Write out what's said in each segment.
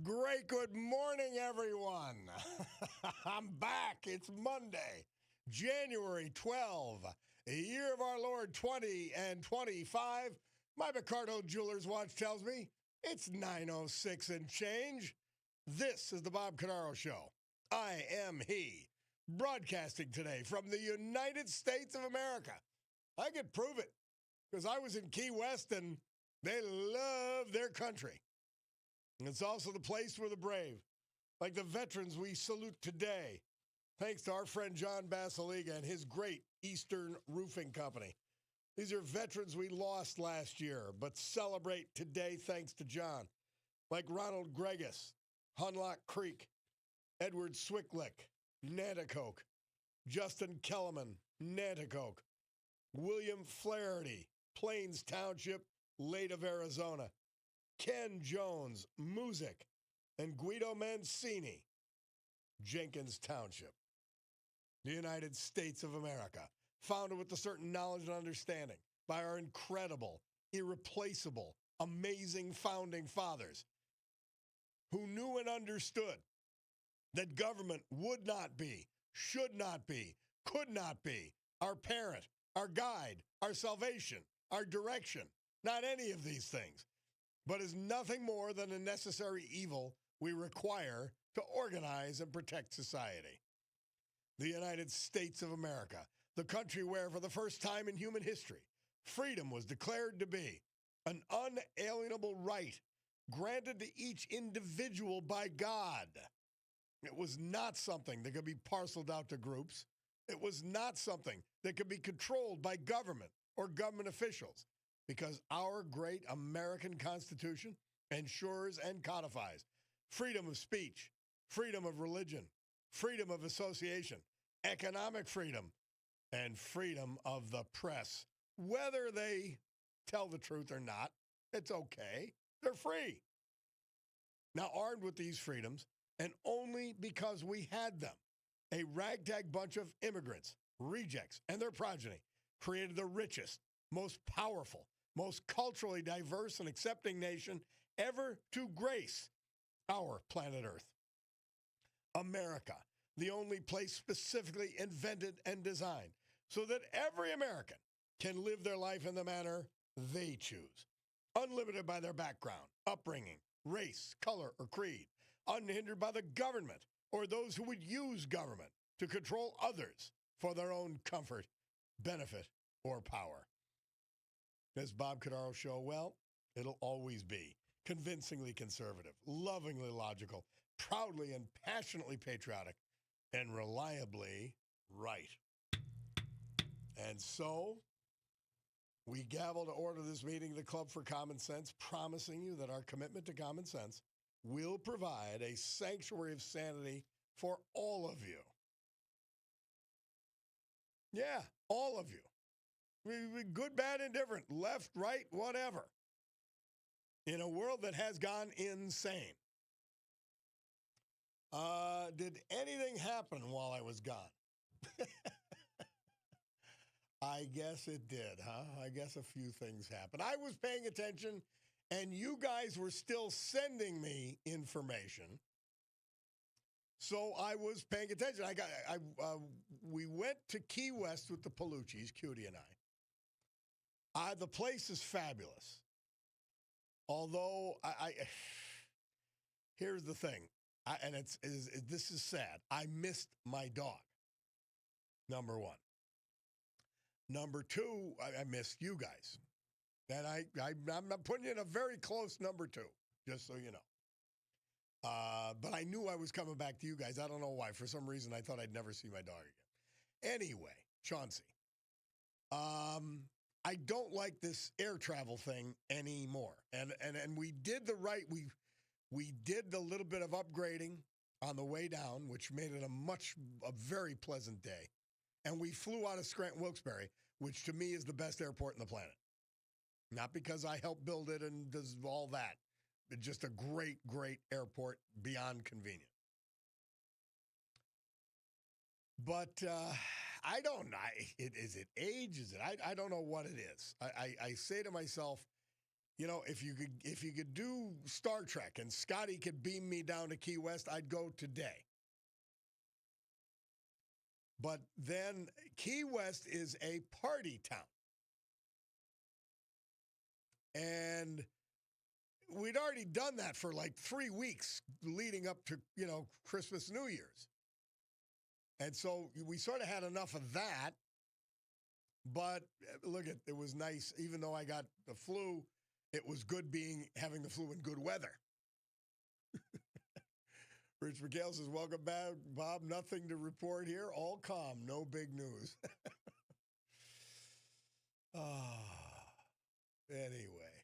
great good morning, everyone. I'm back. It's Monday, January 12, a year of our Lord 20 and 25. My Cordaro Jeweler's watch tells me it's 9:06 and change. This is the Bob Cordaro Show. I am he, broadcasting today from the United States of America. I could prove it because I was in Key West and they love their country. It's also the place where the brave, like the veterans we salute today, thanks to our friend John Basiliga and his great Eastern Roofing Company. These are veterans we lost last year, but celebrate today thanks to John, like Ronald Gregus, Hunlock Creek, Edward Swicklick, Nanticoke, Justin Kellerman, Nanticoke, William Flaherty, Plains Township, Lake of Arizona, Ken Jones, Music, and Guido Mancini, Jenkins Township. The United States of America, founded with a certain knowledge and understanding by our incredible, irreplaceable, amazing founding fathers who knew and understood that government would not be, should not be, could not be our parent, our guide, our salvation, our direction, not any of these things, but is nothing more than a necessary evil we require to organize and protect society. The United States of America, the country where, for the first time in human history, freedom was declared to be an unalienable right granted to each individual by God. It was not something that could be parceled out to groups. It was not something that could be controlled by government or government officials, because our great American Constitution ensures and codifies freedom of speech, freedom of religion, freedom of association, economic freedom, and freedom of the press. Whether they tell the truth or not, it's okay. They're free. Now, armed with these freedoms, and only because we had them, a ragtag bunch of immigrants, rejects, and their progeny created the richest, most powerful, most culturally diverse and accepting nation ever to grace our planet Earth. America, the only place specifically invented and designed so that every American can live their life in the manner they choose, unlimited by their background, upbringing, race, color, or creed, unhindered by the government or those who would use government to control others for their own comfort, benefit, or power. This Bob Cordaro Show, well, it'll always be convincingly conservative, lovingly logical, proudly and passionately patriotic, and reliably right. And so we gavel to order this meeting of the Club for Common Sense, promising you that our commitment to common sense will provide a sanctuary of sanity for all of you. Yeah, all of you. Good, bad, indifferent, left, right, whatever. In a world that has gone insane. Did anything happen while I was gone? I guess it did, huh? I guess a few things happened. I was paying attention, and you guys were still sending me information. So I was paying attention. We went to Key West with the Palucci's, Cutie and I. The place is fabulous. Although, here's the thing, and this is sad. I missed my dog, number one. Number two, I missed you guys. And I'm putting you in a very close number two, just so you know. But I knew I was coming back to you guys. I don't know why. For some reason, I thought I'd never see my dog again. Anyway, Chauncey. I don't like this air travel thing anymore. And we did we did the little bit of upgrading on the way down, which made it a very pleasant day. And we flew out of Scranton Wilkes-Barre, which to me is the best airport in the planet. Not because I helped build it and does all that. It's just a great, great airport, beyond convenient. But I don't know. Is it age? Is it? I don't know what it is. I say to myself, if you could do Star Trek and Scotty could beam me down to Key West, I'd go today. But then Key West is a party town. And we'd already done that for like 3 weeks leading up to, Christmas, New Year's. And so we sort of had enough of that. But look, it was nice. Even though I got the flu, it was good having the flu in good weather. Rich McHale says, welcome back, Bob. Nothing to report here. All calm. No big news. Anyway.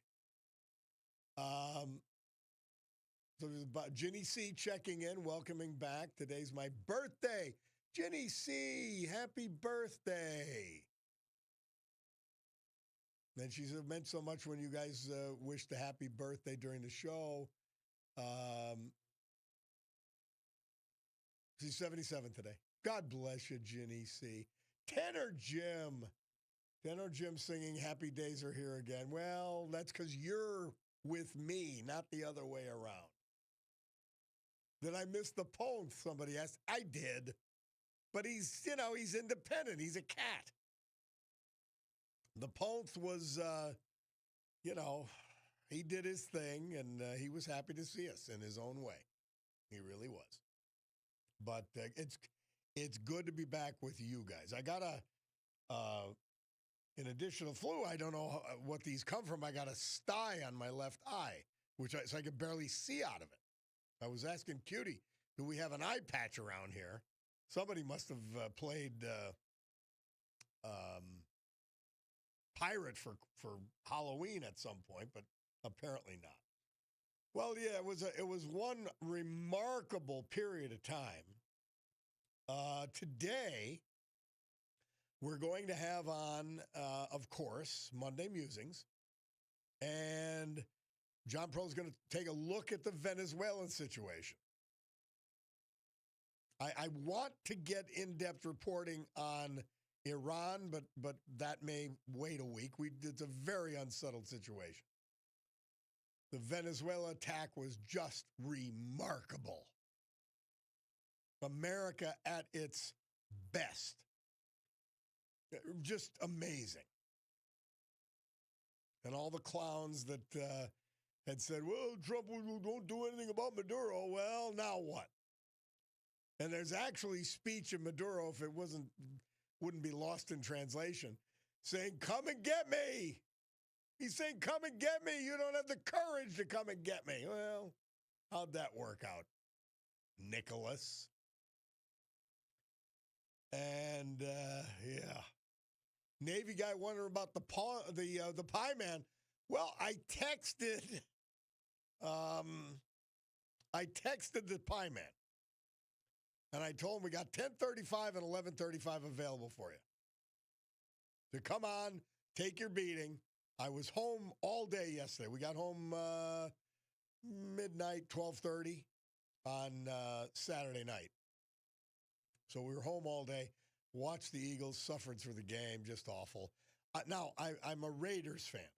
So there's about Ginny C checking in, welcoming back. Today's my birthday. Ginny C, happy birthday. And she said, it meant so much when you guys wished a happy birthday during the show. She's 77 today. God bless you, Ginny C. Tenor Jim singing Happy Days Are Here Again. Well, that's because you're with me, not the other way around. Did I miss the poem? Somebody asked. I did. But he's independent. He's a cat. The Ponth was, he did his thing, and he was happy to see us in his own way. He really was. But it's good to be back with you guys. I got in addition to flu, I don't know what these come from. I got a sty on my left eye, so I could barely see out of it. I was asking Cutie, do we have an eye patch around here? Somebody must have played pirate for Halloween at some point, but apparently not. Well, yeah, it was one remarkable period of time. Today, we're going to have on, of course, Monday Musings, and John Pearl's going to take a look at the Venezuelan situation. I want to get in-depth reporting on Iran, but that may wait a week. It's a very unsettled situation. The Venezuela attack was just remarkable. America at its best. Just amazing. And all the clowns that had said, well, Trump won't do anything about Maduro. Well, now what? And there's actually speech of Maduro, if it wouldn't be lost in translation, saying, come and get me. He's saying, come and get me. You don't have the courage to come and get me. Well, how'd that work out, Nicholas? And, yeah. Navy guy wondering about the pie man. Well, I texted the pie man. And I told him we got 10:35 and 11:35 available for you. So come on, take your beating. I was home all day yesterday. We got home midnight, 12:30 on Saturday night. So we were home all day, watched the Eagles, suffered through the game, just awful. Now, I'm a Raiders fan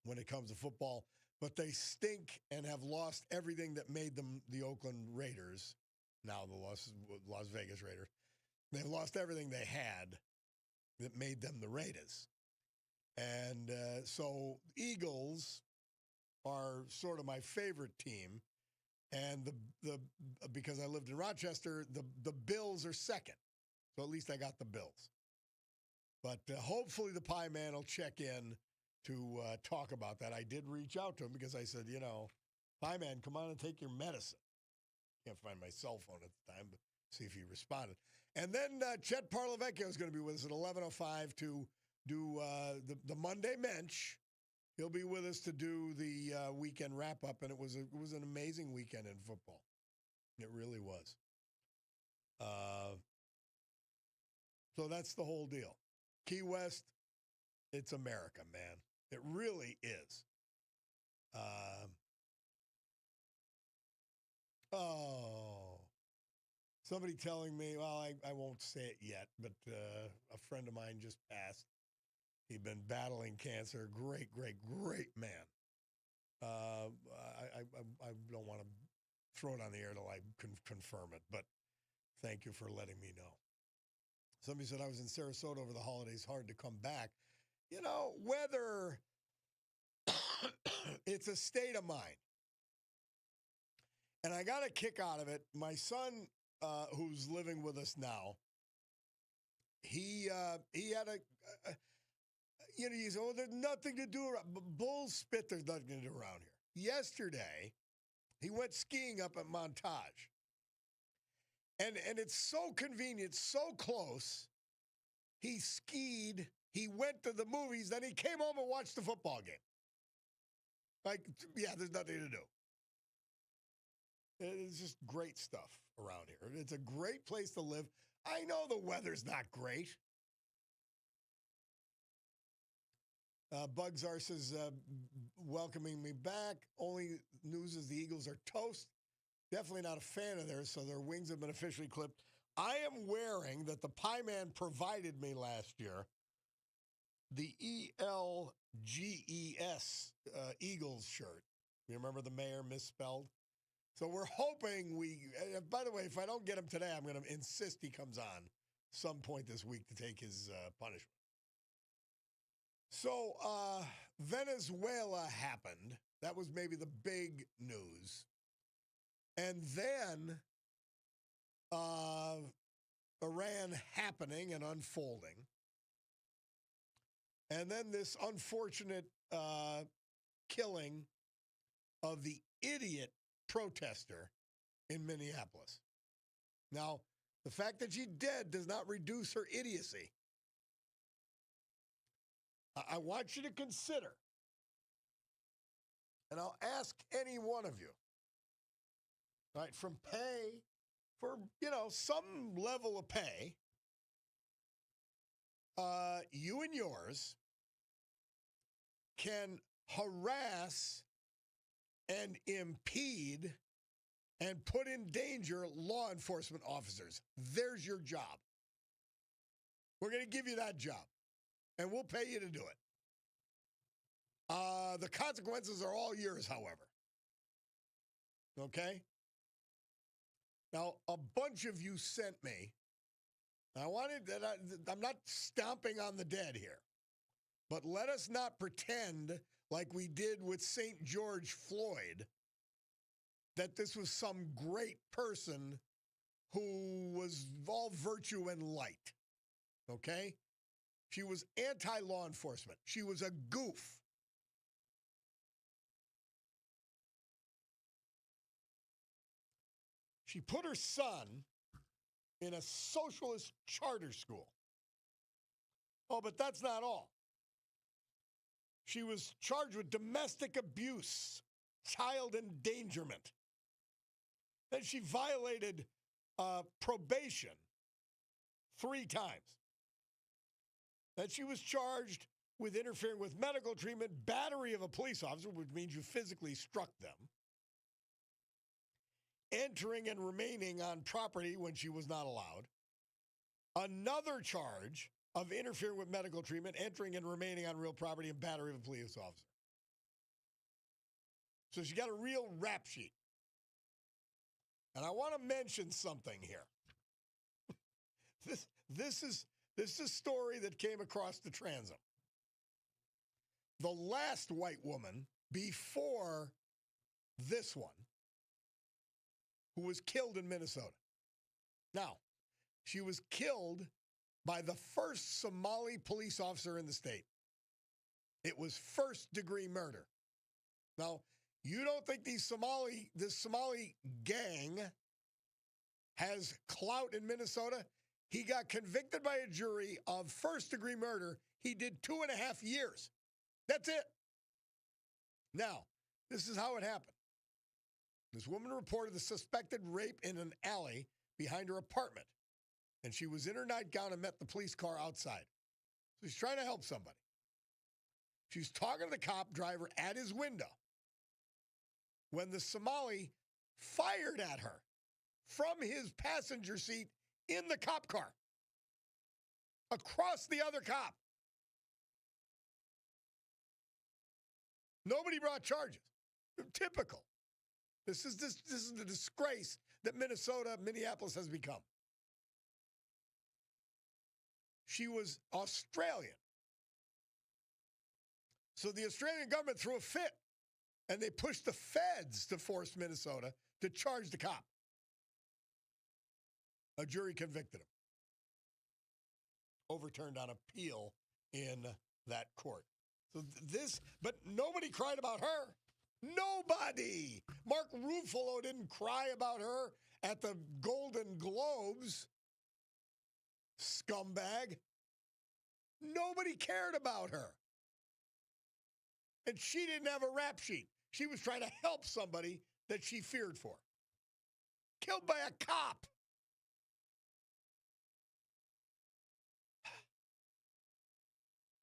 when it comes to football, but they stink and have lost everything that made them the Oakland Raiders. Now the Las Vegas Raiders. They've lost everything they had that made them the Raiders. And so Eagles are sort of my favorite team. And because I lived in Rochester, the Bills are second. So at least I got the Bills. But hopefully the pie man will check in to talk about that. I did reach out to him because I said, pie man, come on and take your medicine. Can't find my cell phone at the time, but see if he responded. And then Chet Parlavecchio is going to be with us at 11:05 to do the Monday Mensch. He'll be with us to do the weekend wrap-up, and it was an amazing weekend in football. It really was. So that's the whole deal. Key West, it's America, man. It really is. Somebody telling me, well, I won't say it yet, but a friend of mine just passed. He'd been battling cancer. Great, great, great man. I don't want to throw it on the air till I confirm it, but thank you for letting me know. Somebody said I was in Sarasota over the holidays. Hard to come back. You know, weather, it's a state of mind. And I got a kick out of it. My son, who's living with us now, he had he said, oh, there's nothing to do around. Bull spit, there's nothing to do around here. Yesterday, he went skiing up at Montage. And it's so convenient, so close. He skied, he went to the movies, then he came home and watched the football game. Like, yeah, there's nothing to do. It's just great stuff around here. It's a great place to live. I know the weather's not great. Bugzar says, welcoming me back. Only news is the Eagles are toast. Definitely not a fan of theirs, so their wings have been officially clipped. I am wearing, that the Pie Man provided me last year, the ELGES Eagles shirt. You remember the mayor misspelled? So we're hoping by the way, if I don't get him today, I'm going to insist he comes on some point this week to take his punishment. So Venezuela happened. That was maybe the big news. And then Iran happening and unfolding. And then this unfortunate killing of the idiot protester in Minneapolis. Now, the fact that she's dead does not reduce her idiocy. I want you to consider, and I'll ask any one of you, right, from pay for, some level of pay, you and yours can harass and impede and put in danger law enforcement officers. There's your job. We're going to give you that job, and we'll pay you to do it. The consequences are all yours, however. Okay? Now, a bunch of you sent me. I'm not stomping on the dead here, but let us not pretend like we did with St. George Floyd that this was some great person who was all virtue and light. Okay? She was anti-law enforcement. She was a goof. She put her son in a socialist charter school. Oh, but that's not all. She was charged with domestic abuse, child endangerment. Then she violated probation 3 times. Then she was charged with interfering with medical treatment, battery of a police officer, which means you physically struck them, entering and remaining on property when she was not allowed, another charge of interfering with medical treatment, entering and remaining on real property, and battery of a police officer. So she got a real rap sheet. And I want to mention something here. This is a story that came across the transom. The last white woman before this one, who was killed in Minnesota. Now, she was killed by the first Somali police officer in the state. It was first-degree murder. Now, you don't think this Somali gang has clout in Minnesota? He got convicted by a jury of first-degree murder. He did 2.5 years. That's it. Now, this is how it happened. This woman reported the suspected rape in an alley behind her apartment. And she was in her nightgown and met the police car outside. So she's trying to help somebody. She's talking to the cop driver at his window when the Somali fired at her from his passenger seat in the cop car across the other cop. Nobody brought charges. Typical. This is the disgrace that Minneapolis has become. She was Australian. So the Australian government threw a fit, and they pushed the feds to force Minnesota to charge the cop. A jury convicted him. Overturned on appeal in that court. So but nobody cried about her. Nobody. Mark Ruffalo didn't cry about her at the Golden Globes. Scumbag. Nobody cared about her. And she didn't have a rap sheet. She was trying to help somebody that she feared for. Killed by a cop.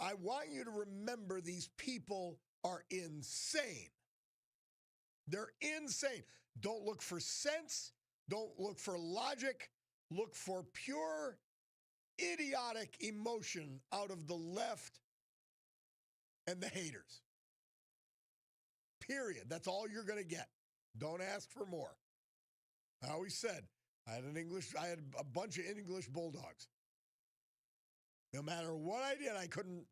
I want you to remember these people are insane. They're insane. Don't look for sense. Don't look for logic. Look for pure idiotic emotion out of the left and the haters. Period. That's all you're going to get. Don't ask for more. I always said I had a bunch of English bulldogs. No matter what I did, I couldn't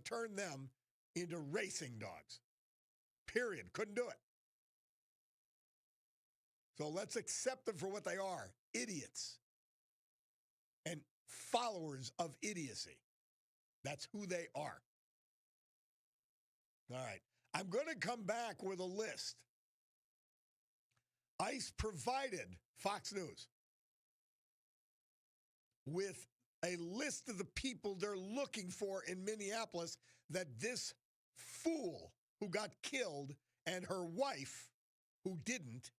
turn them into racing dogs. Period. Couldn't do it. So let's accept them for what they are, idiots and followers of idiocy. That's who they are. All right. I'm going to come back with a list. ICE provided Fox News with a list of the people they're looking for in Minneapolis that this fool who got killed and her wife who didn't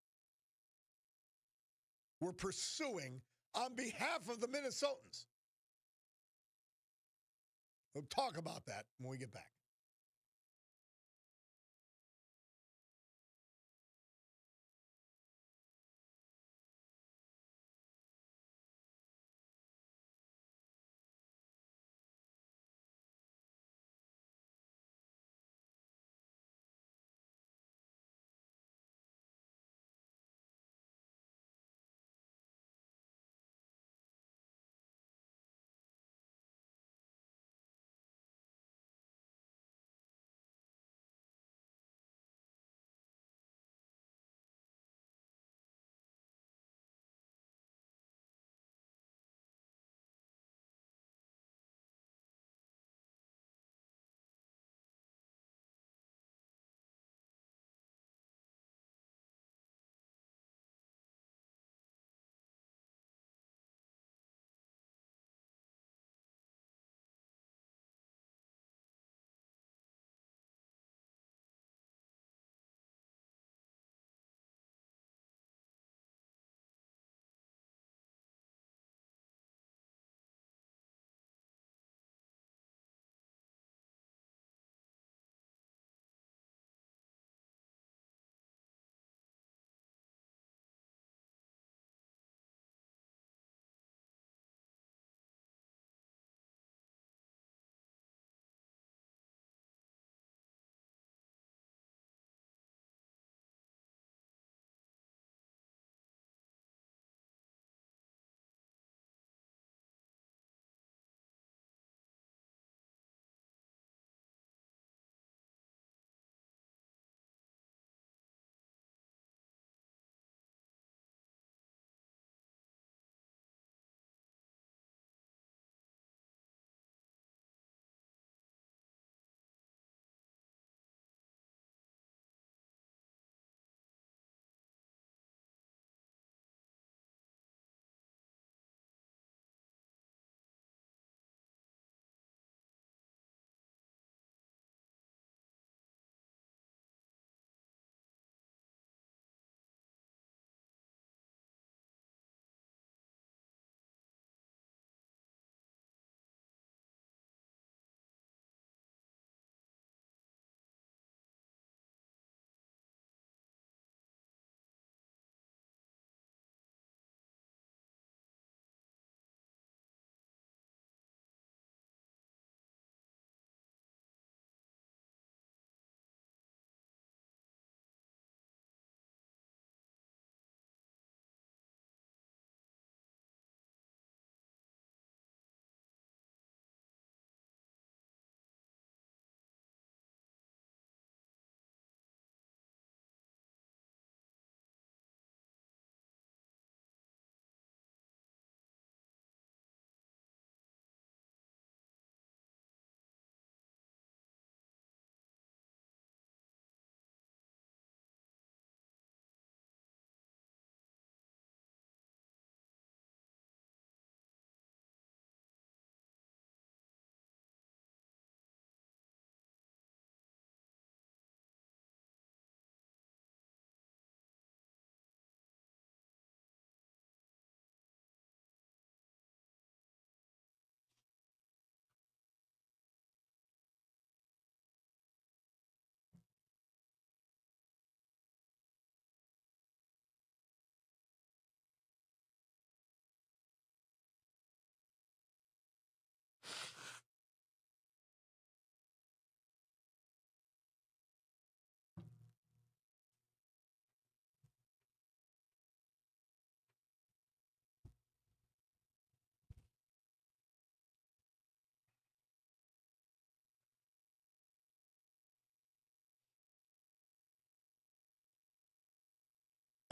were pursuing on behalf of the Minnesotans. We'll talk about that when we get back.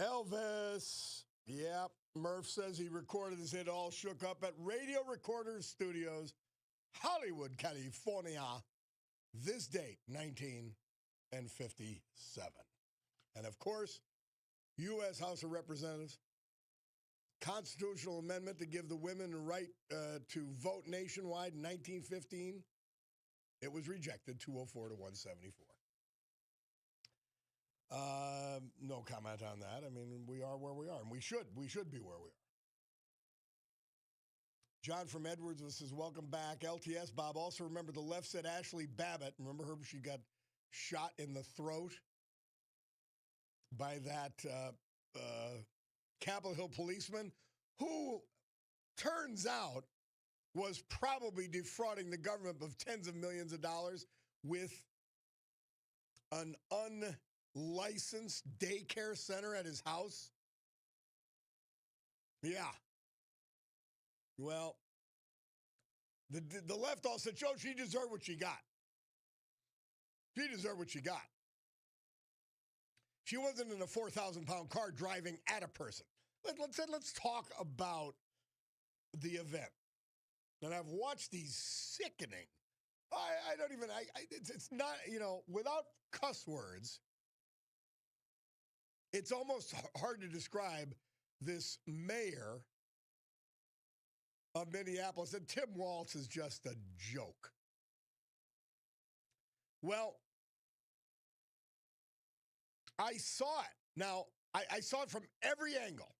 Elvis. Yep. Murph says he recorded his hit All Shook Up at Radio Recorders Studios, Hollywood, California. This date, 1957. And of course, U.S. House of Representatives, constitutional amendment to give the women the right to vote nationwide in 1915. It was rejected, 204 to 174. No comment on that. I mean, we are where we are, and we should be where we are. John from Edwards says, welcome back. LTS, Bob. Also remember the left said Ashley Babbitt. Remember her? She got shot in the throat by that Capitol Hill policeman who turns out was probably defrauding the government of tens of millions of dollars with an unlicensed daycare center at his house. Yeah. Well, the left all said, Joe, she deserved what she got. She deserved what she got. She wasn't in a 4,000-pound car driving at a person. Let's talk about the event. And I've watched these sickening. I don't even. It's not, without cuss words. It's almost hard to describe this mayor of Minneapolis. And Tim Walz is just a joke. Well, I saw it. Now, I saw it from every angle.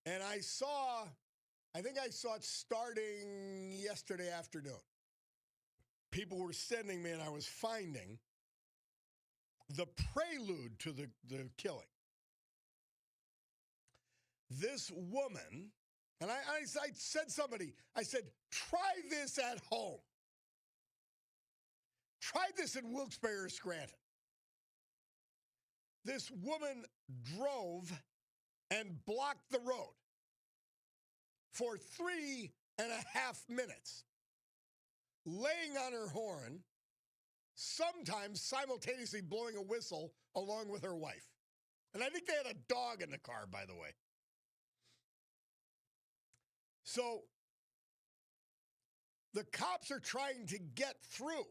And I think I saw it starting yesterday afternoon. People were sending me, and I was finding the prelude to the killing. This woman, and I said I said, try this at home. Try this in Wilkes-Barre or Scranton. This woman drove and blocked the road for 3.5 minutes, laying on her horn, sometimes simultaneously blowing a whistle along with her wife. And I think they had a dog in the car, by the way. So the cops are trying to get through.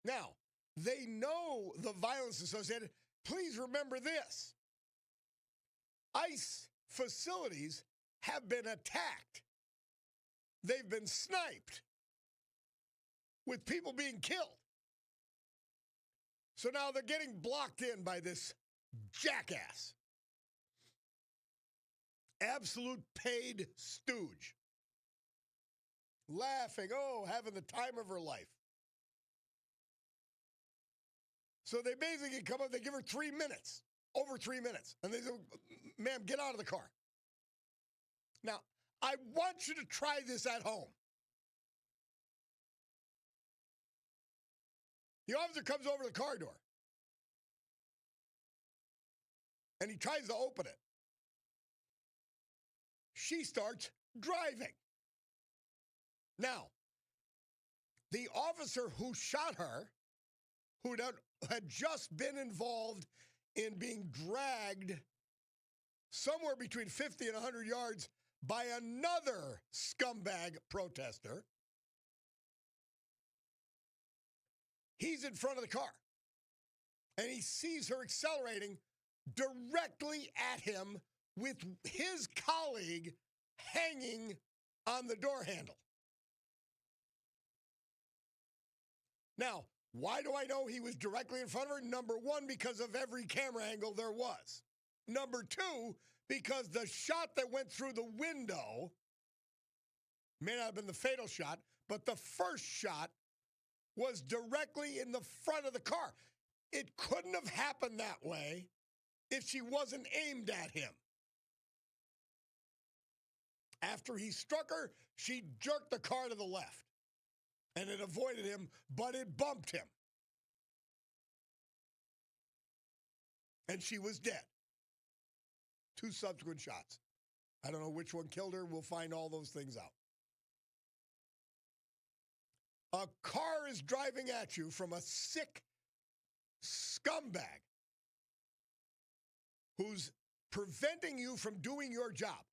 Now, they know the violence associated. Please remember this. ICE facilities have been attacked. They've been sniped with people being killed. So now they're getting blocked in by this jackass. Absolute paid stooge. Laughing, having the time of her life. So they basically come up, they give her 3 minutes, over 3 minutes. And they say, ma'am, get out of the car. Now, I want you to try this at home. The officer comes over to the car door. And he tries to open it. She starts driving. Now, the officer who shot her, who had just been involved in being dragged somewhere between 50 and 100 yards by another scumbag protester, he's in front of the car. And he sees her accelerating directly at him with his colleague hanging on the door handle. Now, why do I know he was directly in front of her? Number one, because of every camera angle there was. Number two, because the shot that went through the window may not have been the fatal shot, but the first shot was directly in the front of the car. It couldn't have happened that way if she wasn't aimed at him. After he struck her, she jerked the car to the left. And it avoided him, but it bumped him. And she was dead. 2 subsequent shots. I don't know which one killed her. We'll find all those things out. A car is driving at you from a sick scumbag who's preventing you from doing your job.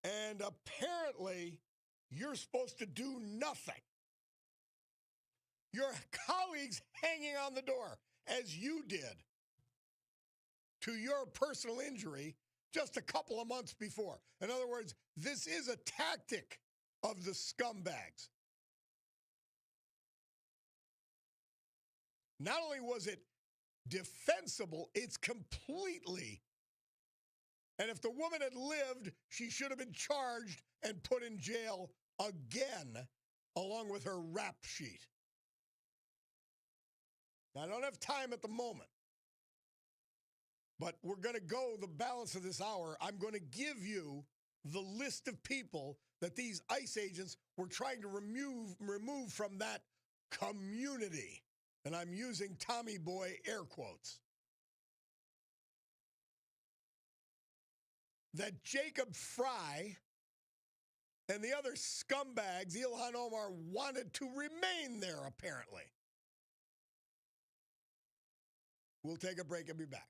And apparently, you're supposed to do nothing. Your colleagues hanging on the door, as you did, to your personal injury just a couple of months before. In other words, this is a tactic of the scumbags. Not only was it defensible, it's completely. And if the woman had lived, she should have been charged and put in jail again, along with her rap sheet. Now, I don't have time at the moment, but we're going to go the balance of this hour. I'm going to give you the list of people that these ICE agents were trying to remove from that community. And I'm using Tommy Boy air quotes. That Jacob Fry and the other scumbags, Ilhan Omar, wanted to remain there, apparently. We'll take a break and be back.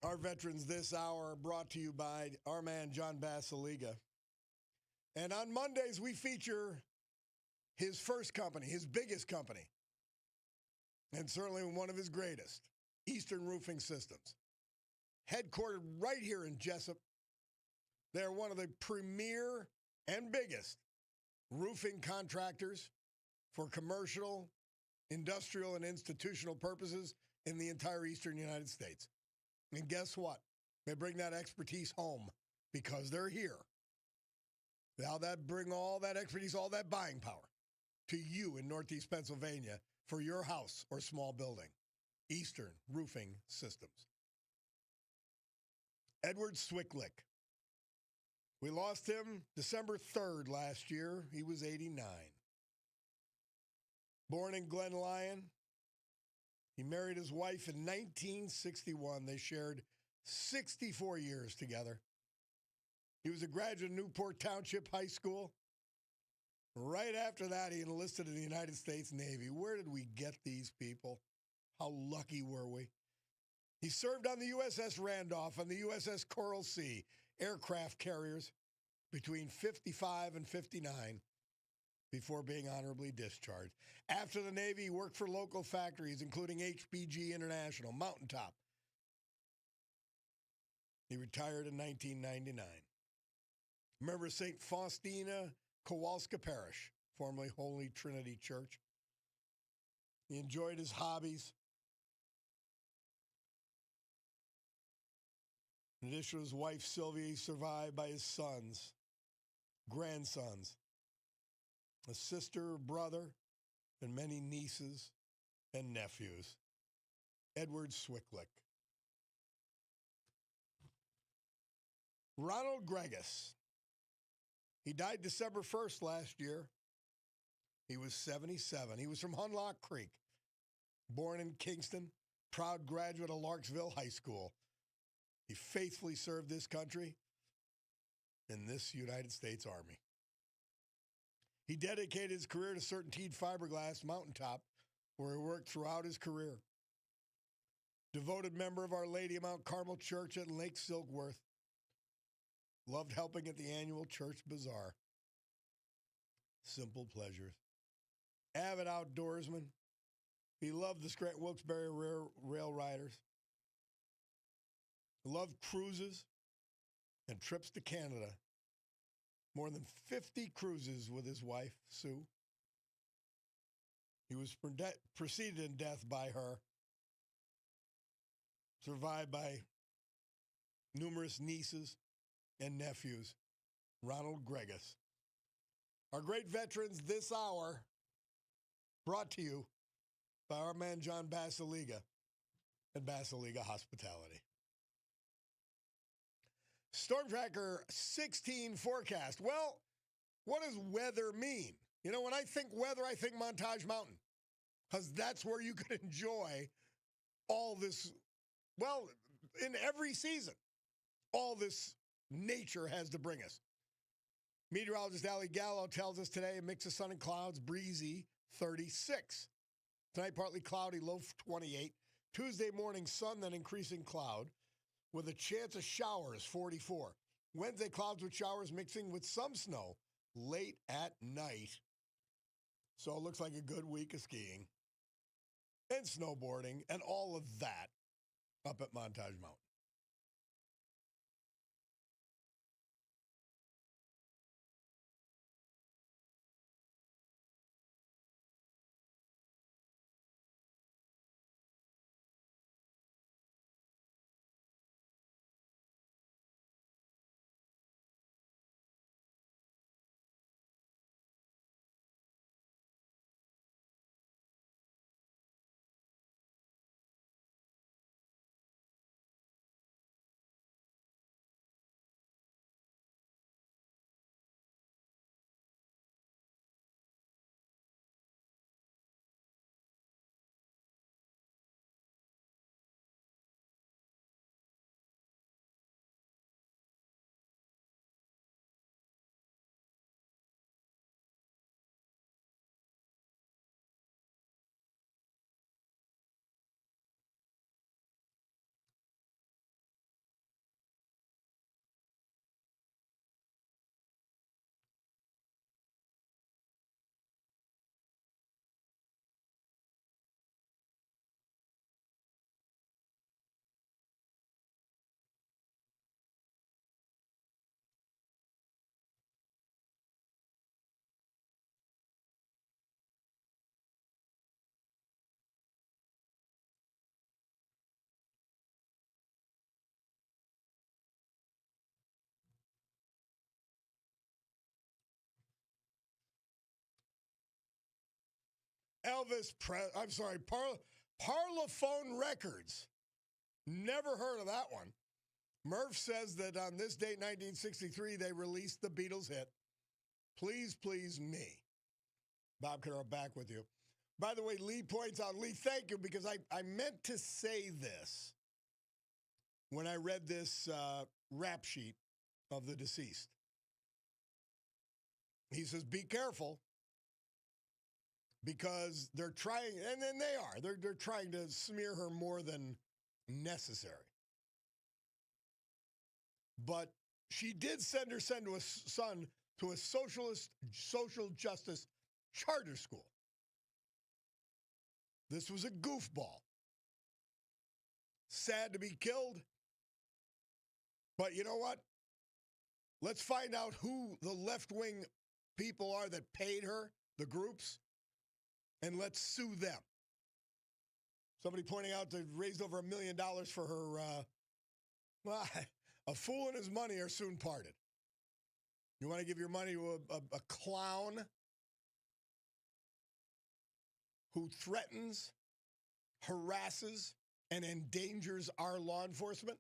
Our Veterans this hour brought to you by our man, John Basiliga. And on Mondays, we feature his first company, his biggest company, and certainly one of his greatest, Eastern Roofing Systems. Headquartered right here in Jessup, they're one of the premier and biggest roofing contractors for commercial, industrial, and institutional purposes in the entire eastern United States. And guess what? They bring that expertise home because they're here. Now that bring all that expertise, all that buying power to you in Northeast Pennsylvania for your house or small building. Eastern Roofing Systems. Edward Swicklick. We lost him December 3rd last year. He was 89. Born in Glen Lyon. He married his wife in 1961. They shared 64 years together. He was a graduate of Newport Township High School. Right after that, he enlisted in the United States Navy. Where did we get these people? How lucky were we? He served on the USS Randolph and the USS Coral Sea aircraft carriers between 55 and 59 before being honorably discharged. After the Navy, he worked for local factories, including HBG International, Mountaintop. He retired in 1999. Remember St. Faustina Kowalska Parish, formerly Holy Trinity Church. He enjoyed his hobbies. In addition to his wife, Sylvia, he's survived by his sons, grandsons, a sister, brother, and many nieces and nephews. Edward Swicklick. Ronald Gregus. He died December 1st last year. He was 77. He was from Hunlock Creek, born in Kingston, proud graduate of Larksville High School. He faithfully served this country in this United States Army. He dedicated his career to Certainteed Fiberglass Mountaintop, where he worked throughout his career. Devoted member of Our Lady of Mount Carmel Church at Lake Silkworth. Loved helping at the annual church bazaar. Simple pleasures. Avid outdoorsman. He loved the Scranton Wilkes-Barre Rail Riders. Loved cruises and trips to Canada. More than 50 cruises with his wife, Sue. He was preceded in death by her. Survived by numerous nieces and nephews. Ronald Gregus. Our great veterans this hour, brought to you by our man John Basiliga and Basiliga Hospitality. Storm Tracker 16 forecast. Well, what does weather mean? You know, when I think weather, I think Montage Mountain, because that's where you can enjoy all this, well, in every season, all this nature has to bring us. Meteorologist Ali Gallo tells us today a mix of sun and clouds, breezy, 36. Tonight, partly cloudy, low 28. Tuesday morning, sun, then increasing cloud, with a chance of showers, 44. Wednesday, clouds with showers mixing with some snow late at night. So it looks like a good week of skiing and snowboarding and all of that up at Montage Mountain. Parlophone Records. Never heard of that one. Murph says that on this date, 1963, they released the Beatles hit, Please Please Me. Bob Cordaro back with you. By the way, Lee points out, Lee, thank you, because I meant to say this when I read this rap sheet of the deceased. He says, be careful, because they're trying, and then they are, they're trying to smear her more than necessary. But she did send her son to a social justice charter school. This was a goofball. Sad to be killed. But you know what? Let's find out who the left-wing people are that paid her, the groups, and let's sue them. Somebody pointing out they raised over $1 million for her, well, A fool and his money are soon parted. You want to give your money to a clown who threatens, harasses, and endangers our law enforcement?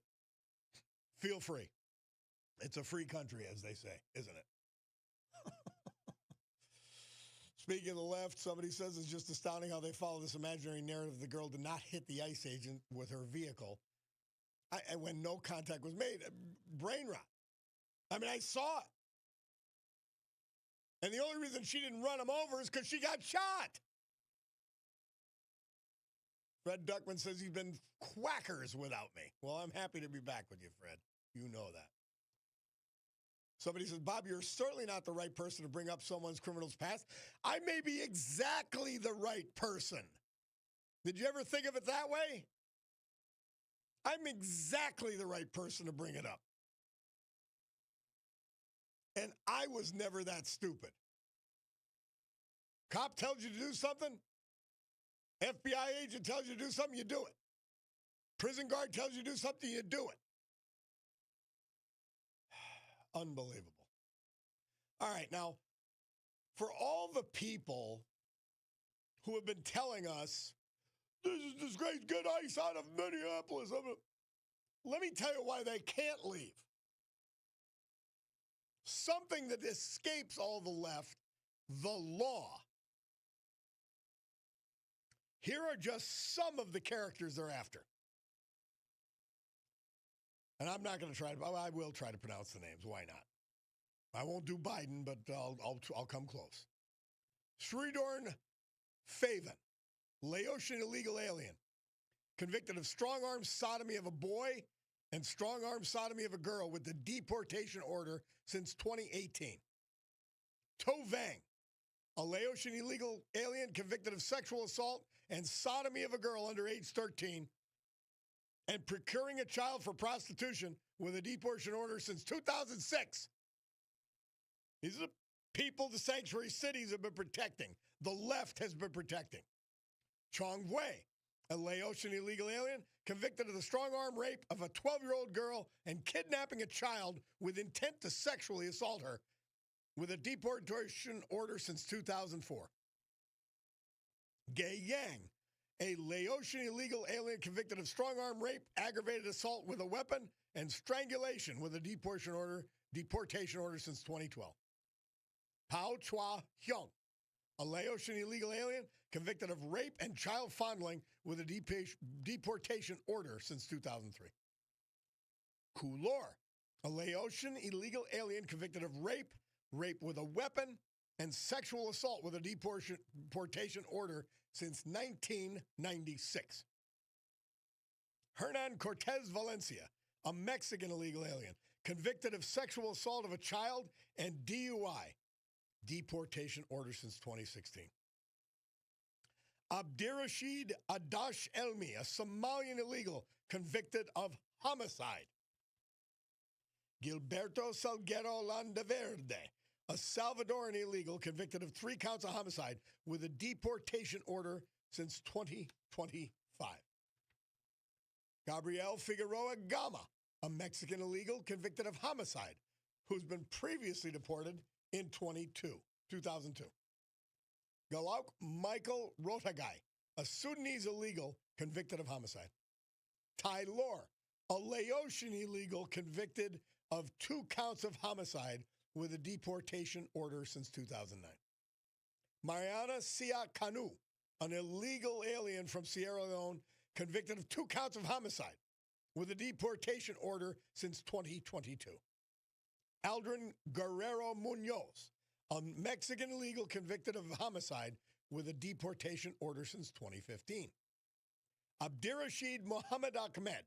Feel free. It's a free country, as they say, isn't it? Speaking of the left, somebody says it's just astounding how they follow this imaginary narrative. The girl did not hit the ICE agent with her vehicle and when no contact was made. Brain rot. I mean, I saw it. And the only reason she didn't run him over is because she got shot. Fred Duckman says he's been quackers without me. Well, I'm happy to be back with you, Fred. You know that. Somebody says, Bob, you're certainly not the right person to bring up someone's criminal's past. I may be exactly the right person. Did you ever think of it that way? I'm exactly the right person to bring it up. And I was never that stupid. Cop tells you to do something. FBI agent tells you to do something, you do it. Prison guard tells you to do something, you do it. Unbelievable. All right, now, for all the people who have been telling us, this is disgrace, get ICE out of Minneapolis, let me tell you why they can't leave. Something that escapes all the left, the law. Here are just some of the characters they're after. And I'm not going to try to, I will try to pronounce the names. Why not? I won't do Biden, but I'll come close. Sridorn Faven, Laotian illegal alien, convicted of strong-arm sodomy of a boy and strong-arm sodomy of a girl with the deportation order since 2018. To Vang, a Laotian illegal alien convicted of sexual assault and sodomy of a girl under age 13 and procuring a child for prostitution with a deportation order since 2006. These are the people the sanctuary cities have been protecting. The left has been protecting. Chong Wei, a Laotian illegal alien, convicted of the strong-arm rape of a 12-year-old girl and kidnapping a child with intent to sexually assault her with a deportation order since 2004. Gay Yang, a Laotian illegal alien convicted of strong-arm rape, aggravated assault with a weapon, and strangulation with a deportation order since 2012. Pao Chua Hyung, a Laotian illegal alien convicted of rape and child fondling with a deportation order since 2003. Kulor, a Laotian illegal alien convicted of rape with a weapon, and sexual assault with a deportation order since 1996. Hernan Cortez Valencia, a Mexican illegal alien, convicted of sexual assault of a child and DUI, deportation order since 2016. Abdirashid Adash Elmi, a Somalian illegal, convicted of homicide. Gilberto Salguero Landaverde, a Salvadoran illegal convicted of 3 counts of homicide with a deportation order since 2025. Gabriel Figueroa Gama, a Mexican illegal convicted of homicide who's been previously deported in 2002. Galauk Michael Rotagai, a Sudanese illegal convicted of homicide. Tai Lor, a Laotian illegal convicted of 2 counts of homicide with a deportation order since 2009. Mariana Sia Kanu, an illegal alien from Sierra Leone, convicted of 2 counts of homicide with a deportation order since 2022. Aldrin Guerrero Munoz, a Mexican illegal convicted of homicide with a deportation order since 2015. Abdirashid Mohammed Ahmed,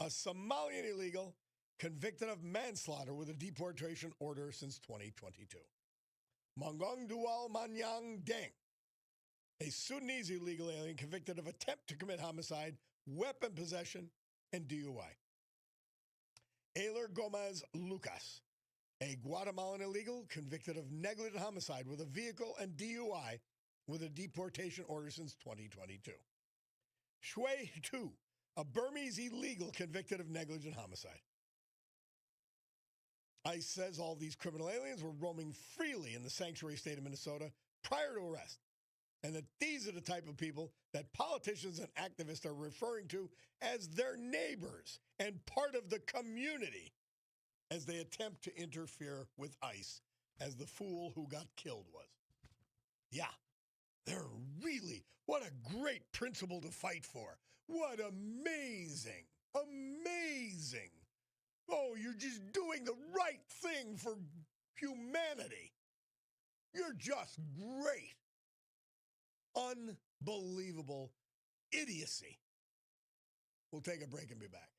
a Somalian illegal convicted of manslaughter with a deportation order since 2022. Mangong Dual Manyang Deng, a Sudanese illegal alien convicted of attempt to commit homicide, weapon possession, and DUI. Ailer Gomez Lucas, a Guatemalan illegal convicted of negligent homicide with a vehicle and DUI with a deportation order since 2022. Shui Tu, a Burmese illegal convicted of negligent homicide. ICE says all these criminal aliens were roaming freely in the sanctuary state of Minnesota prior to arrest, and that these are the type of people that politicians and activists are referring to as their neighbors and part of the community as they attempt to interfere with ICE, as the fool who got killed was. Yeah, they're really, what a great principle to fight for. What amazing, amazing. Oh, you're just doing the right thing for humanity. You're just great. Unbelievable idiocy. We'll take a break and be back.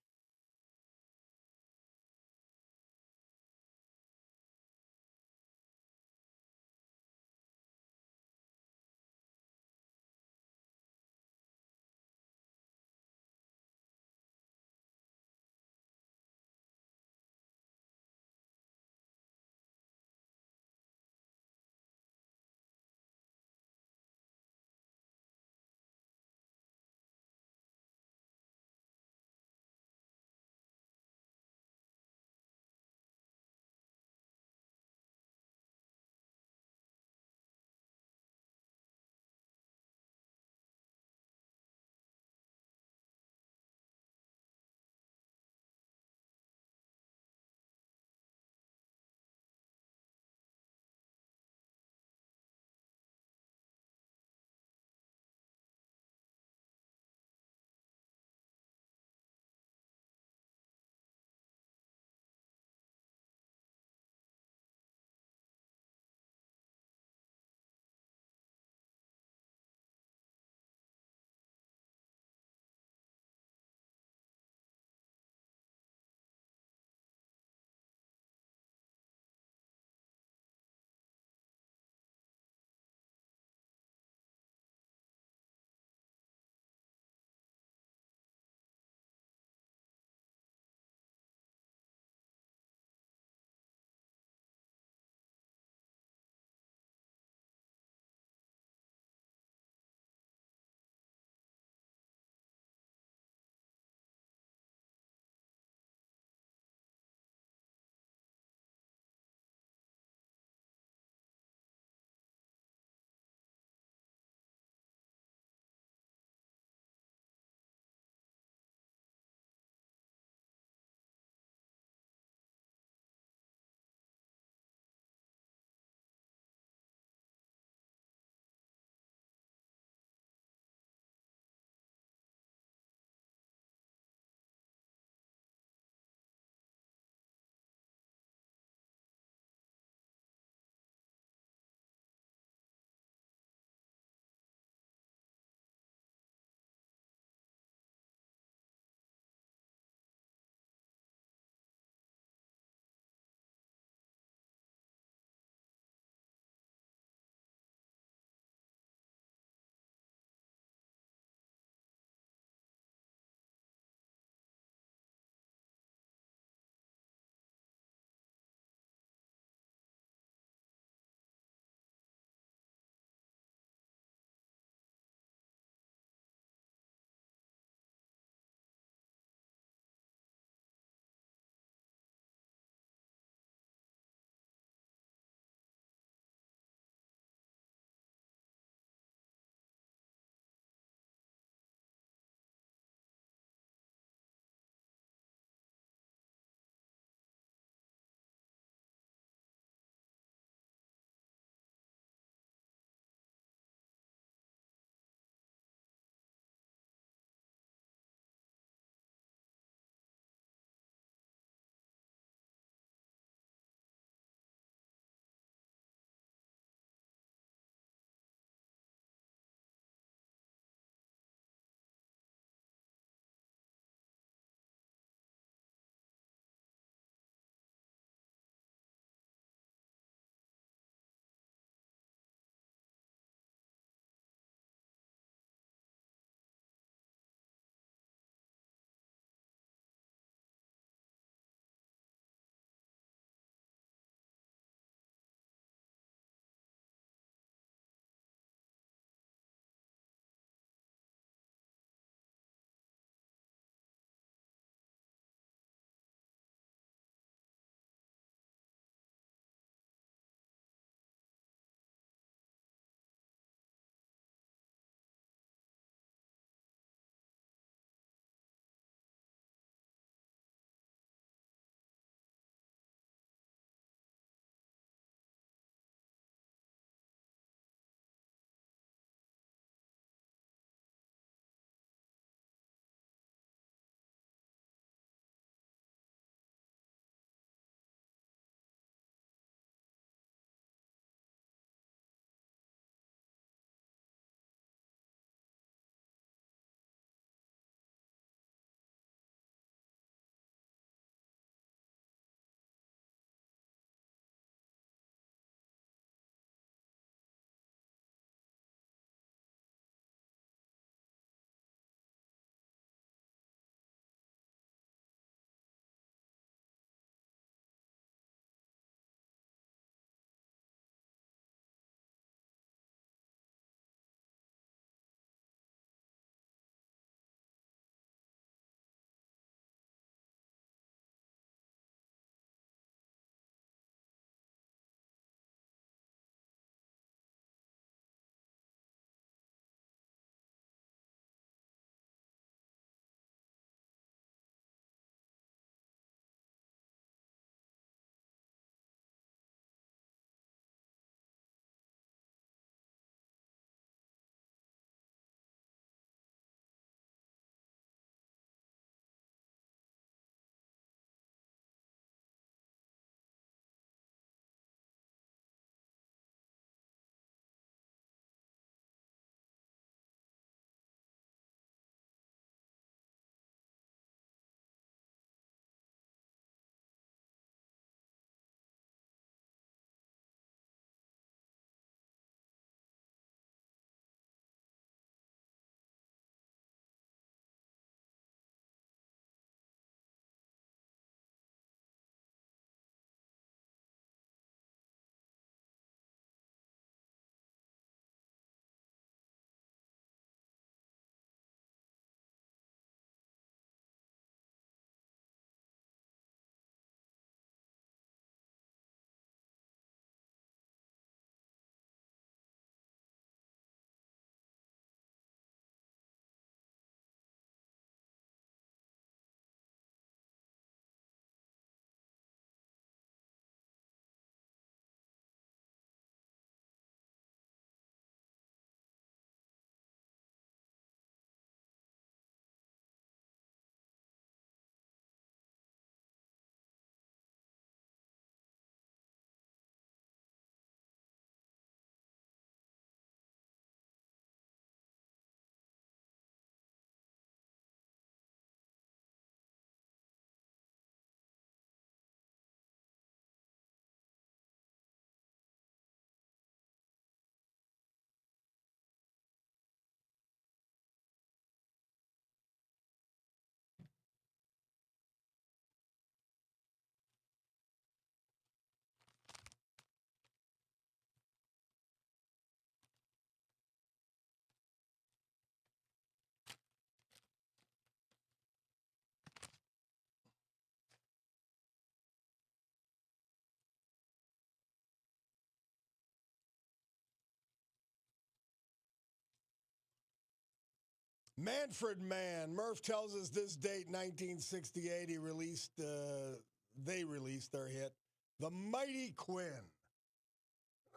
Manfred Mann. Murph tells us this date, 1968, they released their hit, The Mighty Quinn.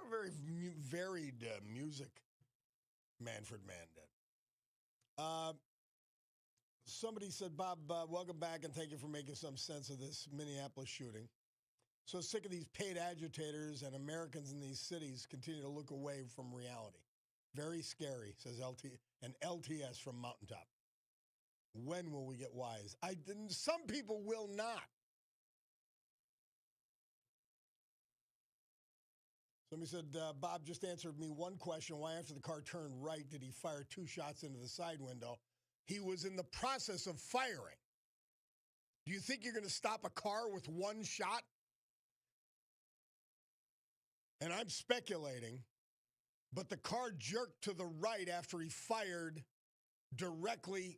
A very varied music Manfred Mann did. Somebody said, Bob, welcome back and thank you for making some sense of this Minneapolis shooting. So sick of these paid agitators and Americans in these cities continue to look away from reality. Very scary, says LTS from Mountaintop. When will we get wise? Some people will not. Somebody said, Bob just answered me one question. Why after the car turned right did he fire 2 shots into the side window? He was in the process of firing. Do you think you're going to stop a car with 1 shot? And I'm speculating, but the car jerked to the right after he fired directly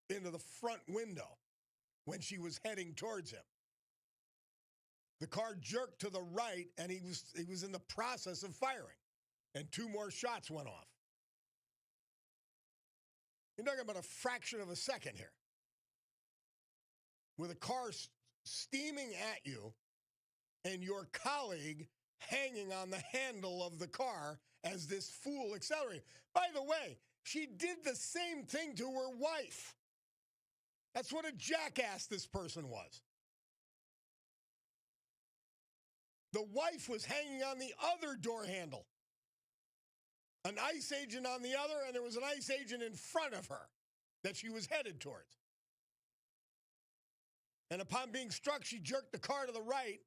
into the front window when she was heading towards him. The car jerked to the right, and he was in the process of firing, and 2 more shots went off. You're talking about a fraction of a second here. With a car steaming at you and your colleague hanging on the handle of the car as this fool accelerated. By the way, she did the same thing to her wife. That's what a jackass this person was. The wife was hanging on the other door handle. An ICE agent on the other, and there was an ICE agent in front of her that she was headed towards. And upon being struck, she jerked the car to the right.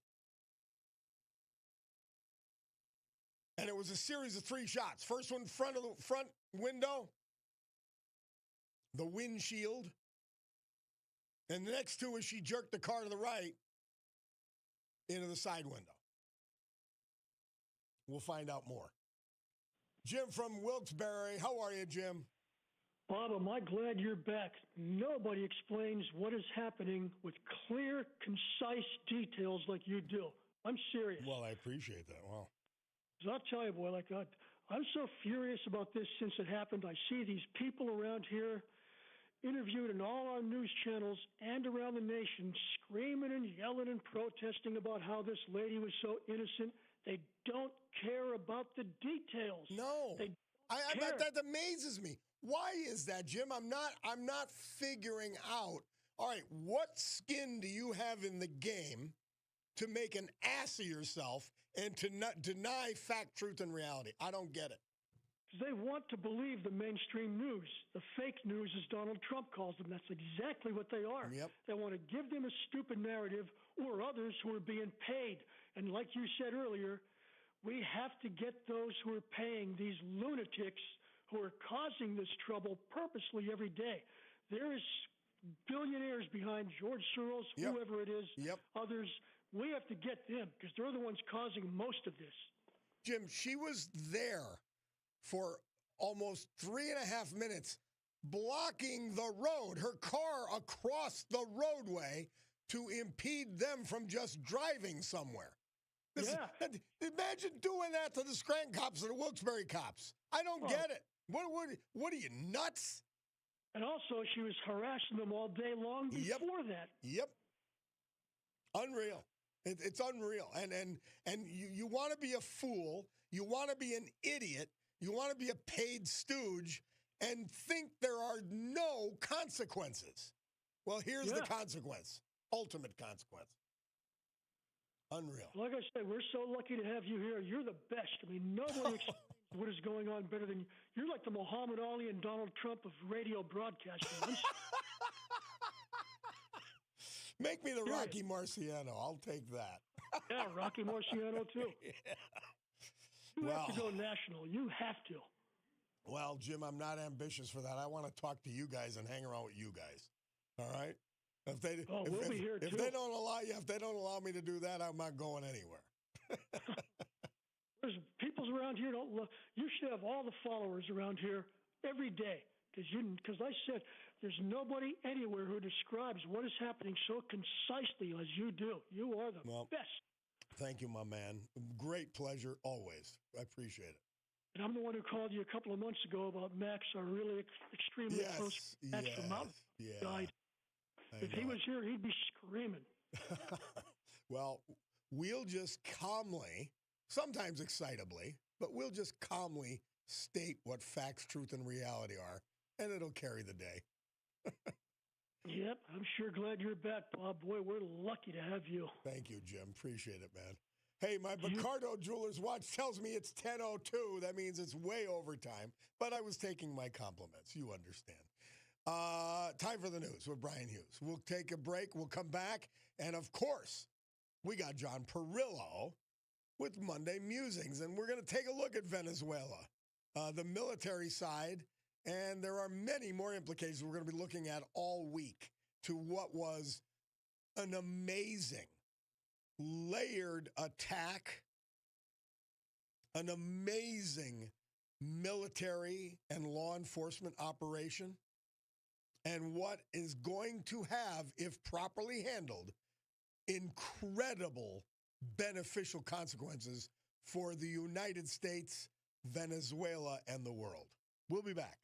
And it was a series of 3 shots. First one, front window, the windshield. And the next 2 is she jerked the car to the right into the side window. We'll find out more. Jim from Wilkes-Barre. How are you, Jim? Bob, am I glad you're back. Nobody explains what is happening with clear, concise details like you do. I'm serious. Well, I appreciate that. Wow. I'll tell you, boy, I'm so furious about this since it happened. I see these people around here interviewed in all our news channels and around the nation screaming and yelling and protesting about how this lady was so innocent. They don't care about the details. No. That amazes me. Why is that, Jim? I'm not figuring out. All right, what skin do you have in the game to make an ass of yourself and to not deny fact, truth, and reality? I don't get it. They want to believe the mainstream news, the fake news, as Donald Trump calls them. That's exactly what they are. Yep. They want to give them a stupid narrative or others who are being paid. And like you said earlier, we have to get those who are paying these lunatics who are causing this trouble purposely every day. There is billionaires behind George Soros, Yep. whoever it is, Yep. others. We have to get them because they're the ones causing most of this. Jim, she was there for almost 3.5 minutes blocking the road, her car across the roadway to impede them from just driving somewhere. Imagine doing that to the Scranton cops and the Wilkes-Barre cops. I don't get it. What are you, nuts? And also, she was harassing them all day long before that. Yep. Unreal. It's unreal. And you want to be a fool. You want to be an idiot. You want to be a paid stooge and think there are no consequences. Well, here's the consequence. Ultimate consequence. Unreal. Like I said, we're so lucky to have you here. You're the best. I mean, nobody explains what is going on better than you. You're like the Muhammad Ali and Donald Trump of radio broadcasting. Make me the Rocky Marciano. I'll take that. Yeah, Rocky Marciano, too. Yeah. You have to go national. You have to. Well, Jim, I'm not ambitious for that. I want to talk to you guys and hang around with you guys. All right? If they don't allow me to do that, I'm not going anywhere. There's people around here don't look. You should have all the followers around here every day because I said there's nobody anywhere who describes what is happening so concisely as you do. You are the best. Thank you, my man. Great pleasure always. I appreciate it. And I'm the one who called you a couple of months ago about Max, our really extremely close Yes, Max yes, from Mountain. yeah, Died. I If he know was here, he'd be screaming. it. Well, we'll just calmly, sometimes excitably, but we'll just calmly state what facts, truth, and reality are, and it'll carry the day. Yep, I'm sure glad you're back, Bob. Boy, we're lucky to have you. Thank you, Jim. Appreciate it, man. Hey, my You- Picardo Jewelers watch tells me it's 10:02. That means it's way overtime, but I was taking my compliments. You understand. Time for the news with Brian Hughes. We'll take a break. We'll come back. And, of course, we got John Perillo with Monday Musings. And we're going to take a look at Venezuela, the military side. And there are many more implications we're going to be looking at all week to what was an amazing layered attack, an amazing military and law enforcement operation, and what is going to have, if properly handled, incredible beneficial consequences for the United States, Venezuela, and the world. We'll be back.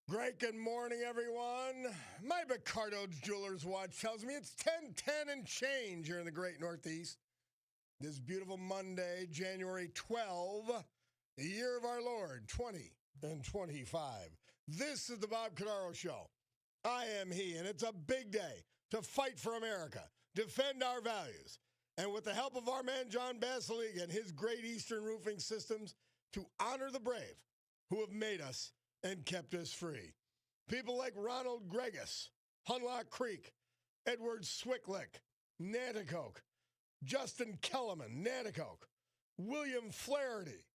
Great good morning, everyone. My Ricardo Jewelers watch tells me it's 10:10 and change here in the great Northeast. This beautiful Monday, January 12, the year of our Lord, 2025. This is the Bob Cordaro Show. I am he, and it's a big day to fight for America, defend our values, and with the help of our man John Basiliga and his Great Eastern Roofing Systems, to honor the brave who have made us and kept us free. People like Ronald Gregus, Hunlock Creek, Edward Swicklick, Nanticoke, Justin Kellerman, Nanticoke, William Flaherty,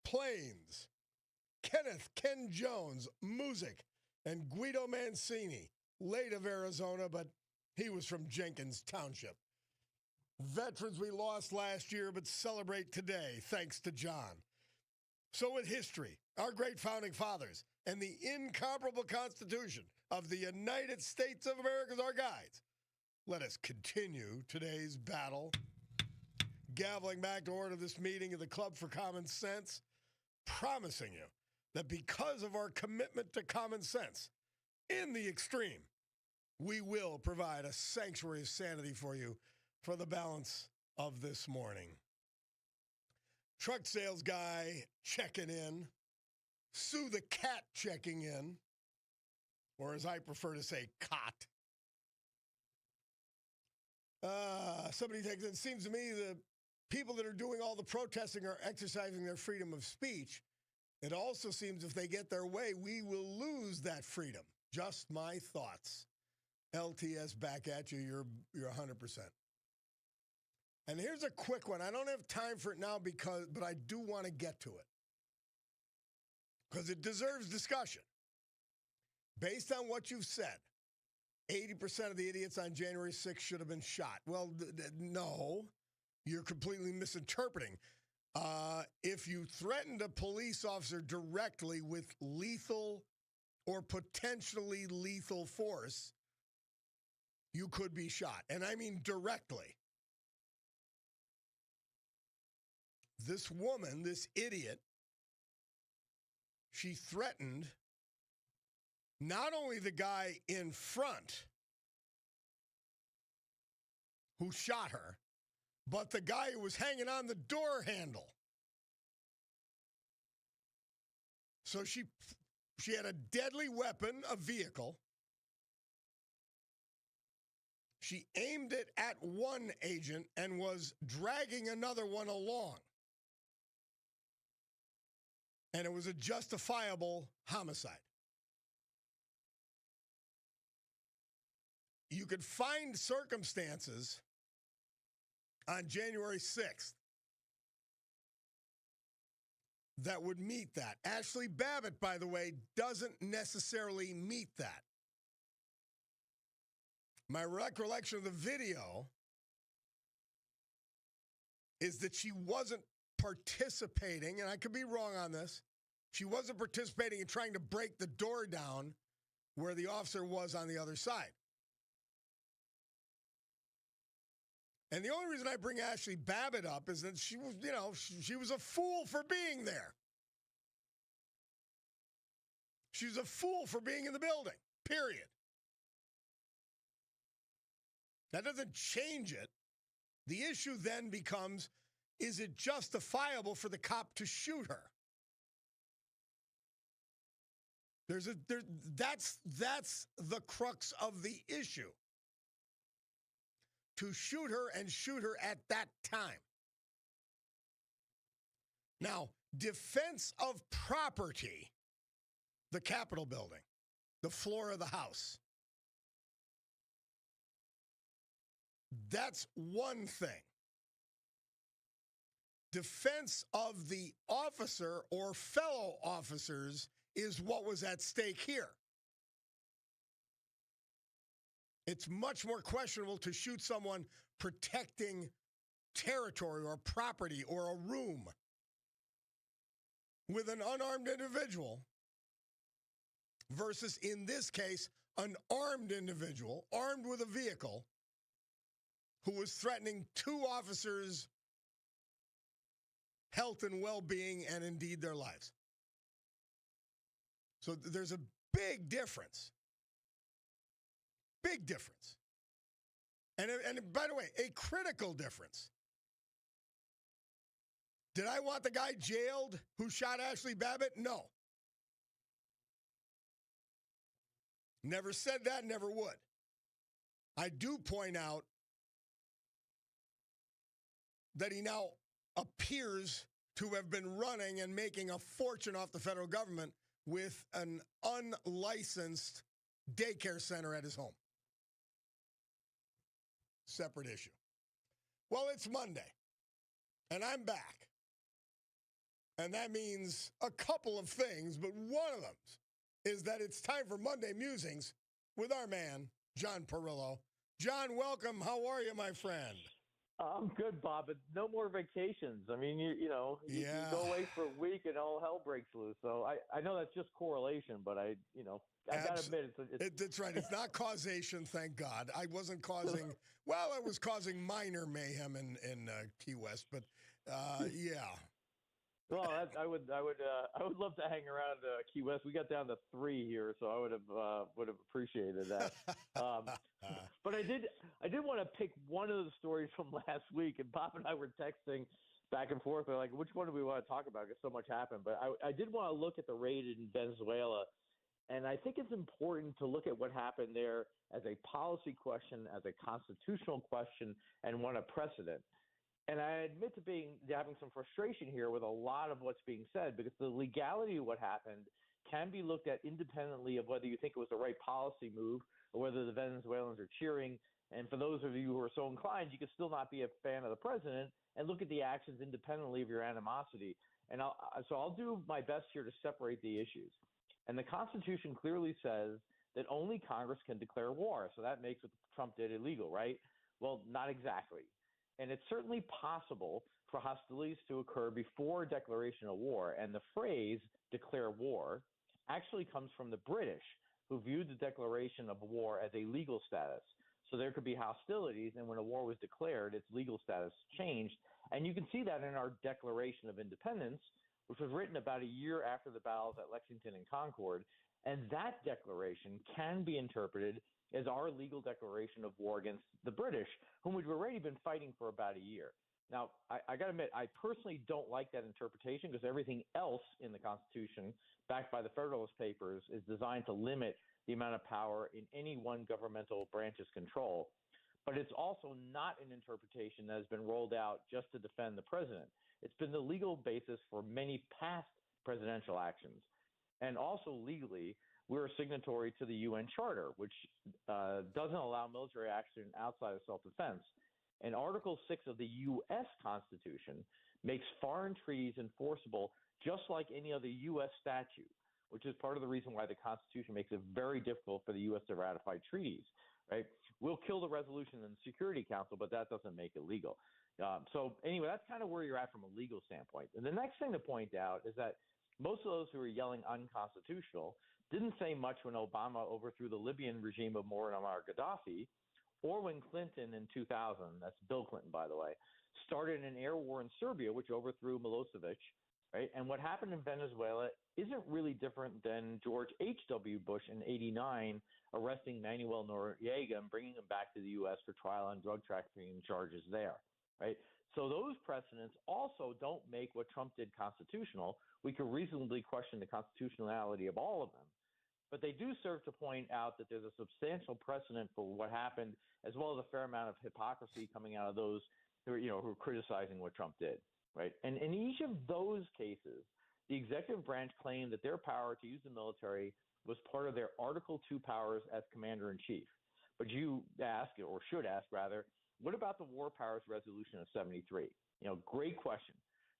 Plains, Kenneth Ken Jones, Music, and Guido Mancini, late of Arizona, but he was from Jenkins Township. Veterans we lost last year but celebrate today, thanks to John. So with history, our great founding fathers, and the incomparable Constitution of the United States of America as our guides, let us continue today's battle. Gaveling back to order this meeting of the Club for Common Sense, promising you that because of our commitment to common sense, in the extreme, we will provide a sanctuary of sanity for you for the balance of this morning. Truck sales guy checking in. Sue the cat checking in. Or as I prefer to say, cot. Somebody takes it. It seems to me the people that are doing all the protesting are exercising their freedom of speech. It also seems if they get their way, we will lose that freedom. Just my thoughts. LTS back at you. You're 100%. And here's a quick one. I don't have time for it now but I do want to get to it. Because it deserves discussion. Based on what you've said, 80% of the idiots on January 6th should have been shot. Well, no, you're completely misinterpreting. If you threatened a police officer directly with lethal or potentially lethal force, you could be shot. And I mean directly. This woman, this idiot, she threatened not only the guy in front who shot her, but the guy who was hanging on the door handle. So she had a deadly weapon, a vehicle. She aimed it at one agent and was dragging another one along. And it was a justifiable homicide. You could find circumstances on January 6th that would meet that. Ashley Babbitt, by the way, doesn't necessarily meet that. My recollection of the video is that she wasn't participating, and I could be wrong on this, she wasn't participating in trying to break the door down where the officer was on the other side. And the only reason I bring Ashley Babbitt up is that she was, she was a fool for being there. She was a fool for being in the building, period. That doesn't change it. The issue then becomes, is it justifiable for the cop to shoot her? That's the crux of the issue. To shoot her and shoot her at that time. Now, defense of property, the Capitol building, the floor of the House. That's one thing. Defense of the officer or fellow officers is what was at stake here. It's much more questionable to shoot someone protecting territory or property or a room with an unarmed individual versus, in this case, an armed individual, armed with a vehicle, who was threatening two officers' health and well-being and indeed their lives. So there's a Big difference. Big difference. And by the way, a critical difference. Did I want the guy jailed who shot Ashley Babbitt? No. Never said that, never would. I do point out that he now appears to have been running and making a fortune off the federal government with an unlicensed daycare center at his home. Separate issue. Well, it's Monday, and I'm back. And that means a couple of things, but one of them is that it's time for Monday Musings with our man, John Perillo. John, welcome. How are you, my friend? I'm good, Bob, but no more vacations. I mean, you go away for a week and all hell breaks loose. So I know that's just correlation, but I got to admit that's right. It's not causation, thank God. I wasn't causing. Well, I was causing minor mayhem in Key West, but yeah. Well, I would love to hang around Key West. We got down to 3 here, so I would have appreciated that. But I did want to pick one of the stories from last week, and Bob and I were texting back and forth. We're like, which one do we want to talk about? Because so much happened. But I did want to look at the raid in Venezuela, and I think it's important to look at what happened there as a policy question, as a constitutional question, and one of precedent. And I admit to having some frustration here with a lot of what's being said, because the legality of what happened can be looked at independently of whether you think it was the right policy move or whether the Venezuelans are cheering. And for those of you who are so inclined, you can still not be a fan of the president and look at the actions independently of your animosity. And I'll do my best here to separate the issues. And the Constitution clearly says that only Congress can declare war. So that makes what Trump did illegal, right? Well, not exactly. And it's certainly possible for hostilities to occur before a declaration of war. And the phrase declare war actually comes from the British, who viewed the declaration of war as a legal status. So there could be hostilities, and when a war was declared, its legal status changed. And you can see that in our Declaration of Independence, which was written about a year after the battles at Lexington and Concord. And that declaration can be interpreted as our legal declaration of war against the British, whom we've already been fighting for about a year. Now, I got to admit, I personally don't like that interpretation because everything else in the Constitution, backed by the Federalist Papers, is designed to limit the amount of power in any one governmental branch's control. But it's also not an interpretation that has been rolled out just to defend the president. It's been the legal basis for many past presidential actions. And also legally, we're a signatory to the UN Charter, which doesn't allow military action outside of self-defense. And Article 6 of the U.S. Constitution makes foreign treaties enforceable just like any other U.S. statute, which is part of the reason why the Constitution makes it very difficult for the U.S. to ratify treaties, right? We'll kill the resolution in the Security Council, but that doesn't make it legal. So anyway, that's kind of where you're at from a legal standpoint. And the next thing to point out is that most of those who are yelling unconstitutional didn't say much when Obama overthrew the Libyan regime of Muammar Gaddafi, or when Clinton in 2000, that's Bill Clinton, by the way, started an air war in Serbia, which overthrew Milosevic, right? And what happened in Venezuela isn't really different than George H.W. Bush in '89 arresting Manuel Noriega and bringing him back to the U.S. for trial on drug trafficking charges there, right? So those precedents also don't make what Trump did constitutional. We could reasonably question the constitutionality of all of them. But they do serve to point out that there's a substantial precedent for what happened, as well as a fair amount of hypocrisy coming out of those who are criticizing what Trump did, right? And in each of those cases, the executive branch claimed that their power to use the military was part of their Article II powers as commander-in-chief. But you ask, or should ask rather, what about the War Powers Resolution of 73? Great question.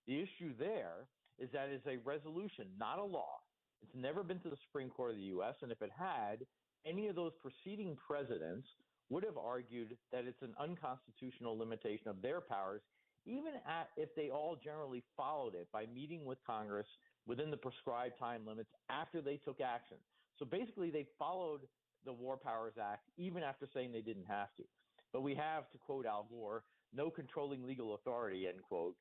The issue there is that it's a resolution, not a law. It's never been to the Supreme Court of the U.S., and if it had, any of those preceding presidents would have argued that it's an unconstitutional limitation of their powers, even if they all generally followed it by meeting with Congress within the prescribed time limits after they took action. So basically, they followed the War Powers Act even after saying they didn't have to. But we have, to quote Al Gore, no controlling legal authority, end quote,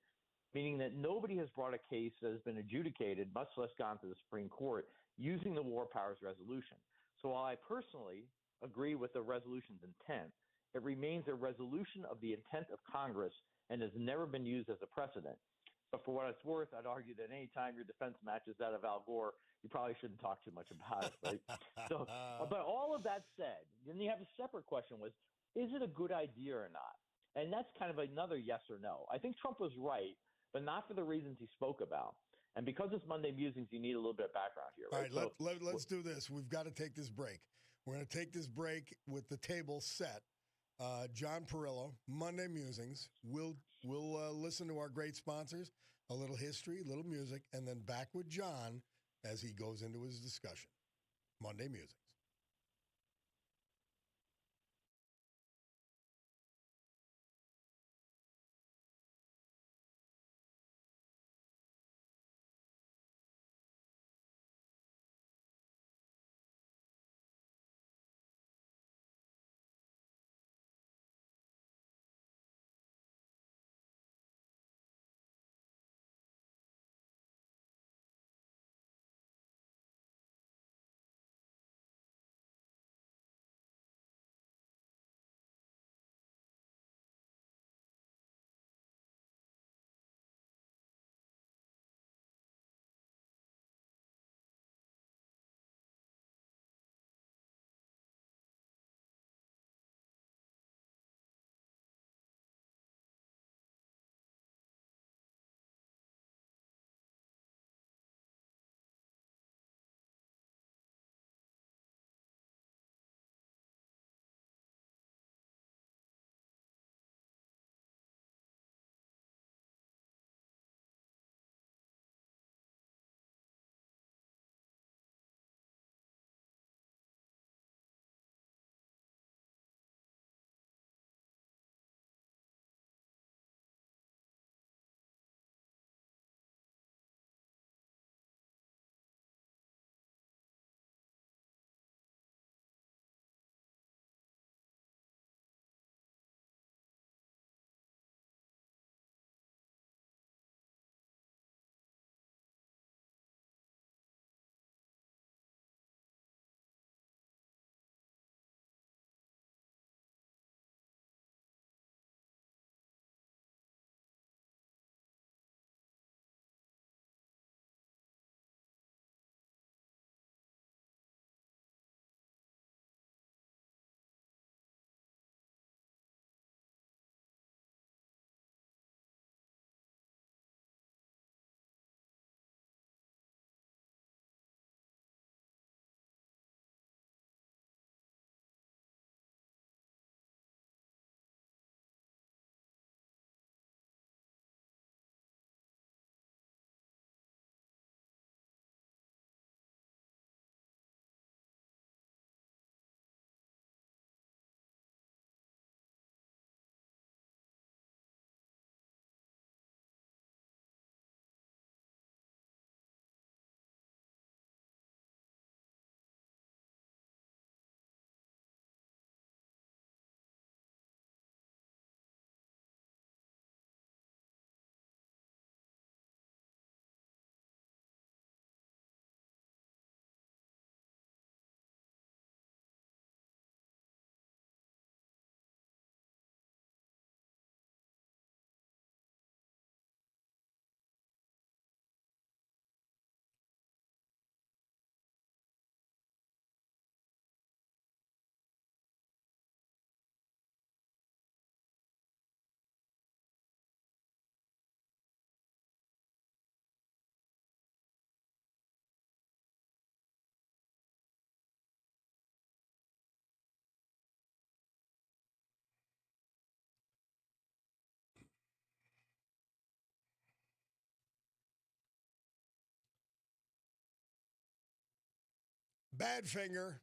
meaning that nobody has brought a case that has been adjudicated, much less gone to the Supreme Court, using the War Powers Resolution. So while I personally agree with the resolution's intent, it remains a resolution of the intent of Congress and has never been used as a precedent. But for what it's worth, I'd argue that any time your defense matches that of Al Gore, you probably shouldn't talk too much about it, right? So, but all of that said, then you have a separate question was, is it a good idea or not? And that's kind of another yes or no. I think Trump was right, but not for the reasons he spoke about. And because it's Monday Musings, you need a little bit of background here. Right? All right, let's do this. We've got to take this break. We're going to take this break with the table set. John Perillo, Monday Musings. We'll listen to our great sponsors, a little history, a little music, and then back with John as he goes into his discussion. Monday Musings. Badfinger.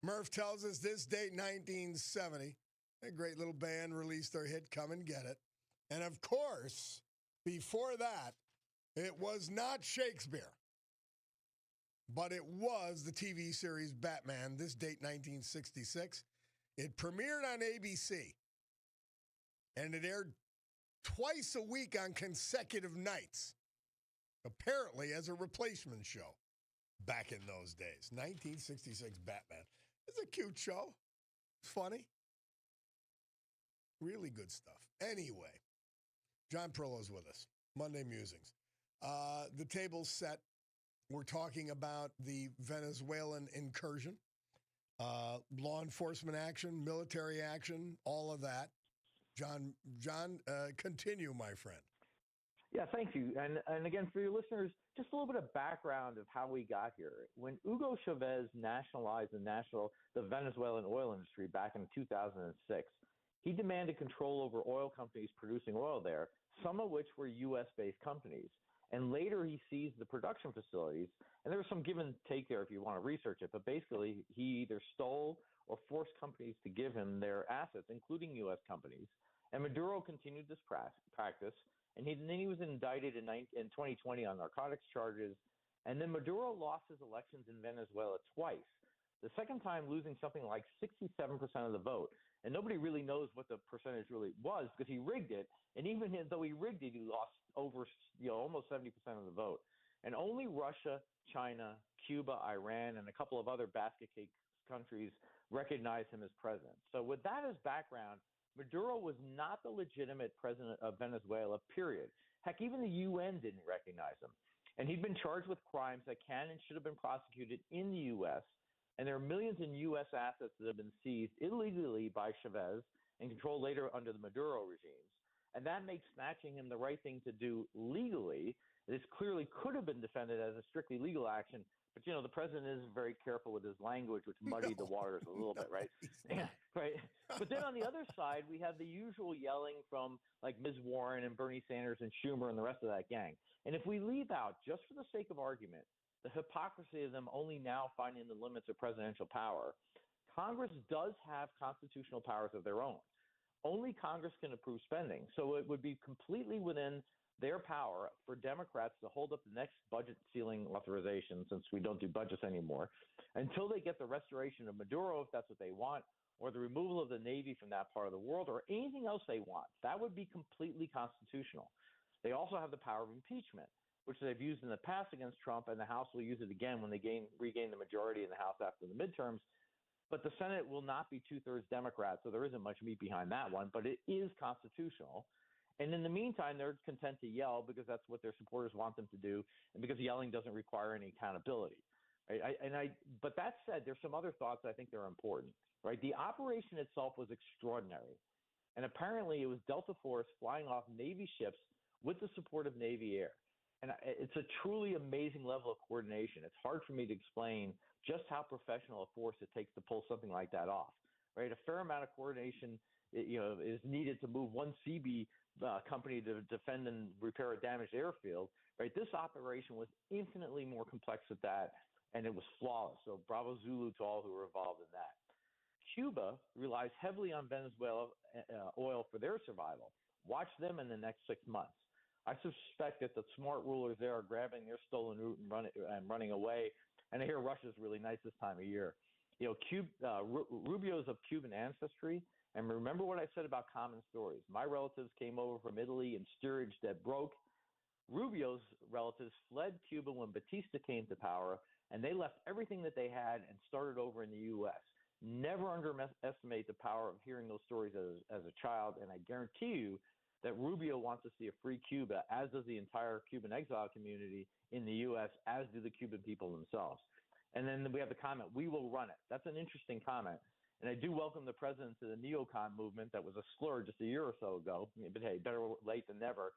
Murph tells us this date, 1970. A great little band released their hit, Come and Get It. And of course, before that, it was not Shakespeare, but it was the TV series Batman, this date, 1966. It premiered on ABC, and it aired twice a week on consecutive nights, apparently as a replacement show. back in those days. 1966 Batman. It's a cute show. It's funny. Really good stuff. Anyway, John Perillo's with us. Monday Musings. The table's set. We're talking about the Venezuelan incursion, law enforcement action, military action, all of that. John, continue, my friend. Yeah, thank you. And again, for your listeners, just a little bit of background of how we got here. When Hugo Chavez nationalized the Venezuelan oil industry back in 2006, he demanded control over oil companies producing oil there, some of which were U.S.-based companies. And later he seized the production facilities, and there was some give and take there if you want to research it, but basically he either stole or forced companies to give him their assets, including U.S. companies. And Maduro continued this practice, and then he was indicted in 2020 on narcotics charges. And then Maduro lost his elections in Venezuela twice, the second time losing something like 67% of the vote. And nobody really knows what the percentage really was because he rigged it. And even though he rigged it, he lost over almost 70% of the vote. And only Russia, China, Cuba, Iran, and a couple of other basket case countries recognize him as president. So with that as background, Maduro was not the legitimate president of Venezuela, period. Heck, even the UN didn't recognize him. And he'd been charged with crimes that can and should have been prosecuted in the U.S., and there are millions in U.S. assets that have been seized illegally by Chavez and controlled later under the Maduro regimes. And that makes snatching him the right thing to do legally. This clearly could have been defended as a strictly legal action, but, the president is very careful with his language, which muddied the waters a little bit, right? Yeah, right. But then on the other side, we have the usual yelling from like Ms. Warren and Bernie Sanders and Schumer and the rest of that gang. And if we leave out, just for the sake of argument, the hypocrisy of them only now finding the limits of presidential power, Congress does have constitutional powers of their own. Only Congress can approve spending. So it would be completely within their power for Democrats to hold up the next budget ceiling authorization, since we don't do budgets anymore, until they get the restoration of Maduro, if that's what they want, or the removal of the Navy from that part of the world, or anything else they want. That would be completely constitutional. They also have the power of impeachment, which they've used in the past against Trump, and the House will use it again when they regain the majority in the House after the midterms. But the Senate will not be two-thirds Democrat, so there isn't much meat behind that one, but it is constitutional. And in the meantime, they're content to yell because that's what their supporters want them to do, and because yelling doesn't require any accountability. Right? But that said, there's some other thoughts I think that are important. Right? The operation itself was extraordinary, and apparently it was Delta Force flying off Navy ships with the support of Navy Air. And it's a truly amazing level of coordination. It's hard for me to explain just how professional a force it takes to pull something like that off. Right? A fair amount of coordination, is needed to move one CB company to defend and repair a damaged airfield. Right? This operation was infinitely more complex than that, and it was flawless. So bravo Zulu to all who were involved in that. Cuba relies heavily on Venezuela oil for their survival. Watch them in the next 6 months. I suspect that the smart rulers there are grabbing their stolen route and running away. And I hear Russia's really nice this time of year. Rubio's of Cuban ancestry. And remember what I said about common stories. My relatives came over from Italy in steerage that broke. Rubio's relatives fled Cuba when Batista came to power, and they left everything that they had and started over in the U.S. Never underestimate the power of hearing those stories as a child, and I guarantee you that Rubio wants to see a free Cuba, as does the entire Cuban exile community in the U.S., as do the Cuban people themselves. And then we have the comment, "We will run it." That's an interesting comment. And I do welcome the president to the neocon movement that was a slur just a year or so ago. But hey, better late than never.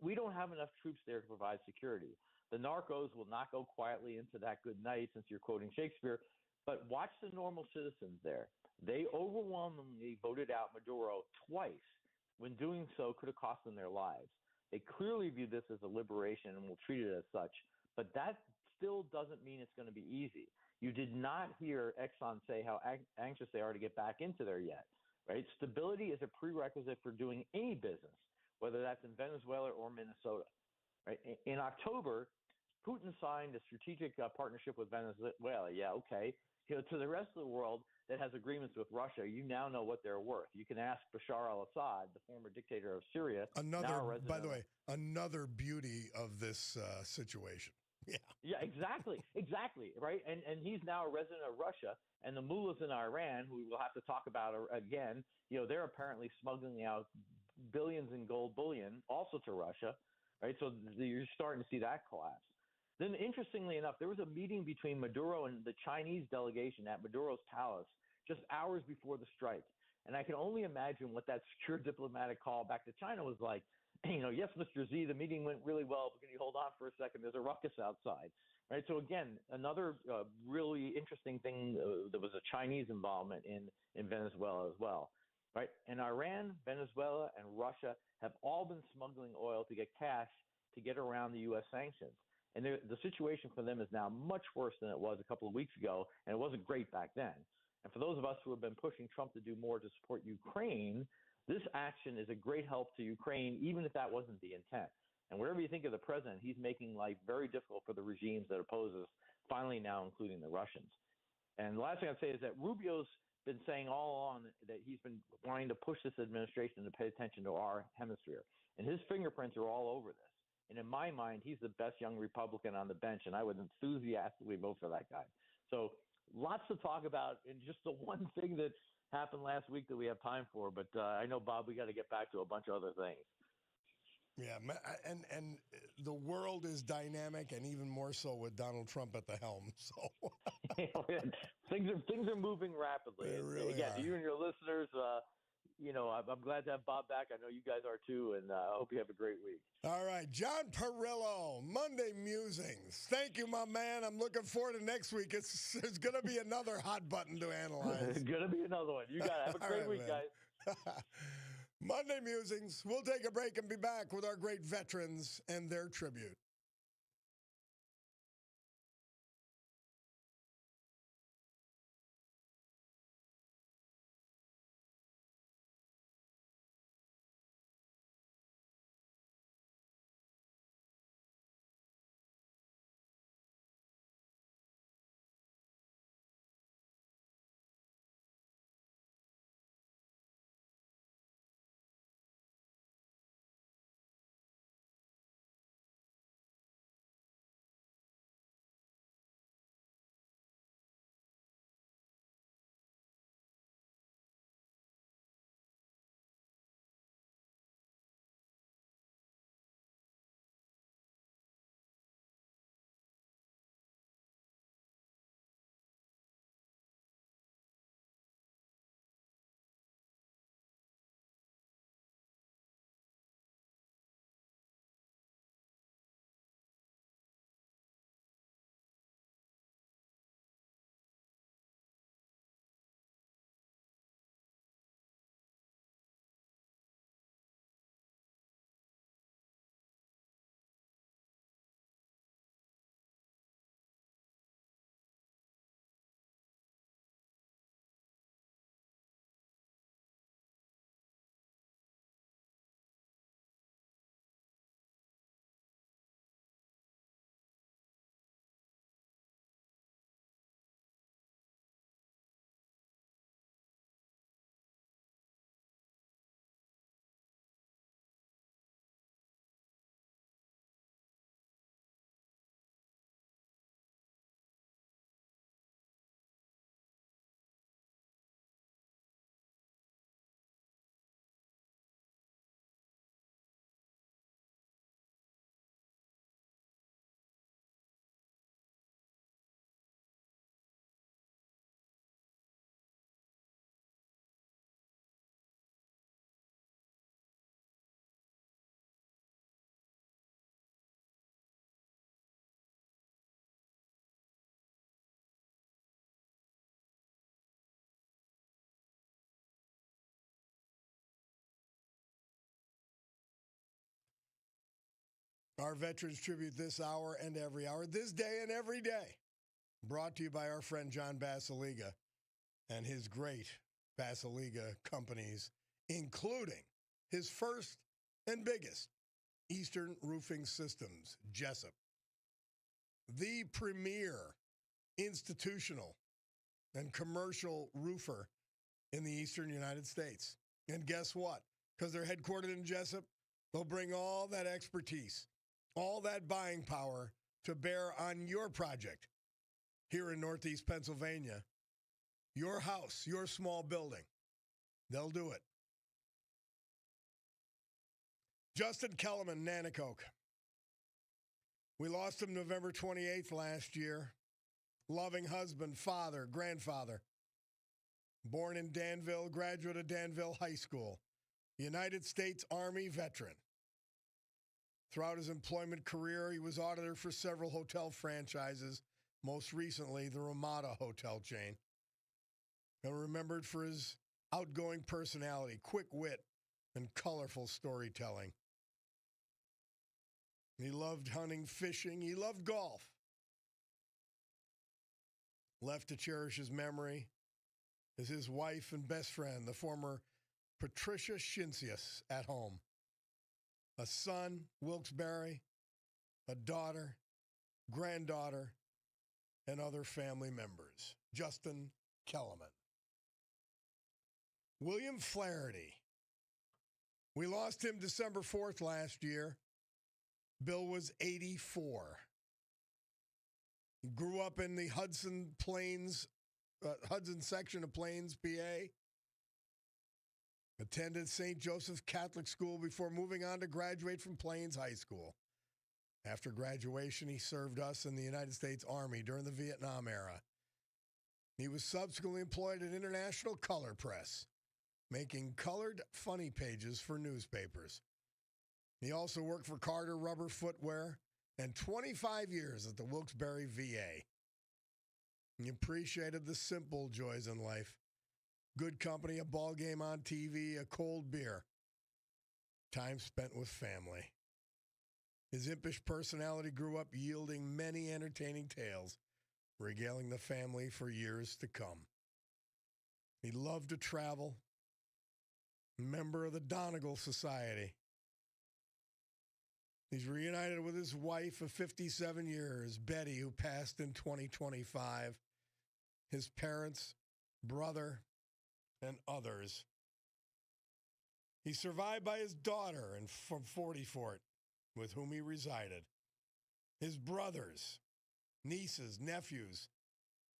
We don't have enough troops there to provide security. The narcos will not go quietly into that good night, since you're quoting Shakespeare. But watch the normal citizens there. They overwhelmingly voted out Maduro twice, when doing so could have cost them their lives. They clearly view this as a liberation and will treat it as such. But that still doesn't mean it's going to be easy. You did not hear Exxon say how anxious they are to get back into there yet. Right? Stability is a prerequisite for doing any business, whether that's in Venezuela or Minnesota. Right? In October, Putin signed a strategic partnership with Venezuela. Yeah, okay. To the rest of the world that has agreements with Russia, you now know what they're worth. You can ask Bashar al-Assad, the former dictator of Syria. By the way, another beauty of this situation. Yeah, exactly, right. And he's now a resident of Russia, and the mullahs in Iran, who we'll have to talk about again. They're apparently smuggling out billions in gold bullion also to Russia, right? So you're starting to see that collapse. Then, interestingly enough, there was a meeting between Maduro and the Chinese delegation at Maduro's palace just hours before the strike. And I can only imagine what that secure diplomatic call back to China was like. Yes, Mr. Z, the meeting went really well, but can you hold on for a second? There's a ruckus outside, right? So again, another really interesting thing, there was a Chinese involvement in Venezuela as well, right? And Iran, Venezuela, and Russia have all been smuggling oil to get cash to get around the U.S. sanctions. And the situation for them is now much worse than it was a couple of weeks ago, and it wasn't great back then. And for those of us who have been pushing Trump to do more to support Ukraine, this action is a great help to Ukraine, even if that wasn't the intent. And whatever you think of the president, he's making life very difficult for the regimes that oppose us, finally now including the Russians. And the last thing I'd say is that Rubio's been saying all along that he's been wanting to push this administration to pay attention to our hemisphere. And his fingerprints are all over this. And in my mind, he's the best young Republican on the bench, and I would enthusiastically vote for that guy. So lots to talk about, and just the one thing that happened last week that we have time for. But I know, Bob, we got to get back to a bunch of other things. Yeah, and the world is dynamic, and even more so with Donald Trump at the helm. So things are moving rapidly. They really again, are. You and your listeners, I'm glad to have Bob back. I know you guys are too, and I hope you have a great week. All right, John Perillo, Monday Musings. Thank you, my man. I'm looking forward to next week. There's going to be another hot button to analyze. There's going to be another one. You got it. Have a great week, man. guys. Monday Musings. We'll take a break and be back with our great veterans and their tribute. Our Veterans Tribute this hour and every hour, this day and every day. Brought to you by our friend John Basiliga and his great Basiliga companies, including his first and biggest, Eastern Roofing Systems, Jessup. The premier institutional and commercial roofer in the eastern United States. And guess what? Because they're headquartered in Jessup, they'll bring all that expertise, all that buying power to bear on your project here in Northeast Pennsylvania. Your house, your small building. They'll do it. Justin Kellerman, Nanacoke. We lost him November 28th last year. Loving husband, father, grandfather. Born in Danville, graduate of Danville High School. United States Army veteran. Throughout his employment career, he was auditor for several hotel franchises, most recently the Ramada hotel chain. And remembered for his outgoing personality, quick wit, and colorful storytelling. He loved hunting, fishing. He loved golf. Left to cherish his memory is his wife and best friend, the former Patricia Shinsius, at home. A son, Wilkes-Barre, a daughter, granddaughter, and other family members. Justin Kellerman. William Flaherty. We lost him December 4th last year. Bill was 84. He grew up in the Hudson section of Plains, PA. Attended St. Joseph's Catholic School before moving on to graduate from Plains High School. After graduation, he served us in the United States Army during the Vietnam era. He was subsequently employed at International Color Press, making colored funny pages for newspapers. He also worked for Carter Rubber Footwear and 25 years at the Wilkes-Barre VA. He appreciated the simple joys in life. Good company, a ball game on TV, a cold beer. Time spent with family. His impish personality grew up yielding many entertaining tales, regaling the family for years to come. He loved to travel. Member of the Donegal Society. He's reunited with his wife of 57 years, Betty, who passed in 2025. His parents, brother, and others. He's survived by his daughter from 40 Fort, with whom he resided. His brothers, nieces, nephews,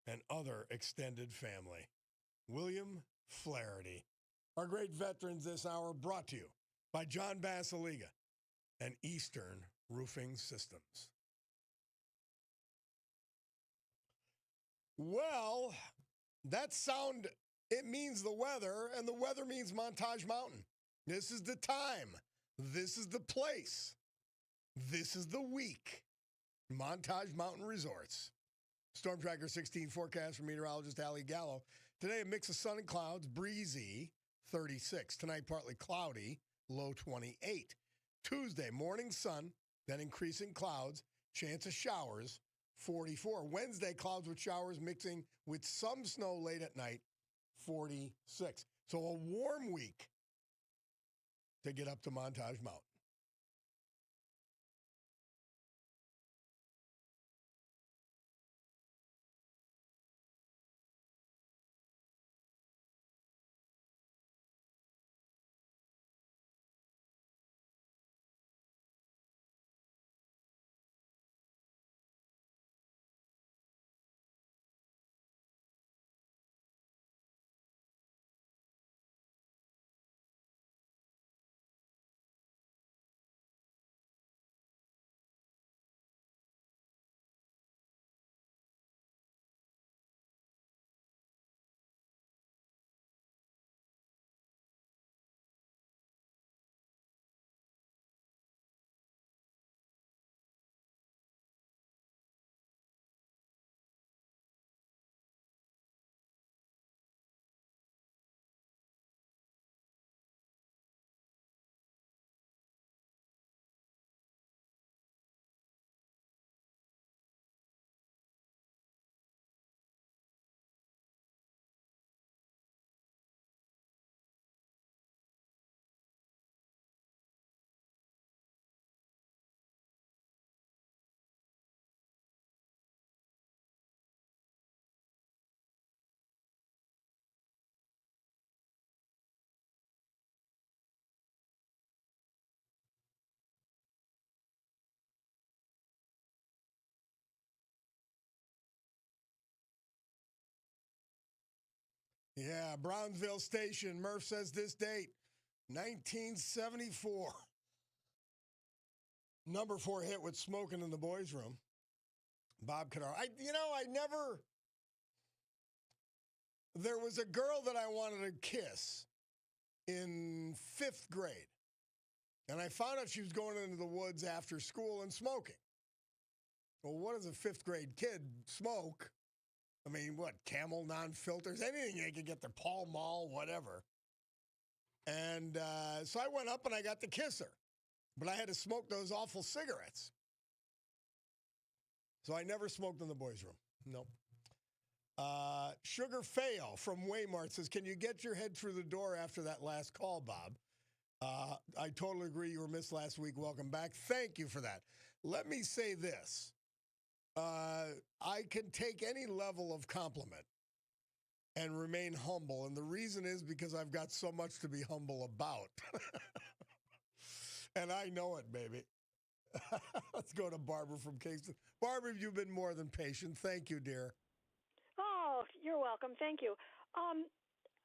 and other extended family. William Flaherty. Our great veterans this hour brought to you by John Basiliga and Eastern Roofing Systems. Well, that sound, it means the weather, and the weather means Montage Mountain. This is the time. This is the place. This is the week. Montage Mountain Resorts. Storm Tracker 16 forecast from meteorologist Allie Gallo. Today, a mix of sun and clouds, breezy, 36. Tonight, partly cloudy, low 28. Tuesday, morning sun, then increasing clouds, chance of showers, 44. Wednesday, clouds with showers mixing with some snow late at night, 46. So a warm week to get up to Montage Mountain. Yeah, Brownsville Station. Murph says this date, 1974. Number 4 hit with Smoking in the Boys' Room. Bob Cordaro. There was a girl that I wanted to kiss in 5th grade. And I found out she was going into the woods after school and smoking. Well, what does a 5th grade kid smoke? I mean, what, Camel, non-filters, anything they could get, their Pall Mall, whatever. And so I went up and I got to kiss her. But I had to smoke those awful cigarettes. So I never smoked in the boys' room. Nope. Sugar Feo from Waymart says, can you get your head through the door after that last call, Bob? I totally agree. You were missed last week. Welcome back. Thank you for that. Let me say this. I can take any level of compliment and remain humble. And the reason is because I've got so much to be humble about. And I know it, baby. Let's go to Barbara from Kingston. Barbara, you've been more than patient. Thank you, dear. Oh, you're welcome. Thank you. I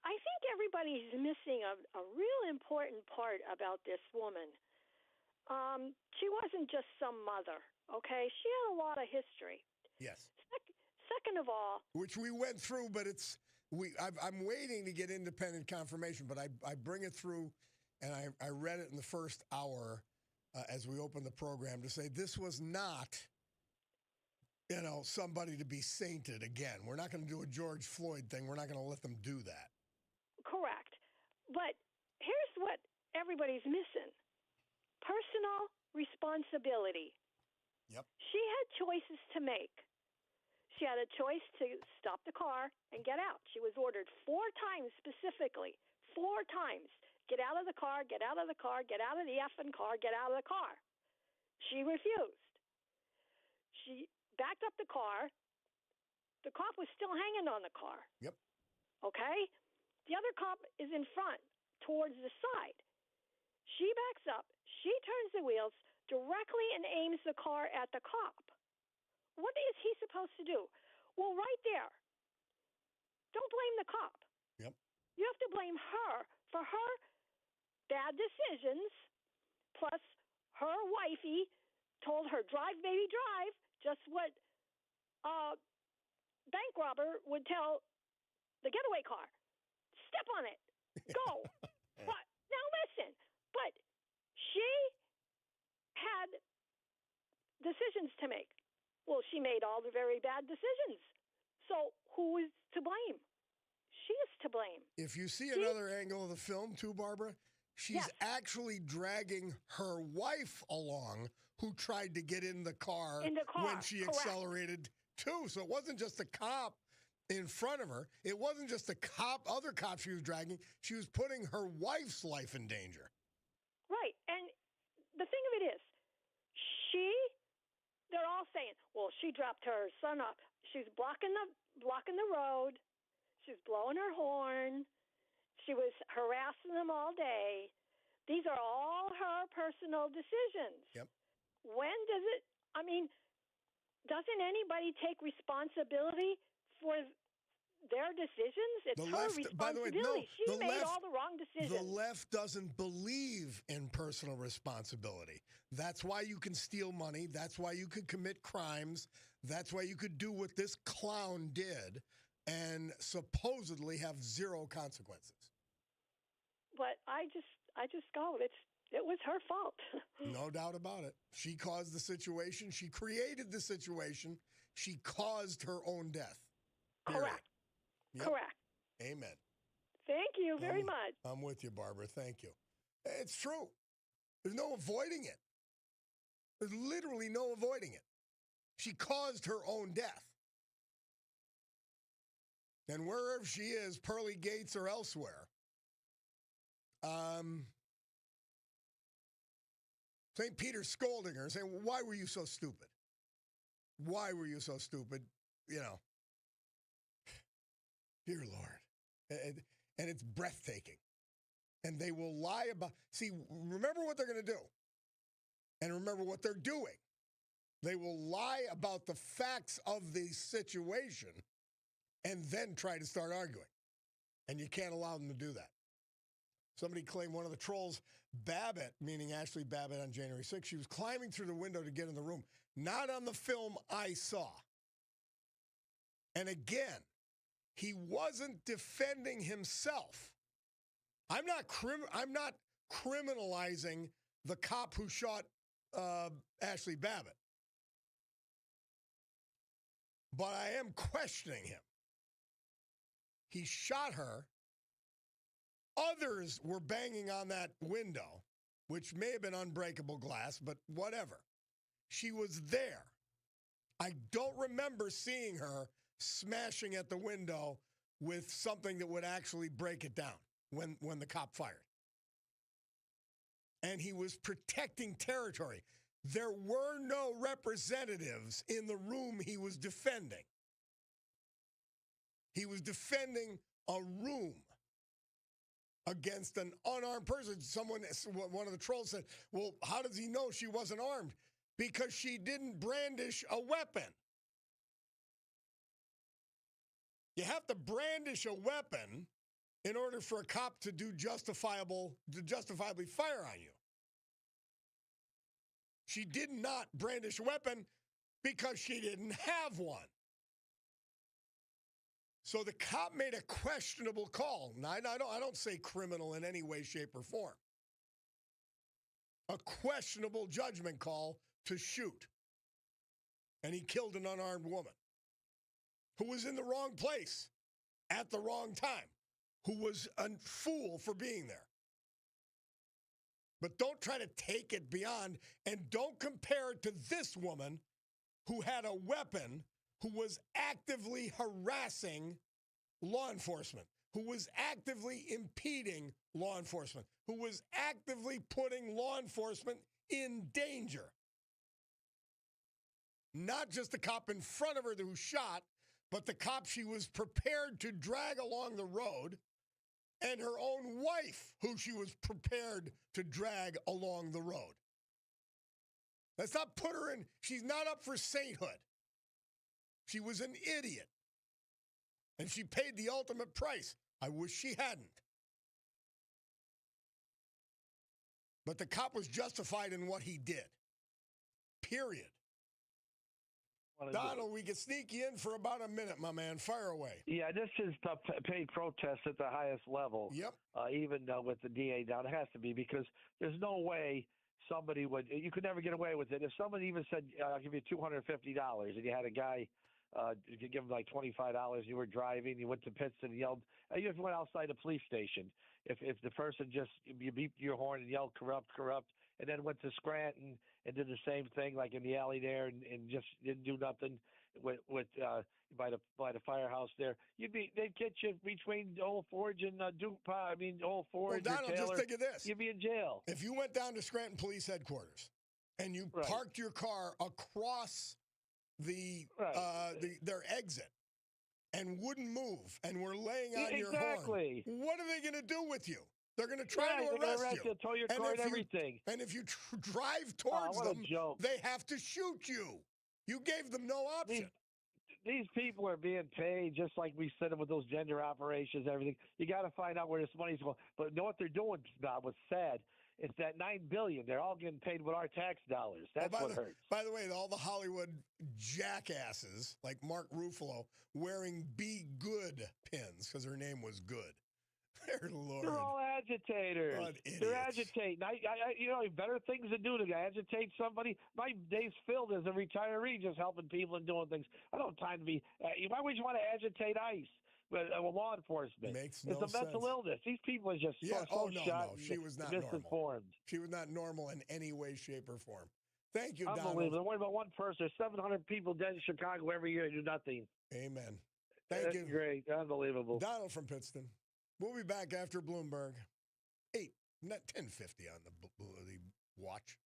think everybody's missing a real important part about this woman. She wasn't just some mother, okay? She had a lot of history. Yes. Second of all, which we went through, but I'm waiting to get independent confirmation, but I bring it through, and I read it in the first hour as we opened the program to say this was not, somebody to be sainted again. We're not going to do a George Floyd thing. We're not going to let them do that. correct. But here's what everybody's missing. Personal responsibility. Yep. She had choices to make. She had a choice to stop the car and get out. She was ordered 4 times specifically. 4 times. Get out of the car, get out of the car, get out of the effing car, get out of the car. She refused. She backed up the car. The cop was still hanging on the car. Yep. Okay? The other cop is in front, towards the side. She backs up. She turns the wheels directly and aims the car at the cop. What is he supposed to do? Well, right there. Don't blame the cop. Yep. You have to blame her for her bad decisions, plus her wifey told her, drive, baby, drive, just what a bank robber would tell the getaway car. Step on it. Go. But now listen, but she had decisions to make. Well, she made all the very bad decisions. So who is to blame? She is to blame. If you see another angle of the film, too, Barbara, she's actually dragging her wife along who tried to get in the car when she accelerated, too. So it wasn't just the cop in front of her. It wasn't just the other cop she was dragging. She was putting her wife's life in danger. Right. And the thing of it is, they're all saying, well, she dropped her son off. She's blocking the road. She's blowing her horn. She was harassing them all day. These are all her personal decisions. Yep. When doesn't anybody take responsibility for their decisions? It's her responsibility. By the way, no, she made all the wrong decisions. The left doesn't believe in personal responsibility. That's why you can steal money. That's why you could commit crimes. That's why you could do what this clown did and supposedly have zero consequences. But I just go, it was her fault. No doubt about it. She caused the situation. She created the situation. She caused her own death. Period. Correct. Yep. Correct. Amen. Thank you very much. I'm with you, Barbara. Thank you. It's true. There's no avoiding it. There's literally no avoiding it. She caused her own death. And wherever she is, Pearly Gates or elsewhere, St. Peter's scolding her, saying, why were you so stupid? Why were you so stupid? Dear Lord. And it's breathtaking. And they will lie about, remember what they're going to do. And remember what they're doing. They will lie about the facts of the situation and then try to start arguing. And you can't allow them to do that. Somebody claimed one of the trolls, Babbitt, meaning Ashley Babbitt on January 6th, she was climbing through the window to get in the room. Not on the film I saw. And again, he wasn't defending himself. I'm not criminalizing the cop who shot Ashley Babbitt. But I am questioning him. He shot her. Others were banging on that window, which may have been unbreakable glass, but whatever. She was there. I don't remember seeing her smashing at the window with something that would actually break it down when the cop fired. And he was protecting territory. There were no representatives in the room he was defending. He was defending a room against an unarmed person. One of the trolls said, well, how does he know she wasn't armed? Because she didn't brandish a weapon. You have to brandish a weapon in order for a cop to justifiably fire on you. She did not brandish a weapon because she didn't have one. So the cop made a questionable call. Now, I don't say criminal in any way, shape, or form. A questionable judgment call to shoot. And he killed an unarmed woman who was in the wrong place at the wrong time, who was a fool for being there. But don't try to take it beyond, and don't compare it to this woman who had a weapon, who was actively harassing law enforcement, who was actively impeding law enforcement, who was actively putting law enforcement in danger. Not just the cop in front of her who shot, but the cop she was prepared to drag along the road, and her own wife who she was prepared to drag along the road. Let's not put her in. She's not up for sainthood. She was an idiot. And she paid the ultimate price. I wish she hadn't. But the cop was justified in what he did. Period. Donald, we can sneak you in for about a minute, my man. Fire away. Yeah, this is the paid protest at the highest level. Yep. Even with the DA down, it has to be, because there's no way somebody would. You could never get away with it. If someone even said, "I'll give you $250," and you had a guy, you could give him like $25. You were driving, you went to Pittston and yelled. You just went outside a police station. If the person just you beeped your horn and yelled corrupt, and then went to Scranton and did the same thing, like in the alley there, and just didn't do nothing with by the firehouse there, they'd get you between Old Forge and Old Forge. Well, Donald, just think of this: you'd be in jail. If you went down to Scranton Police Headquarters and you parked your car across their exit and wouldn't move and were laying on your horn, what are they going to do with you? They're going to try to arrest you. Tow your car and everything. And if you drive towards them, they have to shoot you. You gave them no option. These people are being paid just like we said with those gender operations, everything. You got to find out where this money's going. But you know what they're doing, Bob, what's sad? It's that $9 billion. They're all getting paid with our tax dollars. That's what hurts. By the way, all the Hollywood jackasses like Mark Ruffalo wearing "Be Good" pins because her name was Good. Dear Lord. They're all agitators. They're agitating. I better things to do to agitate somebody. My day's filled as a retiree just helping people and doing things. I don't have time to be. Why would you want to agitate ICE? With law enforcement. Makes no sense. It's a mental illness. These people are just so shot. No. She was not misinformed. Normal. She was not normal in any way, shape, or form. Thank you, Donald. Unbelievable. Don't worry about one person. There's 700 people dead in Chicago every year and do nothing. Amen. Thank you. Great. Unbelievable. Donald from Pittston. We'll be back after Bloomberg. 10:50 on the watch.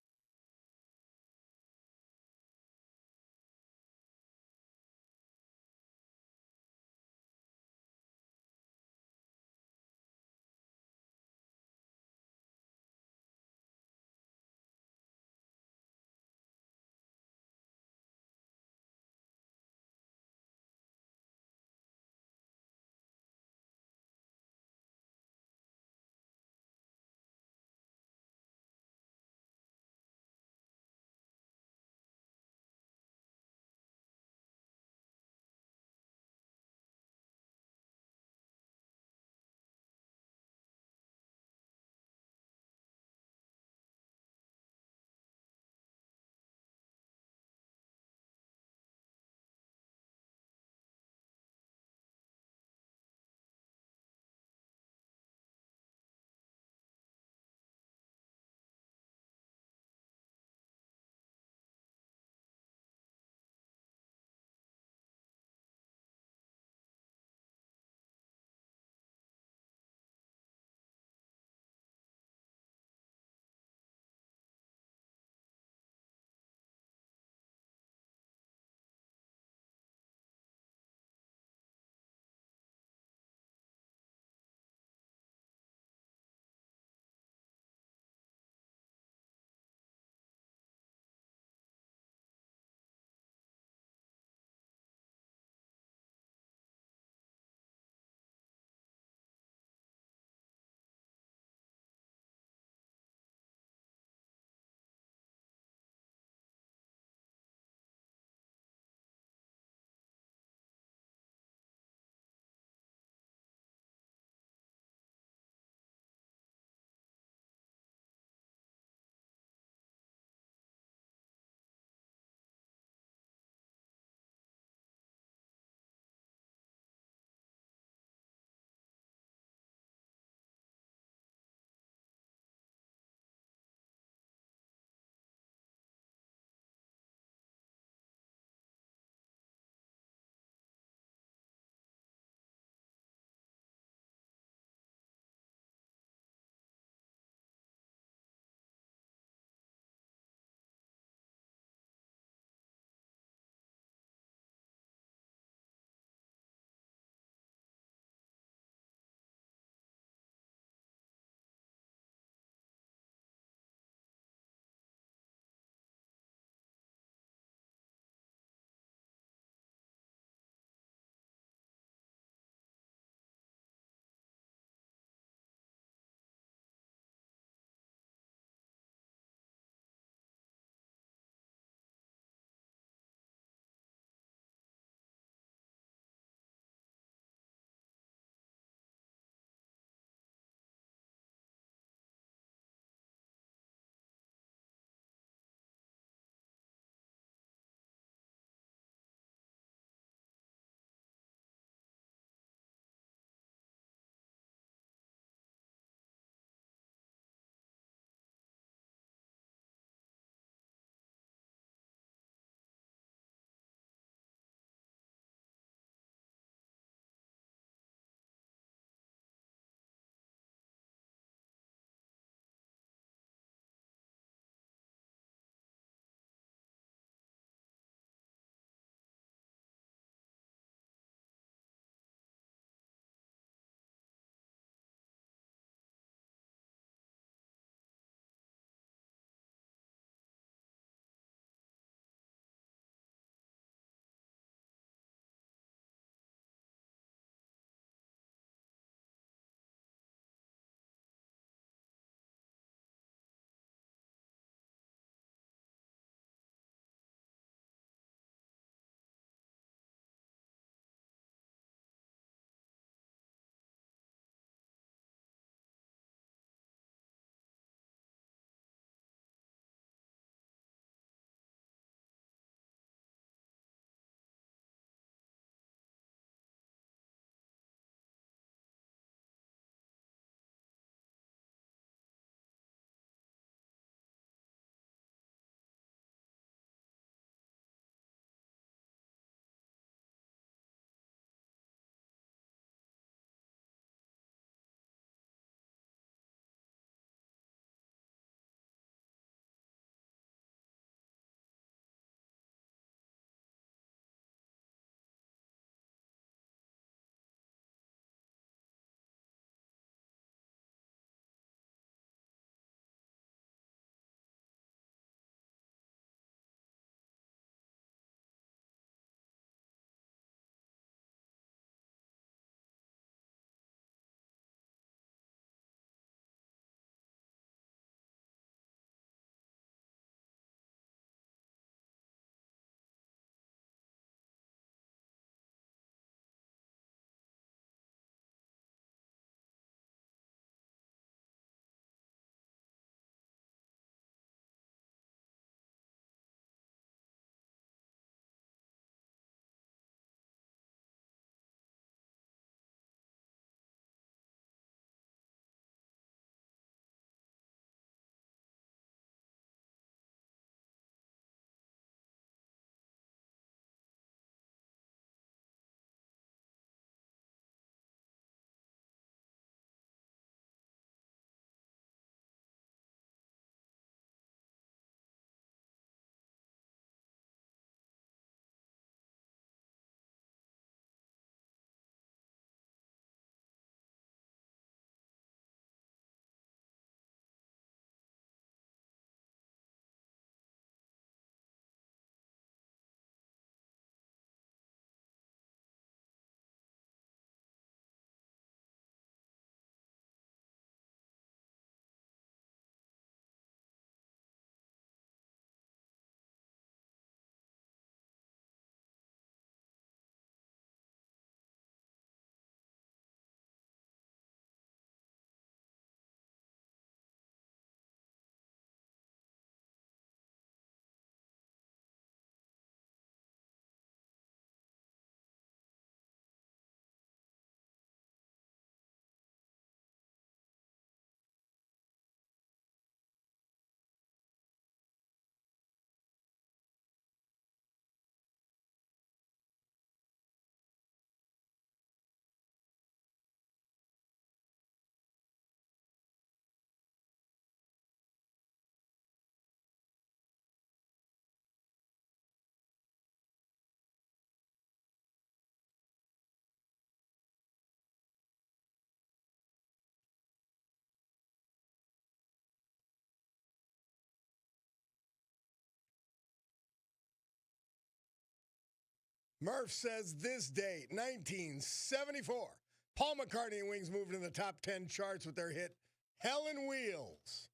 Murph says this date, 1974. Paul McCartney and Wings moved in the top 10 charts with their hit Hell in Wheels.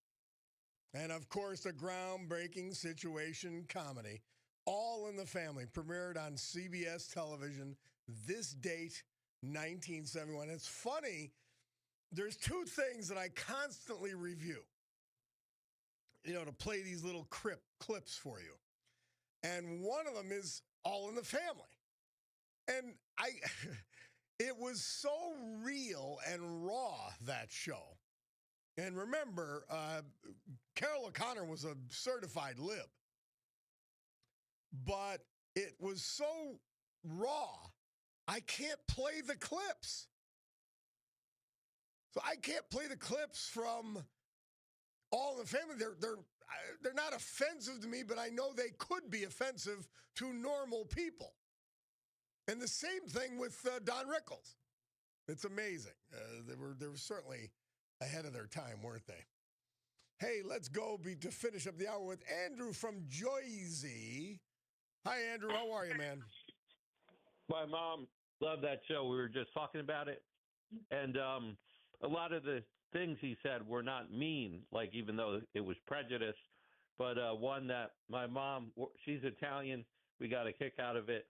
And, of course, the groundbreaking situation comedy, All in the Family, premiered on CBS television this date, 1971. It's funny, there's two things that I constantly review, to play these little clips for you. And one of them is All in the Family. And it was so real and raw, that show. And remember, Carol O'Connor was a certified lib. But it was so raw, I can't play the clips. So I can't play the clips from All in the Family. They're not offensive to me, but I know they could be offensive to normal people. And the same thing with Don Rickles. It's amazing. They were certainly ahead of their time, weren't they? Hey, let's go to finish up the hour with Andrew from Jersey. Hi, Andrew. How are you, man? My mom loved that show. We were just talking about it. And a lot of the things he said were not mean, like even though it was prejudice. But one that my mom, she's Italian. We got a kick out of it.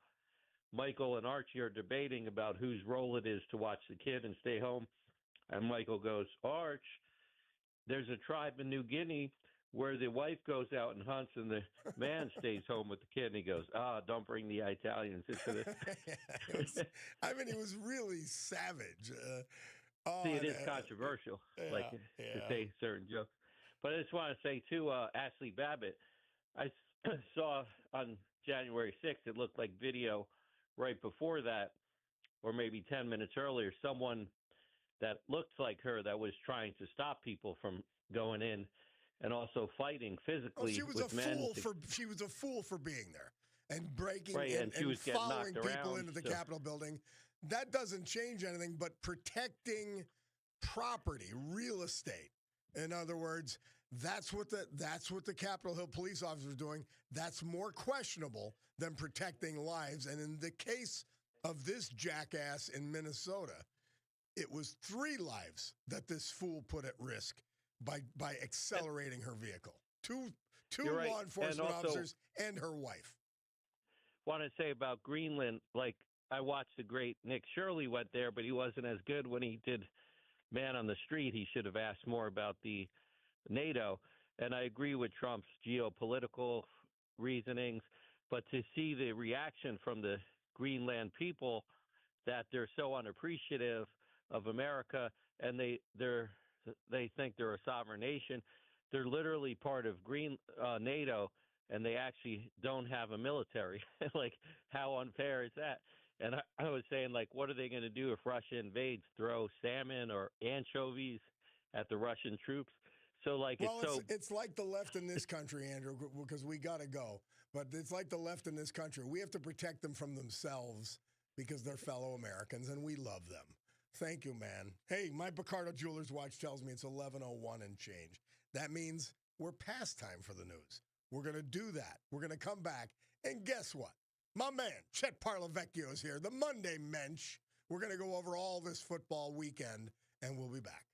Michael and Archie are debating about whose role it is to watch the kid and stay home. And Michael goes, Arch, there's a tribe in New Guinea where the wife goes out and hunts and the man stays home with the kid. And he goes, don't bring the Italians into this. He was really savage. See, it is controversial, to say certain jokes. But I just want to say, too, Ashley Babbitt, I saw on January 6th, it looked like video right before that, or maybe 10 minutes earlier, someone that looked like her that was trying to stop people from going in and also fighting physically with men. She was a fool for being there and breaking and following people into the Capitol building. That doesn't change anything, but protecting property, real estate. In other words, that's what the Capitol Hill police officers are doing. That's more questionable than protecting lives. And in the case of this jackass in Minnesota, it was 3 lives that this fool put at risk by accelerating her vehicle. Two right. law enforcement officers and her wife. Want to say about Greenland, like I watched the great Nick Shirley went there, but he wasn't as good when he did Man on the Street. He should have asked more about the NATO. And I agree with Trump's geopolitical reasonings, but to see the reaction from the Greenland people that they're so unappreciative of America and they think they're a sovereign nation. They're literally part of NATO, and they actually don't have a military. Like, how unfair is that? And I was saying, like, what are they going to do if Russia invades? Throw salmon or anchovies at the Russian troops? So, like, it's like the left in this country, Andrew, because we got to go. But it's like the left in this country. We have to protect them from themselves because they're fellow Americans, and we love them. Thank you, man. Hey, my Picardo Jewelers watch tells me it's 11:01 and change. That means we're past time for the news. We're going to do that. We're going to come back. And guess what? My man, Chet Parlavecchio is here, the Monday Mensch. We're going to go over all this football weekend, and we'll be back.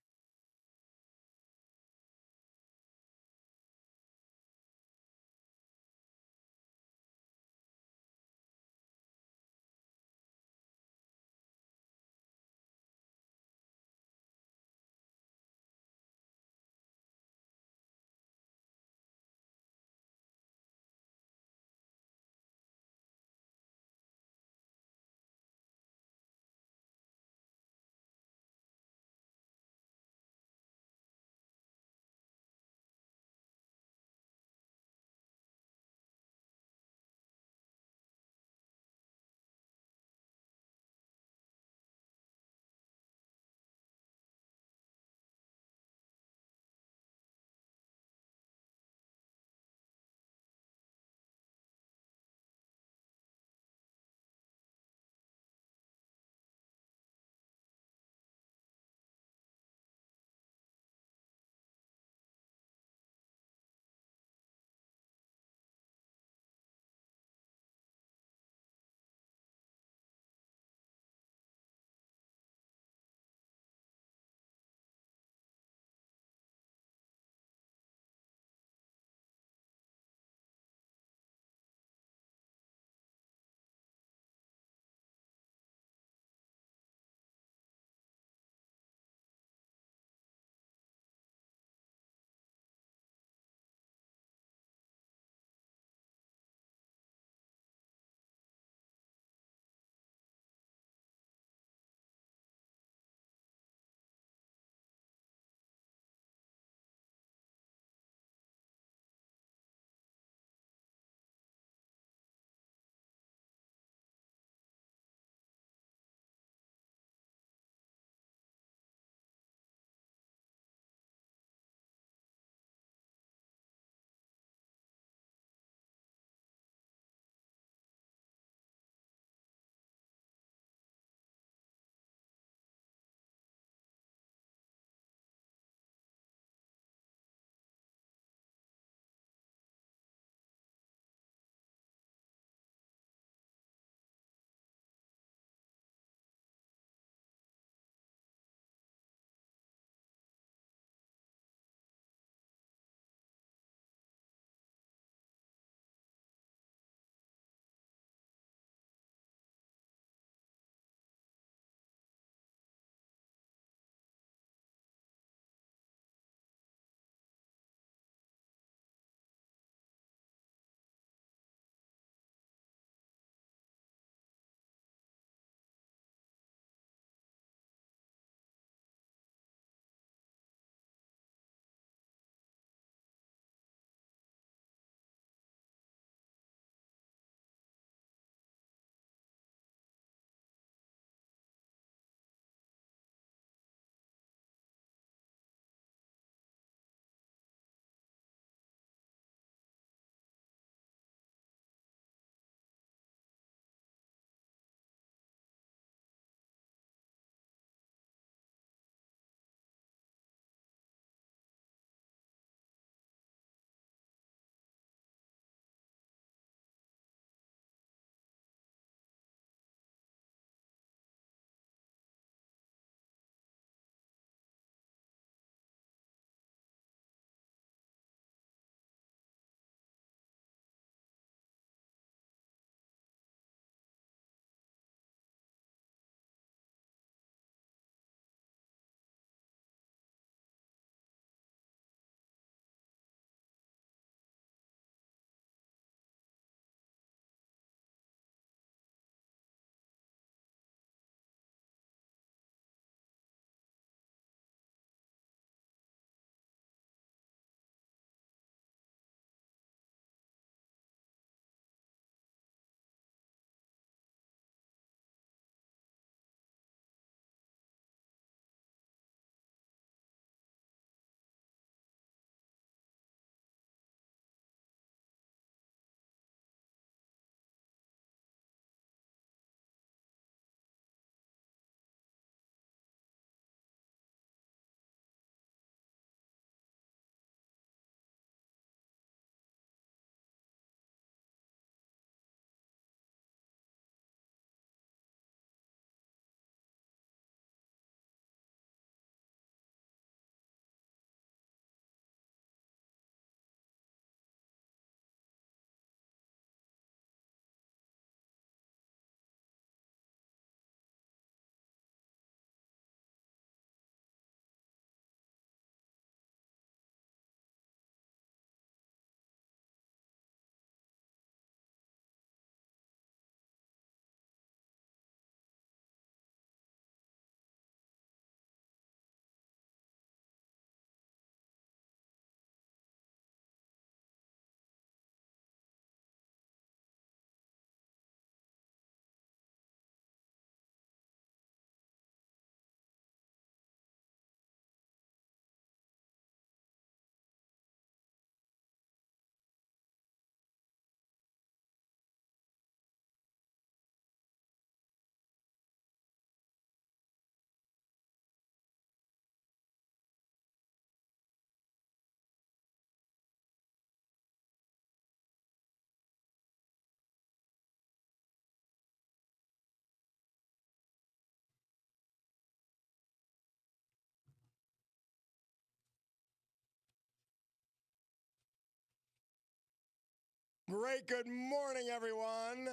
Great good morning, everyone.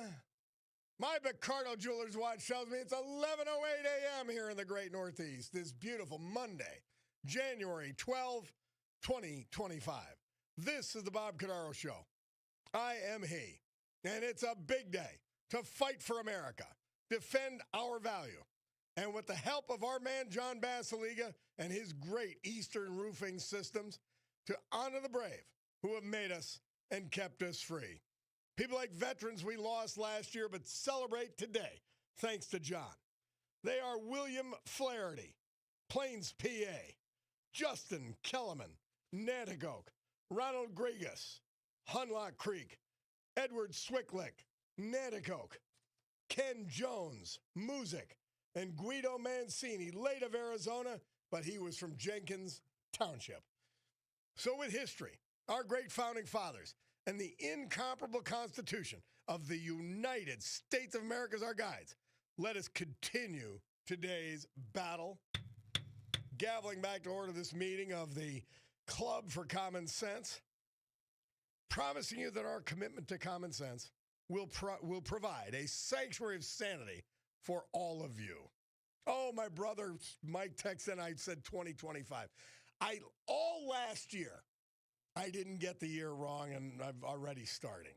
My Cordaro Jewelers watch tells me it's 11:08 a.m. here in the great Northeast. This beautiful Monday, January 12, 2025. This is the Bob Cordaro Show. I am he, and it's a big day to fight for America, defend our value, and with the help of our man John Basiliga and his great Eastern roofing systems, to honor the brave who have made us and kept us free. People like veterans we lost last year, but celebrate today, thanks to John. They are William Flaherty, Plains, PA, Justin Kellerman, Nanticoke, Ronald Grigas, Hunlock Creek, Edward Swicklick, Nanticoke, Ken Jones, Music, and Guido Mancini, late of Arizona, but he was from Jenkins Township. So with history, our great founding fathers, and the incomparable Constitution of the United States of America as our guides, let us continue today's battle. Gaveling back to order this meeting of the Club for Common Sense, promising you that our commitment to common sense will provide a sanctuary of sanity for all of you. Oh, my brother Mike texted and I said 2025. All last year, I didn't get the year wrong, and I'm already starting.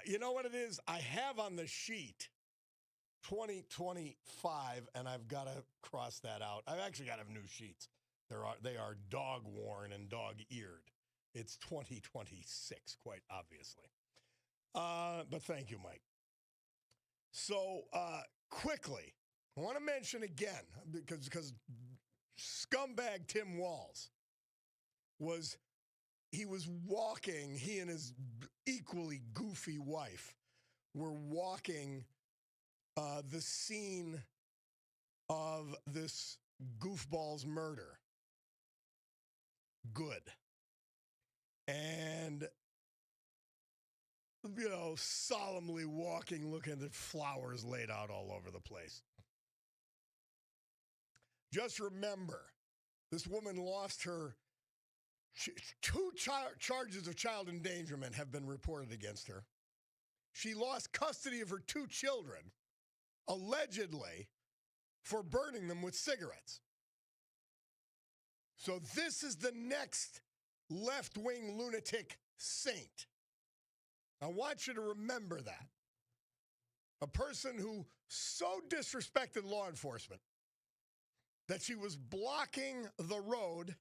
You know what it is? I have on the sheet 2025, and I've got to cross that out. I've actually got to have new sheets. They are dog-worn and dog-eared. It's 2026, quite obviously. But thank you, Mike. So quickly, I want to mention again, because scumbag Tim Walz was walking, he and his equally goofy wife were walking the scene of this goofball's murder. Good. And, solemnly walking, looking at flowers laid out all over the place. Just remember, this woman lost her. Two charges of child endangerment have been reported against her. She lost custody of her two children, allegedly, for burning them with cigarettes. So this is the next left-wing lunatic saint. I want you to remember that. A person who so disrespected law enforcement that she was blocking the road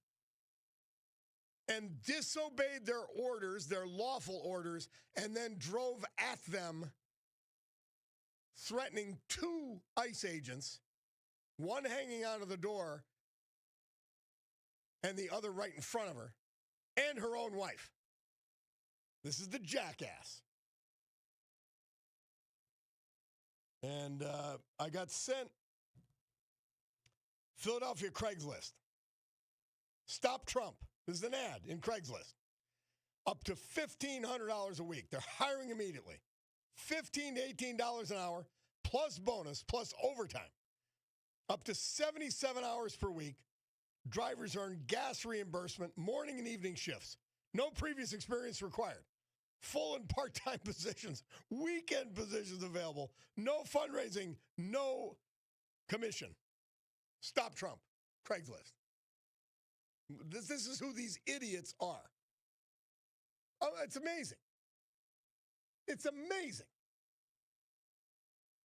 and disobeyed their orders, their lawful orders, and then drove at them, threatening two ICE agents, one hanging out of the door and the other right in front of her, and her own wife. This is the jackass. And I got sent Philadelphia Craigslist. Stop Trump. This is an ad in Craigslist. Up to $1,500 a week. They're hiring immediately. $15 to $18 an hour, plus bonus, plus overtime. Up to 77 hours per week. Drivers earn gas reimbursement, morning and evening shifts. No previous experience required. Full and part-time positions. Weekend positions available. No fundraising. No commission. Stop Trump. Craigslist. This is who these idiots are. Oh, it's amazing. It's amazing.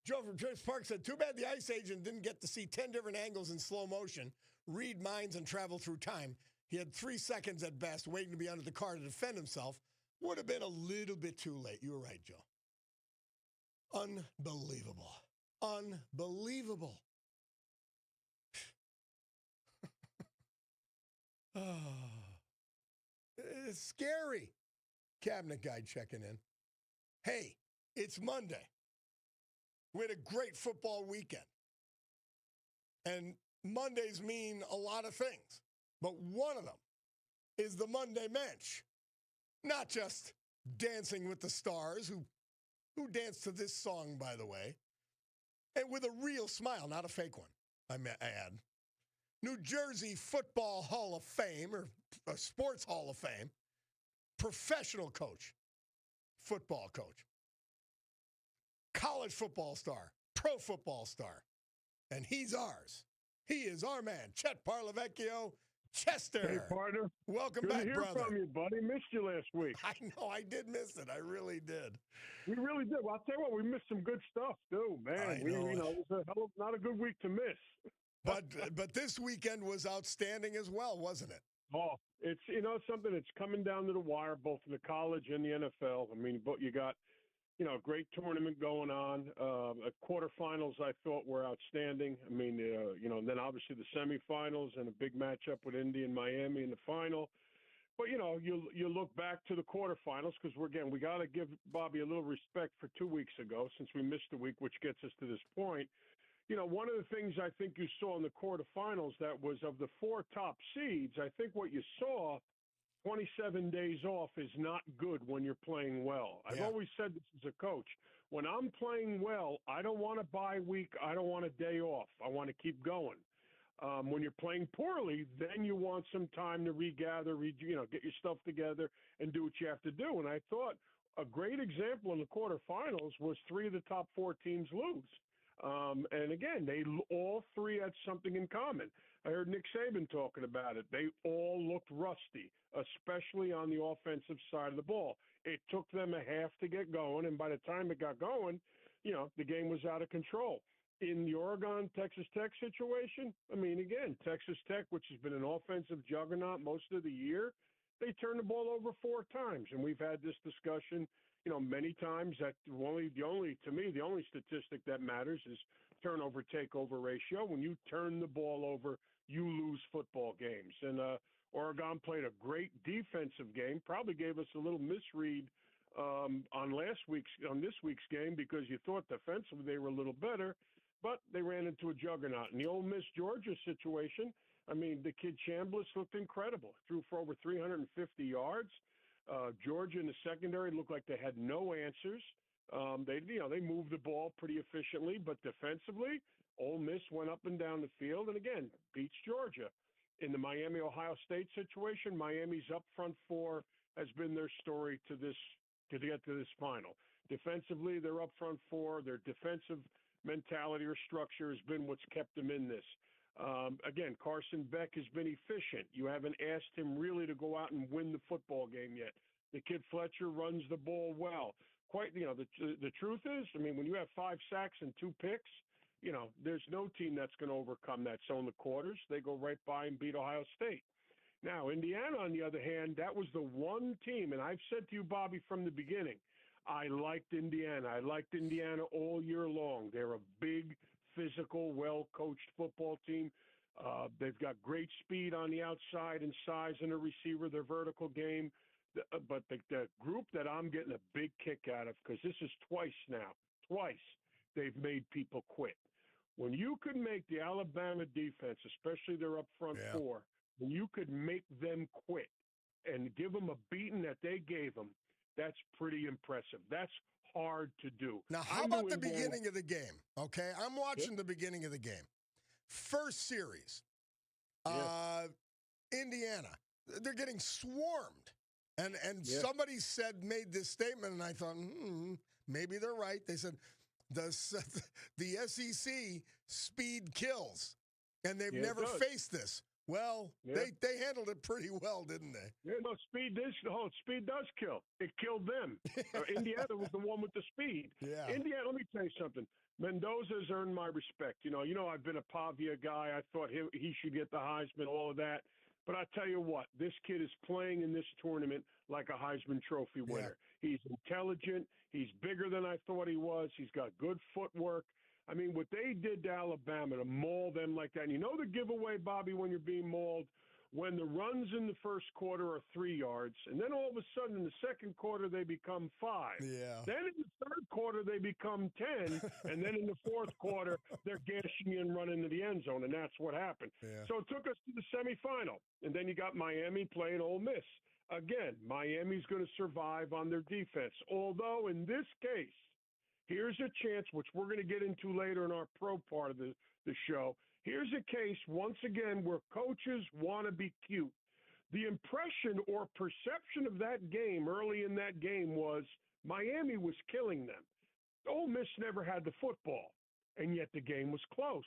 Joe from Church Park said, too bad the ICE agent didn't get to see 10 different angles in slow motion, read minds, and travel through time. He had 3 seconds at best waiting to be under the car to defend himself. Would have been a little bit too late. You were right, Joe. Unbelievable. Unbelievable. It's scary. Cabinet guy checking in. Hey, it's Monday. We had a great football weekend. And Mondays mean a lot of things. But one of them is the Monday Mensch. Not just Dancing with the Stars, who danced to this song, by the way. And with a real smile, not a fake one, I add. New Jersey Football Hall of Fame, or Sports Hall of Fame, professional coach, football coach, college football star, pro football star, and he's ours. He is our man, Chet Parlavecchio. Chester. Hey, partner. Welcome Good back, to hear brother. from you, buddy. Missed you last week. I know. I did miss it. I really did. We really did. Well, I'll tell you what, we missed some good stuff, too, man. I know. It was not a good week to miss. But this weekend was outstanding as well, wasn't it? Oh, it's, something that's coming down to the wire, both in the college and the NFL. I mean, but you got, a great tournament going on. Quarterfinals, I thought, were outstanding. I mean, then obviously the semifinals and a big matchup with Indy and Miami in the final. But, you look back to the quarterfinals because, we got to give Bobby a little respect for 2 weeks ago since we missed a week, which gets us to this point. One of the things I think you saw in the quarterfinals that was of the 4 top seeds, I think what you saw, 27 days off is not good when you're playing well. I've always said this as a coach. When I'm playing well, I don't want a bye week. I don't want a day off. I want to keep going. When you're playing poorly, then you want some time to regather, get your stuff together and do what you have to do. And I thought a great example in the quarterfinals was 3 of the top 4 teams lose. And again, they all 3 had something in common. I heard Nick Saban talking about it. They all looked rusty, especially on the offensive side of the ball. It took them a half to get going, and by the time it got going, the game was out of control. In the Oregon-Texas Tech situation, I mean, again, Texas Tech, which has been an offensive juggernaut most of the year, they turned the ball over 4 times, and we've had this discussion many times that the only statistic that matters is turnover takeover ratio. When you turn the ball over, you lose football games. And Oregon played a great defensive game, probably gave us a little misread on this week's game because you thought defensively they were a little better, but they ran into a juggernaut. In the Ole Miss Georgia situation, I mean, the kid Chambliss looked incredible. Threw for over 350 yards. Georgia in the secondary looked like they had no answers. They moved the ball pretty efficiently, but defensively, Ole Miss went up and down the field and again beats Georgia. In the Miami-Ohio State situation, Miami's up front 4 has been their story to get to this final. Defensively, they're up front 4. Their defensive mentality or structure has been what's kept them in this. Again, Carson Beck has been efficient. You haven't asked him really to go out and win the football game yet. The kid Fletcher runs the ball well. The truth is, I mean, when you have 5 sacks and 2 picks, there's no team that's going to overcome that. So in the quarters, they go right by and beat Ohio State. Now, Indiana, on the other hand, that was the one team, and I've said to you, Bobby, from the beginning, I liked Indiana. I liked Indiana all year long. They're a big, physical, well-coached football team. They've got great speed on the outside and size in a receiver, their vertical game. But the group that I'm getting a big kick out of, because this is twice they've made people quit. When you could make the Alabama defense, especially their up front 4, when you could make them quit and give them a beating that they gave them, that's pretty impressive. That's hard to do. Now, how about the beginning of the game? Okay, I'm watching the beginning of the game. First series, Indiana, they're getting swarmed. And somebody made this statement, and I thought, maybe they're right. They said, the SEC speed kills, and they've never faced this. Well, they handled it pretty well, didn't they? Yeah, no, speed does kill. It killed them. Indiana was the one with the speed. Yeah. Indiana, let me tell you something. Mendoza's earned my respect. I've been a Pavia guy. I thought he should get the Heisman, all of that. But I tell you what, this kid is playing in this tournament like a Heisman Trophy winner. Yeah. He's intelligent. He's bigger than I thought he was. He's got good footwork. I mean, what they did to Alabama to maul them like that. And you know the giveaway, Bobby, when you're being mauled? When the runs in the first quarter are 3 yards, and then all of a sudden in the second quarter they become 5. Yeah. Then in the third quarter they become 10, and then in the fourth quarter they're gashing you and running to the end zone, and that's what happened. Yeah. So it took us to the semifinal, and then you got Miami playing Ole Miss. Again, Miami's going to survive on their defense, although in this case, here's a chance, which we're going to get into later in our pro part of the show. Here's a case, once again, where coaches want to be cute. The impression or perception of that game early in that game was Miami was killing them. Ole Miss never had the football, and yet the game was close.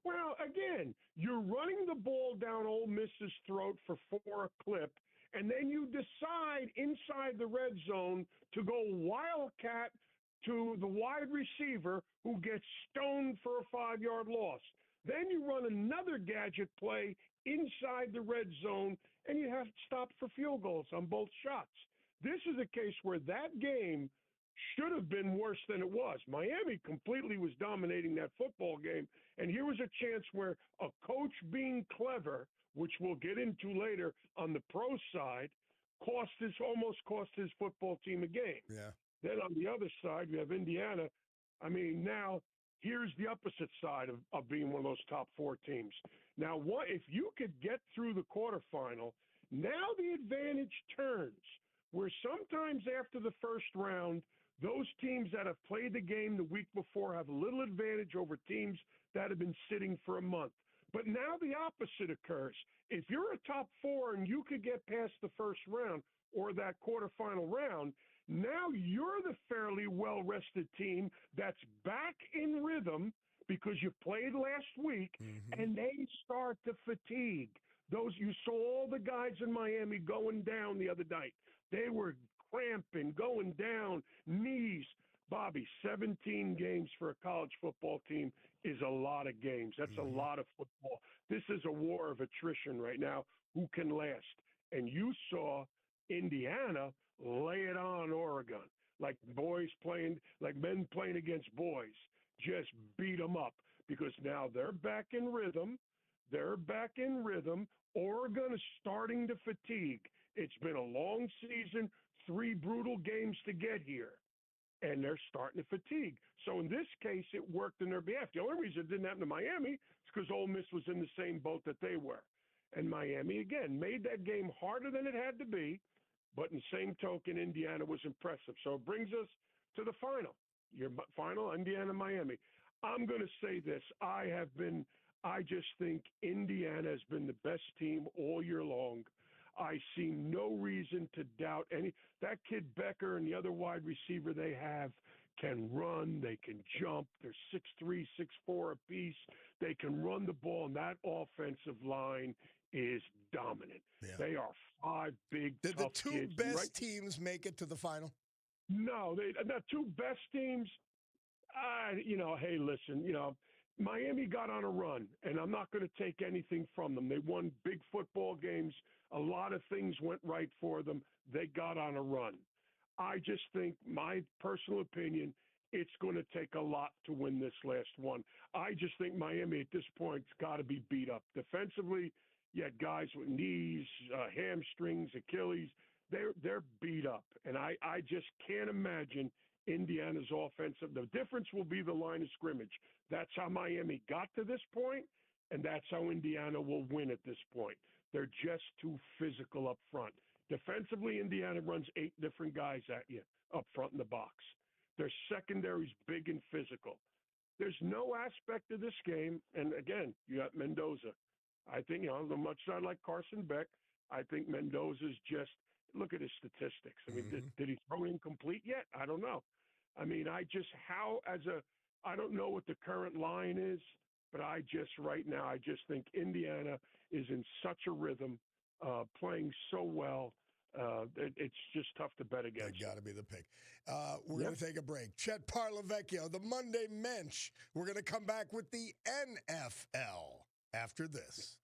Well, again, you're running the ball down Ole Miss's throat for 4 a clip, and then you decide inside the red zone to go wildcat to the wide receiver who gets stoned for a 5-yard loss. Then you run another gadget play inside the red zone, and you have to stop for field goals on both shots. This is a case where that game should have been worse than it was. Miami completely was dominating that football game, and here was a chance where a coach being clever, which we'll get into later on the pro side, almost cost his football team a game. Yeah. Then on the other side, we have Indiana. I mean, now here's the opposite side of being one of those top 4 teams. Now, if you could get through the quarterfinal, now the advantage turns, where sometimes after the first round, those teams that have played the game the week before have a little advantage over teams that have been sitting for a month. But now the opposite occurs. If you're a top 4 and you could get past the first round or that quarterfinal round, now you're the fairly well-rested team that's back in rhythm because you played last week, and they start to fatigue. You saw all the guys in Miami going down the other night. They were cramping, going down, knees. Bobby, 17 games for a college football team is a lot of games. That's a lot of football. This is a war of attrition right now. Who can last? And you saw Indiana lay it on Oregon, like men playing against boys, just beat them up because now they're back in rhythm. Oregon is starting to fatigue. It's been a long season, 3 brutal games to get here, and they're starting to fatigue. So in this case, it worked in their behalf. The only reason it didn't happen to Miami is because Ole Miss was in the same boat that they were. And Miami, again, made that game harder than it had to be, but in the same token, Indiana was impressive. So it brings us to the final. Your final, Indiana-Miami. I'm going to say this. I just think Indiana has been the best team all year long. I see no reason to doubt any. That kid Becker and the other wide receiver they have can run. They can jump. They're 6'3", 6'4" apiece. They can run the ball, and that offensive line is dominant. Yeah. They are 5 big, Did tough the 2 kids, best teams make it to the final? No, the 2 best teams. Hey, listen, Miami got on a run, and I'm not going to take anything from them. They won big football games. A lot of things went right for them. They got on a run. I just think, my personal opinion, it's going to take a lot to win this last one. I just think Miami at this point has got to be beat up. Defensively, you had guys with knees, hamstrings, Achilles. They're beat up, and I just can't imagine Indiana's offensive. The difference will be the line of scrimmage. That's how Miami got to this point, and that's how Indiana will win at this point. They're just too physical up front. Defensively, Indiana runs 8 different guys at you up front in the box. Their secondary's big and physical. There's no aspect of this game, and again, you got Mendoza. I think, as much as I like Carson Beck, I think Mendoza's just, look at his statistics. I mean, did he throw incomplete yet? I don't know. I mean, I don't know what the current line is, but right now, I just think Indiana is in such a rhythm, playing so well. It's just tough to bet against. Got to be the pick. We're going to take a break. Chet Parlavecchio, the Monday Mensch. We're going to come back with the NFL after this.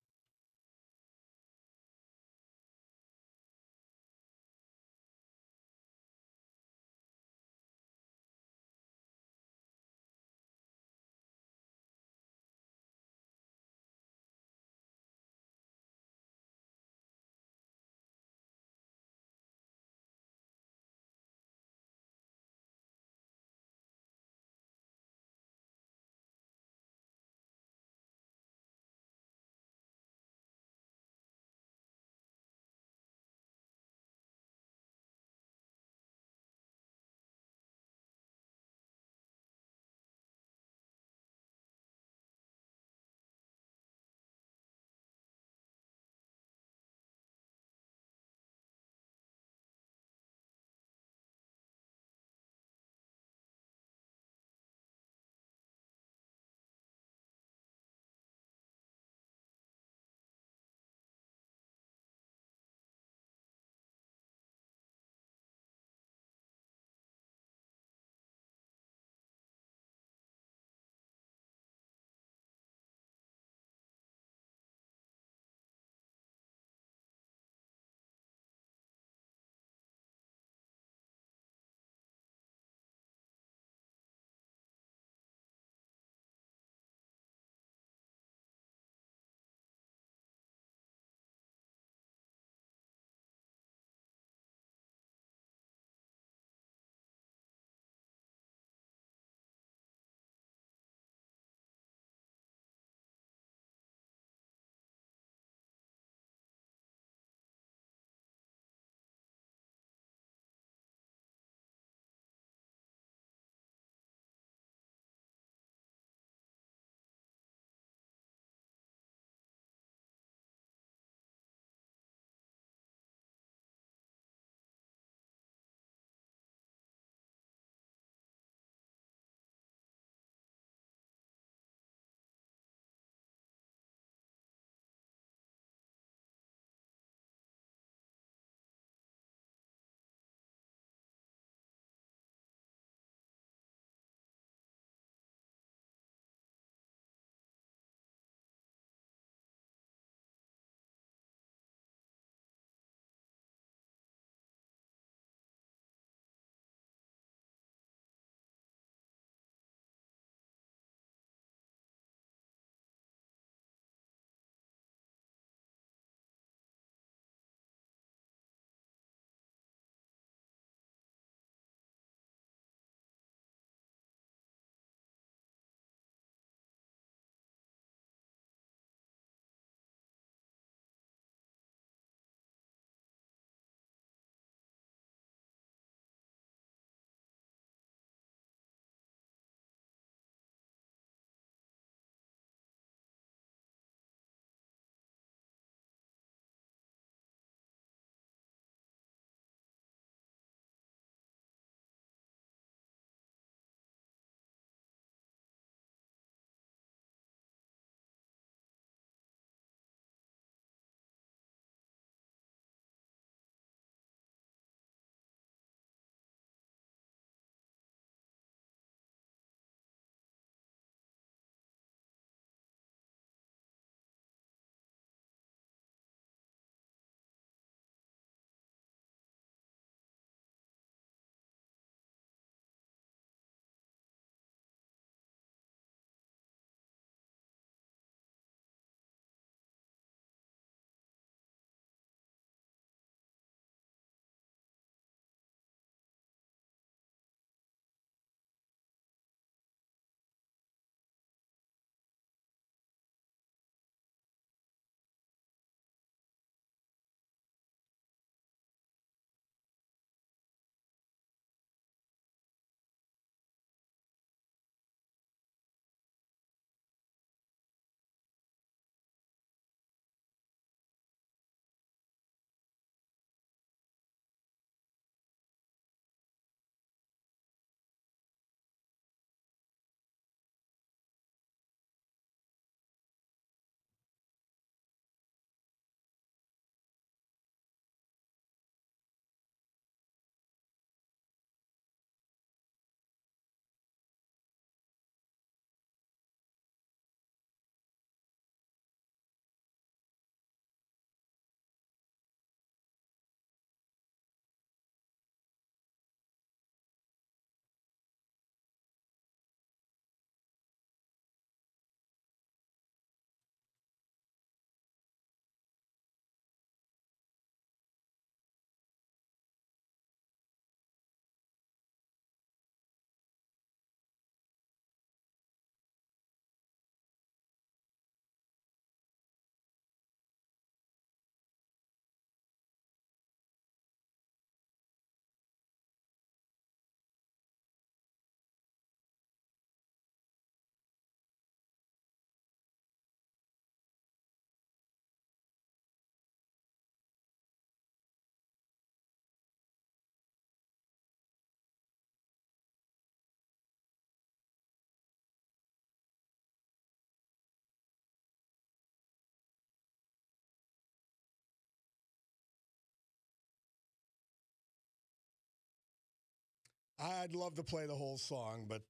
I'd love to play the whole song, but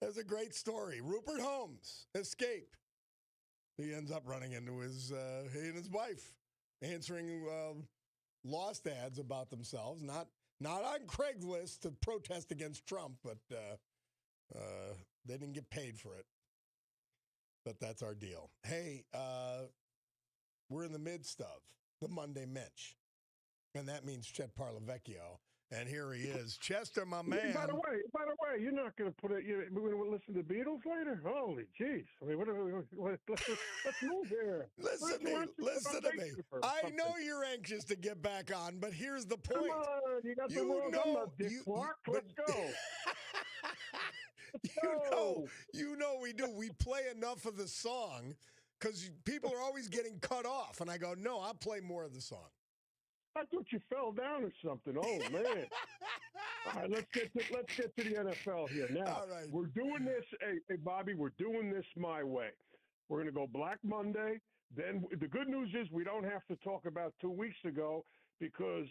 it's a great story. Rupert Holmes, Escape. He ends up running into he and his wife, answering Lost ads about themselves, not on Craigslist to protest against Trump, but they didn't get paid for it. But that's our deal. Hey, we're in the midst of the Monday Minch, and that means Chet Parlavecchio. And here he is, Chester, my man. By the way, you're not going to put it. We're going to listen to the Beatles later. Holy jeez! I mean, let's move here. Listen to me. I know you're anxious to get back on, but here's the point. Come on, you got the wrong number, Dick Clark. Let's go. You know we do. We play enough of the song because people are always getting cut off, and I go, no, I'll play more of the song. I thought you fell down or something. Oh man! All right, let's get to the NFL here now. All right. We're doing this, hey Bobby. We're doing this my way. We're going to go Black Monday. Then the good news is we don't have to talk about 2 weeks ago because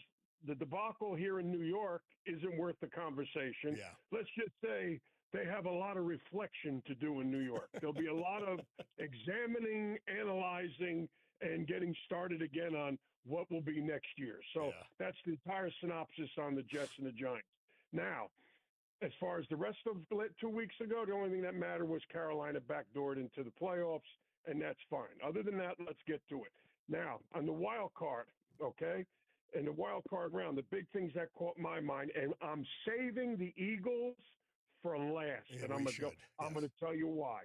the debacle here in New York isn't worth the conversation. Yeah. Let's just say they have a lot of reflection to do in New York. There'll be a lot of examining, analyzing, and getting started again on what will be next year. So that's the entire synopsis on the Jets and the Giants. Now, as far as the rest of 2 weeks ago, the only thing that mattered was Carolina backdoored into the playoffs, and that's fine. Other than that, let's get to it. Now, on the wild card, okay, and the wild card round, the big things that caught my mind, and I'm saving the Eagles for last, and I'm going to tell you why.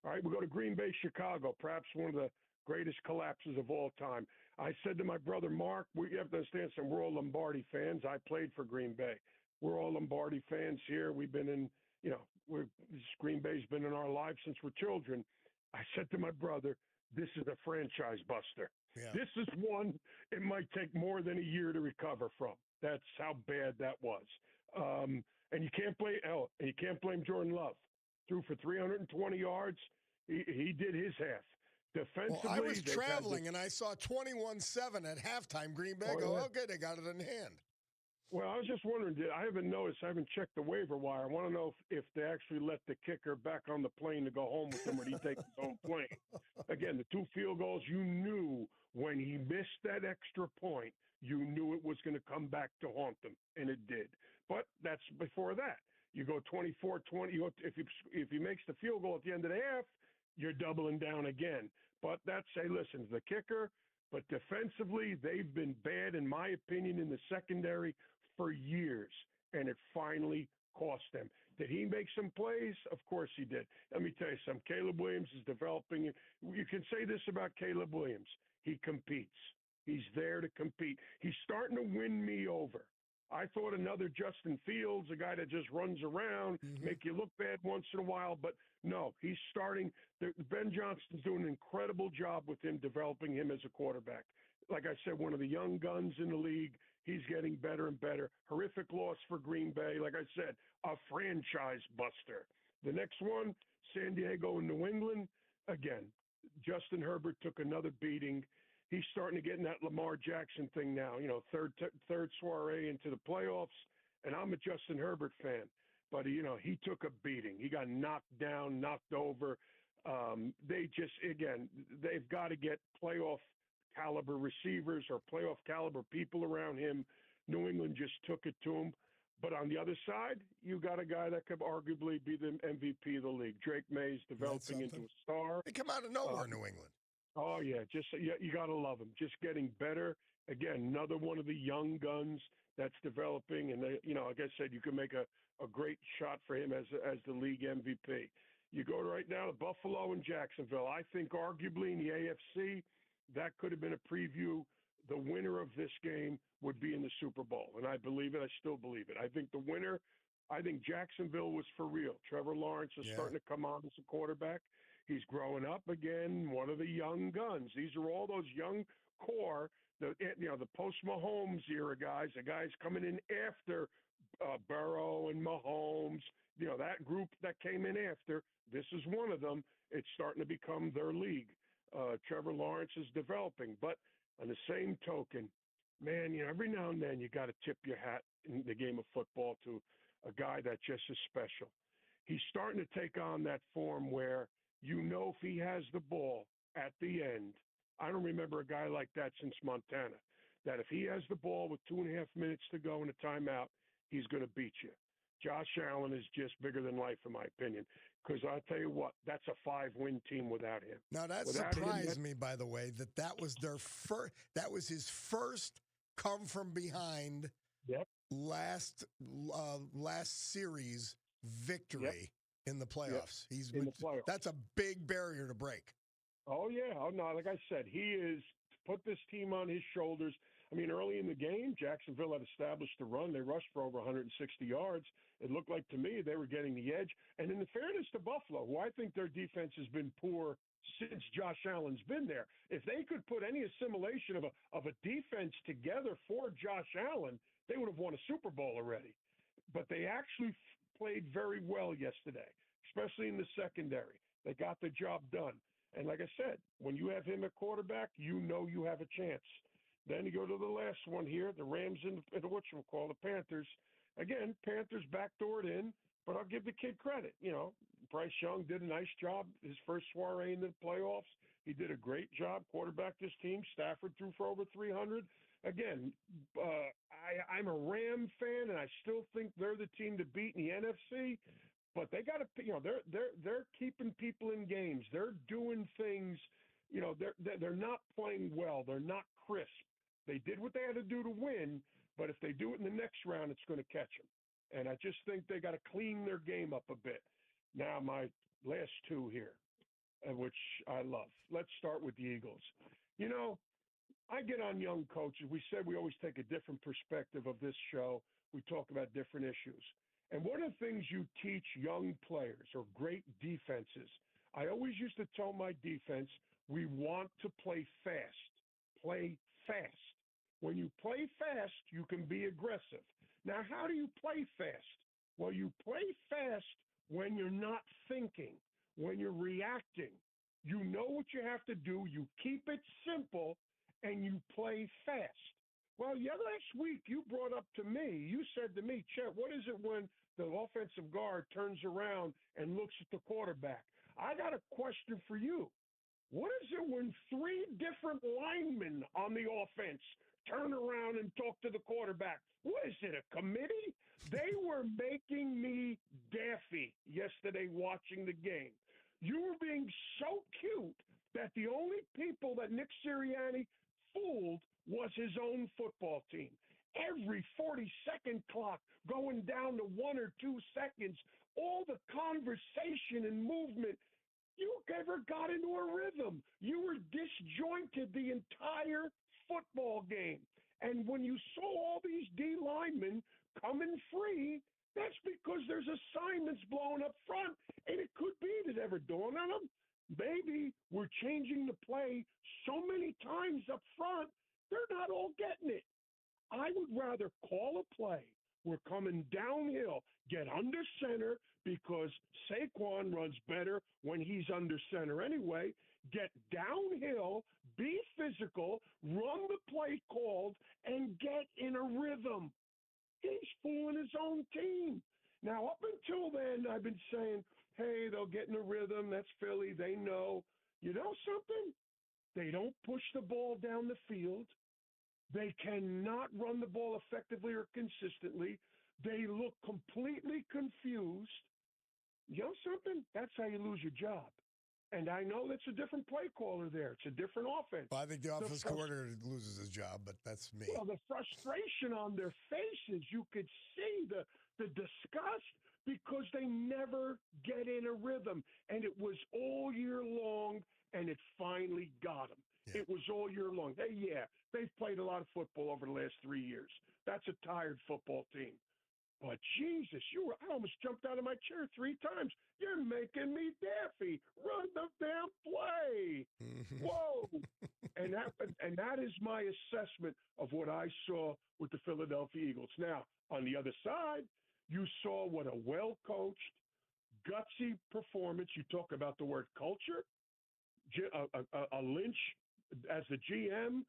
All right, we go to Green Bay, Chicago, perhaps one of the greatest collapses of all time. I said to my brother, Mark, we have to understand something. We're all Lombardi fans. I played for Green Bay. We're all Lombardi fans here. We've been in, Green Bay's been in our lives since we're children. I said to my brother, this is a franchise buster. Yeah. This is one it might take more than a year to recover from. That's how bad that was. And you can't blame Jordan Love. Threw for 320 yards. He did his half. Defensively, I was traveling, and I saw 21-7 at halftime. Green Bay okay, they got it in hand. Well, I was just wondering, I haven't noticed, I haven't checked the waiver wire. I want to know if they actually let the kicker back on the plane to go home with him, or did he take his own plane? Again, the 2 field goals, you knew when he missed that extra point, you knew it was going to come back to haunt them, and it did. But that's before that. You go 24-20. If he makes the field goal at the end of the half, you're doubling down again. But listen, the kicker, but defensively, they've been bad, in my opinion, in the secondary for years, and it finally cost them. Did he make some plays? Of course he did. Let me tell you something. Caleb Williams is developing. You can say this about Caleb Williams. He competes. He's there to compete. He's starting to win me over. I thought another Justin Fields, a guy that just runs around, make you look bad once in a while. But no, he's starting. Ben Johnston's doing an incredible job with him, developing him as a quarterback. Like I said, one of the young guns in the league. He's getting better and better. Horrific loss for Green Bay. Like I said, a franchise buster. The next one, San Diego and New England. Again, Justin Herbert took another beating. He's starting to get in that Lamar Jackson thing now, third soiree into the playoffs. And I'm a Justin Herbert fan. But, he took a beating. He got knocked down, knocked over. They've got to get playoff caliber receivers or playoff caliber people around him. New England just took it to him. But on the other side, you got a guy that could arguably be the MVP of the league. Drake May's developing into a star. They come out of nowhere, New England. Oh, yeah. You got to love him. Just getting better. Again, another one of the young guns that's developing. And, like I said, you can make a great shot for him as the league MVP. You go right now to Buffalo and Jacksonville. I think arguably in the AFC, that could have been a preview. The winner of this game would be in the Super Bowl. And I believe it. I still believe it. I think the winner, Jacksonville was for real. Trevor Lawrence is starting to come on as a quarterback. He's growing up again, one of the young guns. These are all those young core, the post-Mahomes era guys, the guys coming in after Burrow and Mahomes, that group that came in after. This is one of them. It's starting to become their league. Trevor Lawrence is developing. But on the same token, man, every now and then you got to tip your hat in the game of football to a guy that just is special. He's starting to take on that form where if he has the ball at the end, I don't remember a guy like that since Montana, that if he has the ball with 2.5 minutes to go in a timeout, he's going to beat you. Josh Allen is just bigger than life, in my opinion, because I'll tell you what, that's a 5-win team without him. Now, that surprised me, by the way, that was their first. That was his first come from behind last series victory in the playoffs. He's in the playoffs. That's a big barrier to break. Oh, yeah. Oh, no, like I said, he is put this team on his shoulders. I mean, early in the game, Jacksonville had established the run. They rushed for over 160 yards. It looked like to me they were getting the edge. And in fairness to Buffalo, who I think their defense has been poor since Josh Allen's been there, if they could put any assimilation of a defense together for Josh Allen, they would have won a Super Bowl already. But they actually played very well yesterday, especially in the secondary. They got the job done. And like I said, when you have him at quarterback, you know you have a chance. Then you go to the last one here, the Rams and the the Panthers. Again, Panthers backdoored in, but I'll give the kid credit. Bryce Young did a nice job his first soiree in the playoffs. He did a great job, quarterbacked this team. Stafford threw for over 300. Again, I'm a Ram fan, and I still think they're the team to beat in the NFC. But they got to, they're keeping people in games. They're doing things. They're not playing well. They're not crisp. They did what they had to do to win, but if they do it in the next round, it's going to catch them. And I just think they got to clean their game up a bit. Now, my last two here, which I love. Let's start with the Eagles. I get on young coaches. We said we always take a different perspective of this show. We talk about different issues. And one of the things you teach young players or great defenses, I always used to tell my defense, we want to play fast. Play fast. When you play fast, you can be aggressive. Now, how do you play fast? Well, you play fast when you're not thinking, when you're reacting. You know what you have to do. You keep it simple, and you play fast. Well, last week you brought up to me, you said to me, Chet, what is it when the offensive guard turns around and looks at the quarterback? I got a question for you. What is it when 3 different linemen on the offense turn around and talk to the quarterback? What is it, a committee? They were making me daffy yesterday watching the game. You were being so cute that the only people that Nick Sirianni fooled was his own football team. Every 40-second clock going down to 1 or 2 seconds, all the conversation and movement, you never got into a rhythm. You were disjointed the entire football game. And when you saw all these D linemen coming free, that's because there's assignments blowing up front. And it could be that ever dawned on them. Maybe we're changing the play so many times up front, they're not all getting it. I would rather call a play. We're coming downhill, get under center because Saquon runs better when he's under center anyway. Get downhill, be physical, run the play called, and get in a rhythm. He's fooling his own team. Now, up until then, I've been saying, hey, they'll get in a rhythm. That's Philly. They know. You know something? They don't push the ball down the field. They cannot run the ball effectively or consistently. They look completely confused. You know something? That's how you lose your job. And I know that's a different play caller there. It's a different offense. Well, I think the offense coordinator loses his job, but that's me. Well, the frustration on their faces, you could see the disgust because they never get in a rhythm. And it was all year long, and it finally got them. Yeah. It was all year long. They've played a lot of football over the last 3 years. That's a tired football team. But Jesus, I almost jumped out of my chair 3 times. You're making me daffy. Run the damn play. Whoa. And that is my assessment of what I saw with the Philadelphia Eagles. Now, on the other side, you saw what a well-coached, gutsy performance. You talk about the word culture. A Lynch as the GM.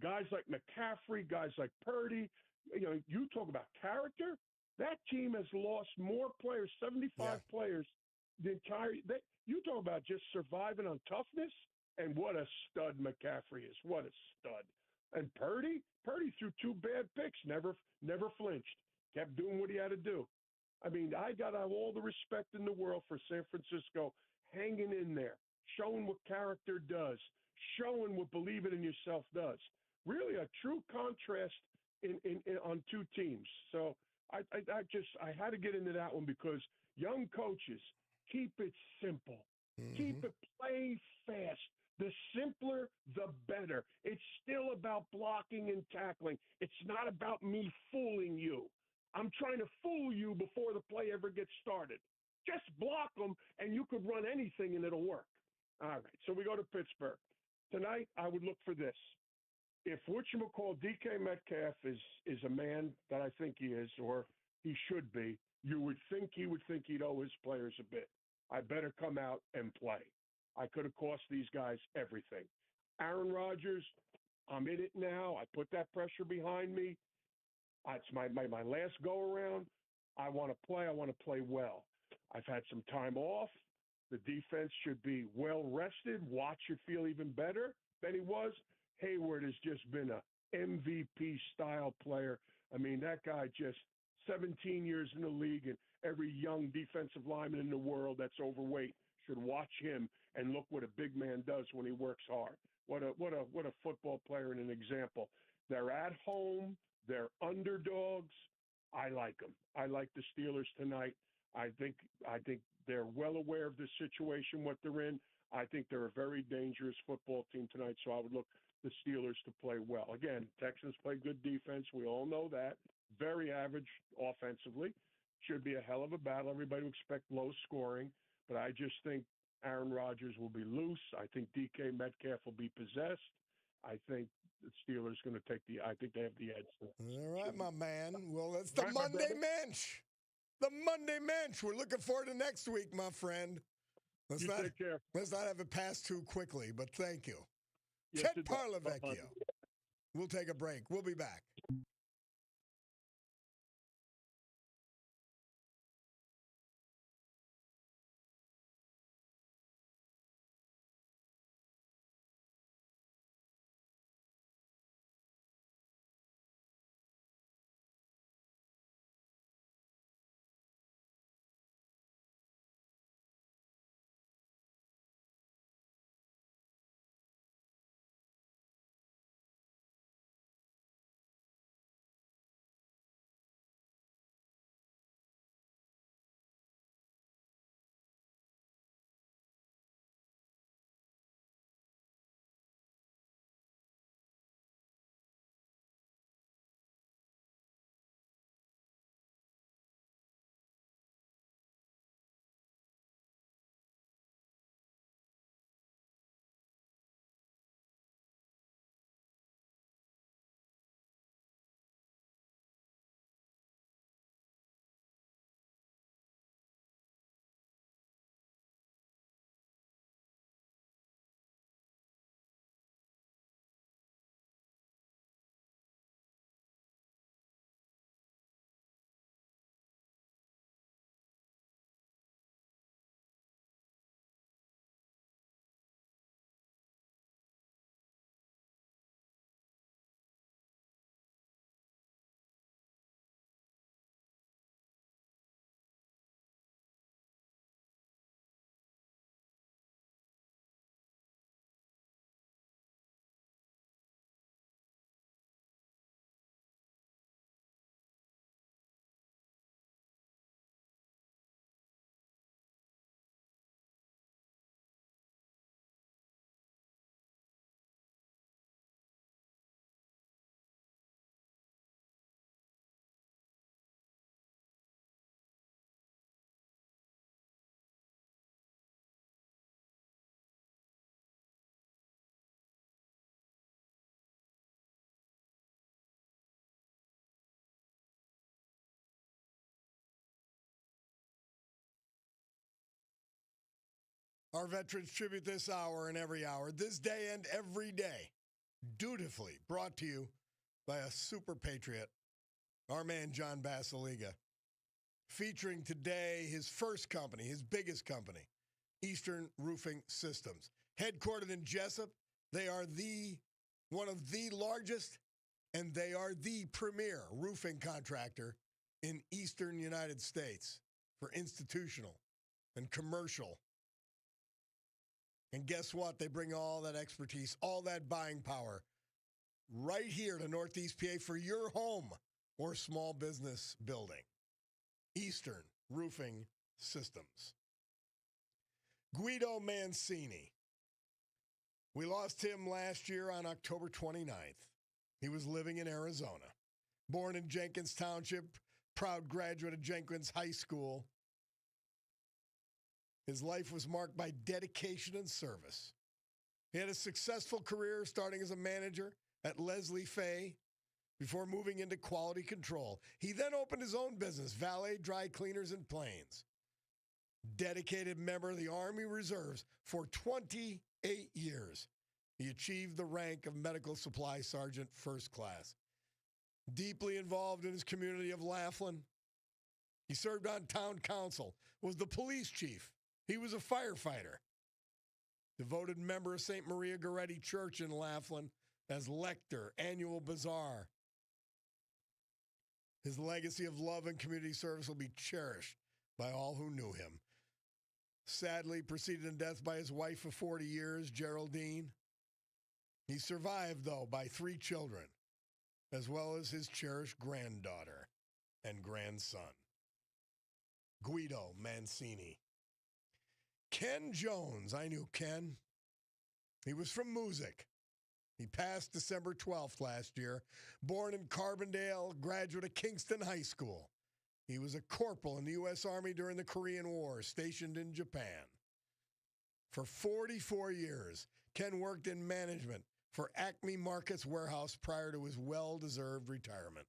Guys like McCaffrey, guys like Purdy. You talk about character. That team has lost more players, 75 players, the entire. You talk about just surviving on toughness, and what a stud McCaffrey is. What a stud. And Purdy threw 2 bad picks, never flinched, kept doing what he had to do. I mean, I got to have all the respect in the world for San Francisco hanging in there, showing what character does, showing what believing in yourself does. Really a true contrast in on 2 teams. So I had to get into that one because young coaches, keep it simple. Keep it play fast. The simpler, the better. It's still about blocking and tackling. It's not about me fooling you. I'm trying to fool you before the play ever gets started. Just block them, and you could run anything, and it'll work. All right, so we go to Pittsburgh. Tonight, I would look for this. If whatchamacallit DK Metcalf is a man that I think he is, or he should be, you would think he'd owe his players a bit. I better come out and play. I could have cost these guys everything. Aaron Rodgers, I'm in it now. I put that pressure behind me. It's my last go-around. I want to play. I want to play well. I've had some time off. The defense should be well-rested. Watt should feel even better than he was. Hayward has just been a MVP-style player. I mean, that guy just 17 years in the league, and every young defensive lineman in the world that's overweight should watch him and look what a big man does when he works hard. What a football player and an example. They're at home. They're underdogs. I like them. I like the Steelers tonight. I think they're well aware of the situation, what they're in. I think they're a very dangerous football team tonight, so I would look the Steelers to play well. Again, Texans play good defense. We all know that. Very average offensively. Should be a hell of a battle. Everybody will expect low scoring, but I just think Aaron Rodgers will be loose. I think DK Metcalf will be possessed. I think the Steelers going to I think they have the edge. All right, my man. Well, it's the Monday Mensch. The Monday Mensch. We're looking forward to next week, my friend. Let's not have it pass too quickly, but thank you. Yes, Chet Parlavecchio. We'll take a break. We'll be back. Our veterans tribute this hour and every hour, this day and every day, dutifully brought to you by a super patriot, our man John Basiliga. featuring today his first company, his biggest company, Eastern Roofing Systems. Headquartered in Jessup, they are one of the largest, and they are the premier roofing contractor in eastern United States for institutional and commercial. And guess what? They bring all that expertise, all that buying power right here to Northeast PA for your home or small business building. Eastern Roofing Systems. Guido Mancini. We lost him last year on October 29th. He was living in Arizona. Born in Jenkins Township, proud graduate of Jenkins High School. His life was marked by dedication and service. He had a successful career starting as a manager at Leslie Fay before moving into quality control. He then opened his own business, Valet Dry Cleaners in Plains. Dedicated member of the Army Reserves for 28 years. He achieved the rank of Medical Supply Sergeant First Class. Deeply involved in his community of Laughlin. He served on town council, was the police chief. He was a firefighter. Devoted member of St. Maria Goretti Church in Laughlin as lector, annual bazaar. His legacy of love and community service will be cherished by all who knew him. Sadly preceded in death by his wife of 40 years, Geraldine. He survived, though, by 3 children, as well as his cherished granddaughter and grandson. Guido Mancini. Ken Jones. I knew Ken. He was from Music. He passed December 12th last year. Born in Carbondale, graduate of Kingston High School. He was a corporal in the U.S. Army during the Korean War, stationed in Japan. For 44 years, Ken worked in management for Acme Markets Warehouse prior to his well-deserved retirement.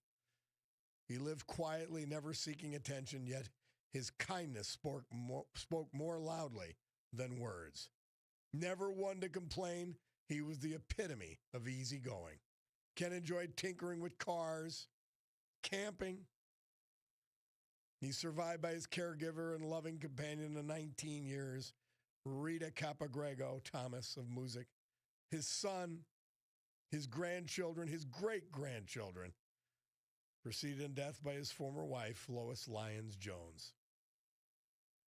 He lived quietly, never seeking attention, yet his kindness spoke more loudly than words. Never one to complain, he was the epitome of easygoing. Ken enjoyed tinkering with cars, camping. He's survived by his caregiver and loving companion of 19 years, Rita Capagrego Thomas of Music. His son, his grandchildren, his great-grandchildren, preceded in death by his former wife, Lois Lyons Jones.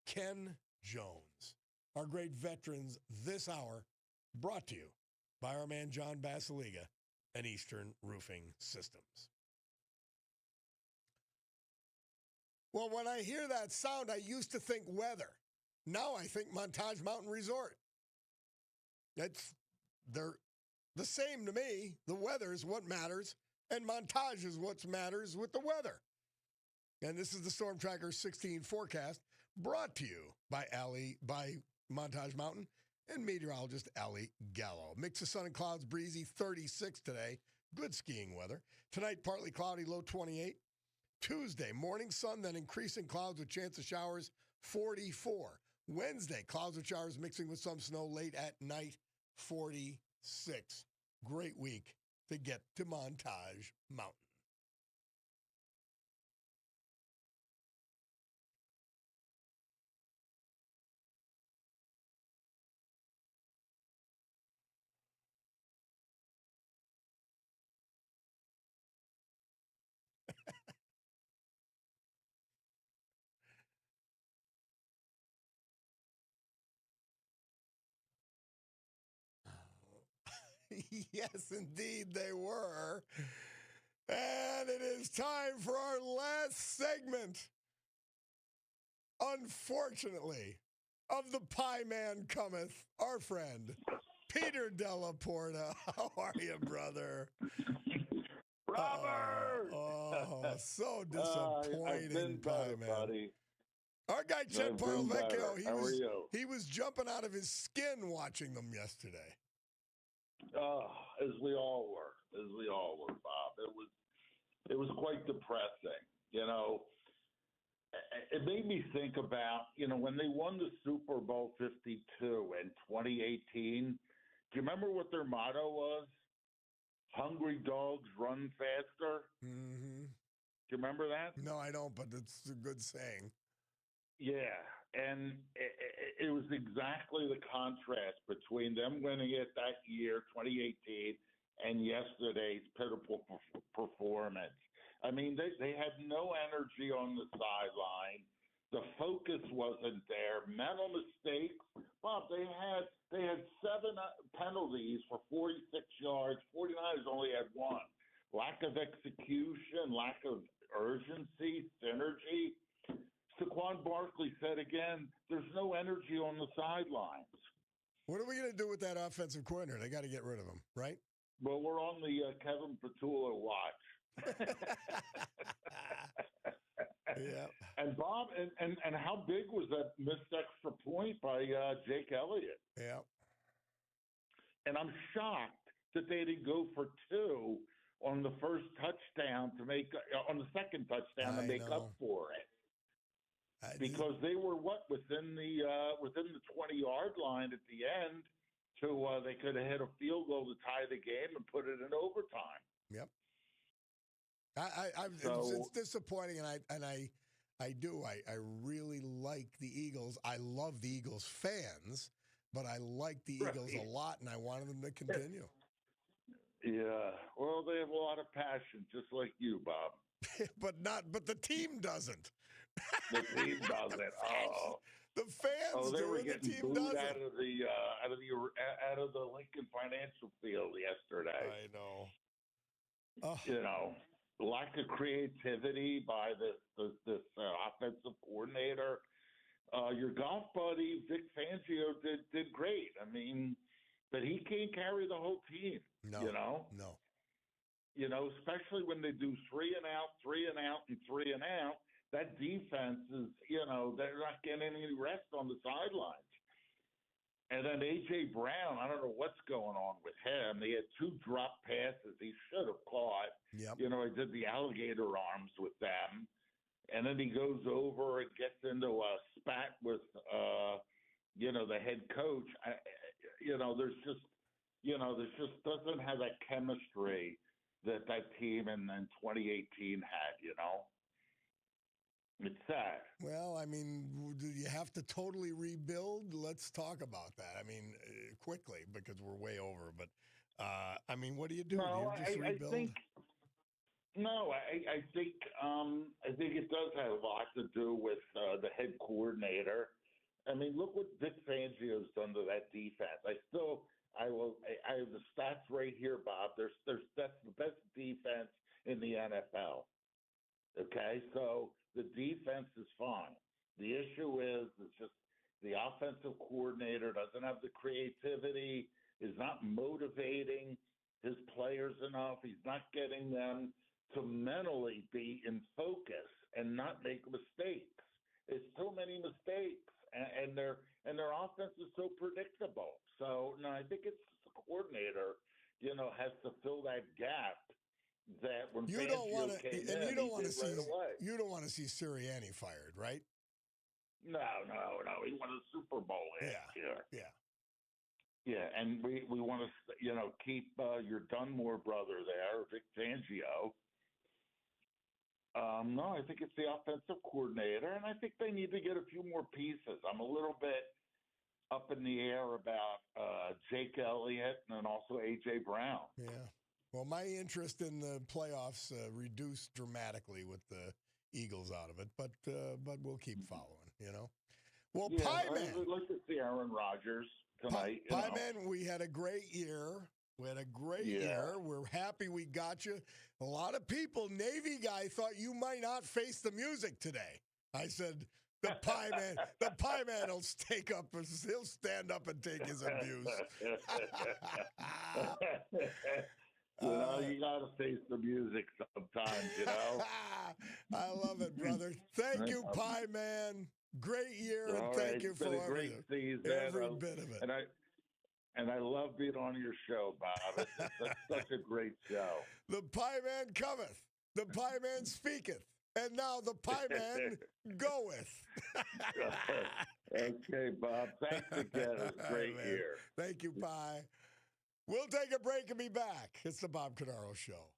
Ken Jones, our great veterans this hour, brought to you by our man John Basiliga and Eastern Roofing Systems. Well, when I hear that sound, I used to think weather. Now I think Montage Mountain Resort. They're the same to me. The weather is what matters, and Montage is what matters with the weather. And this is the Storm Tracker 16 forecast brought to you by Montage Mountain and meteorologist Allie Gallo. Mix of sun and clouds, breezy, 36 today. Good skiing weather. Tonight, partly cloudy, low 28. Tuesday, morning sun, then increasing clouds with chance of showers, 44. Wednesday, clouds with showers mixing with some snow late at night, 46. Great week to get to Montage Mountain. Yes, indeed, they were. And it is time for our last segment, unfortunately, of the Pie Man Cometh, our friend, Peter Della Porta. How are you, brother? Robert! So disappointing, Pie Man. Buddy. Our guy, Chet Parlavecchio, How are you? he was jumping out of his skin watching them yesterday. As we all were, Bob. It was quite depressing. You know, it made me think about, when they won the Super Bowl 52 in 2018. Do you remember what their motto was? Hungry dogs run faster. Mm-hmm. Do you remember that? No, I don't, but it's a good saying. Yeah, and it was exactly the contrast between them winning it that year, 2018, and yesterday's pitiful performance. I mean, they had no energy on the sideline. The focus wasn't there. Mental mistakes. Bob, they had 7 penalties for 46 yards. 49ers only had 1. Lack of execution, lack of urgency, synergy. Saquon Barkley said again, there's no energy on the sidelines. What are we going to do with that offensive coordinator? They got to get rid of him, right? Well, we're on the Kevin Petula watch. Yeah. And Bob, and how big was that missed extra point by Jake Elliott? Yeah. And I'm shocked that they didn't go for 2 on the first touchdown to make on the second touchdown to make up for it. Because they were within the 20-yard line at the end, so they could have hit a field goal to tie the game and put it in overtime. Yep. It's disappointing, and I really like the Eagles. I love the Eagles fans, but I like the Eagles a lot, and I wanted them to continue. Yeah. Well, they have a lot of passion, just like you, Bob. But the team doesn't. The team doesn't. The fans they do, were and the getting team booed doesn't. out of the Lincoln Financial Field yesterday. I know. You know, lack of creativity by this offensive coordinator. Your golf buddy Vic Fangio did great. I mean, but he can't carry the whole team. No. You know. No. You know, especially when they do 3 and out, 3 and out, and 3 and out. That defense is, you know, they're not getting any rest on the sidelines. And then A.J. Brown, I don't know what's going on with him. He had 2 drop passes he should have caught. Yep. You know, he did the alligator arms with them. And then he goes over and gets into a spat with, you know, the head coach. There's just doesn't have that chemistry that team in 2018 had, you know. It's sad. Well, I mean, do you have to totally rebuild? Let's talk about that. I mean, quickly, because we're way over. But, I mean, what do you do? No, do you just rebuild? I think it does have a lot to do with the head coordinator. I mean, look what Vic Fangio's done to that defense. I have the stats right here, Bob. That's the best defense in the NFL. Okay, so the defense is fine. The issue is just the offensive coordinator doesn't have the creativity, is not motivating his players enough. He's not getting them to mentally be in focus and not make mistakes. It's so many mistakes, and their offense is so predictable. So no, I think it's the coordinator, you know, has to fill that gap. That when you don't want to see Sirianni fired, right? No. He won a Super Bowl last year. Yeah, and we want to, you know, keep your Dunmore brother there, Vic Fangio. No, I think it's the offensive coordinator, and I think they need to get a few more pieces. I'm a little bit up in the air about Jake Elliott and then also A.J. Brown. Yeah. Well, my interest in the playoffs reduced dramatically with the Eagles out of it, but we'll keep following, you know. Well, yeah, Pie Man. I'd like to see Aaron Rodgers tonight. Pie Man, we had a great year. Year. We're happy we got you. A lot of people, Navy guy, thought you might not face the music today. I said, the Pie Man will he'll stand up and take his abuse. You know, you got to face the music sometimes, you know. I love it, brother. Thank you, Pie Man. Great year, and thank you for every bit of it. And I love being on your show, Bob. It's such a great show. The Pie Man cometh. The Pie Man speaketh. And now the Pie Man goeth. Okay, Bob. Thanks again. It was a great year. Thank you, Pie. We'll take a break and be back. It's the Bob Cordaro Show.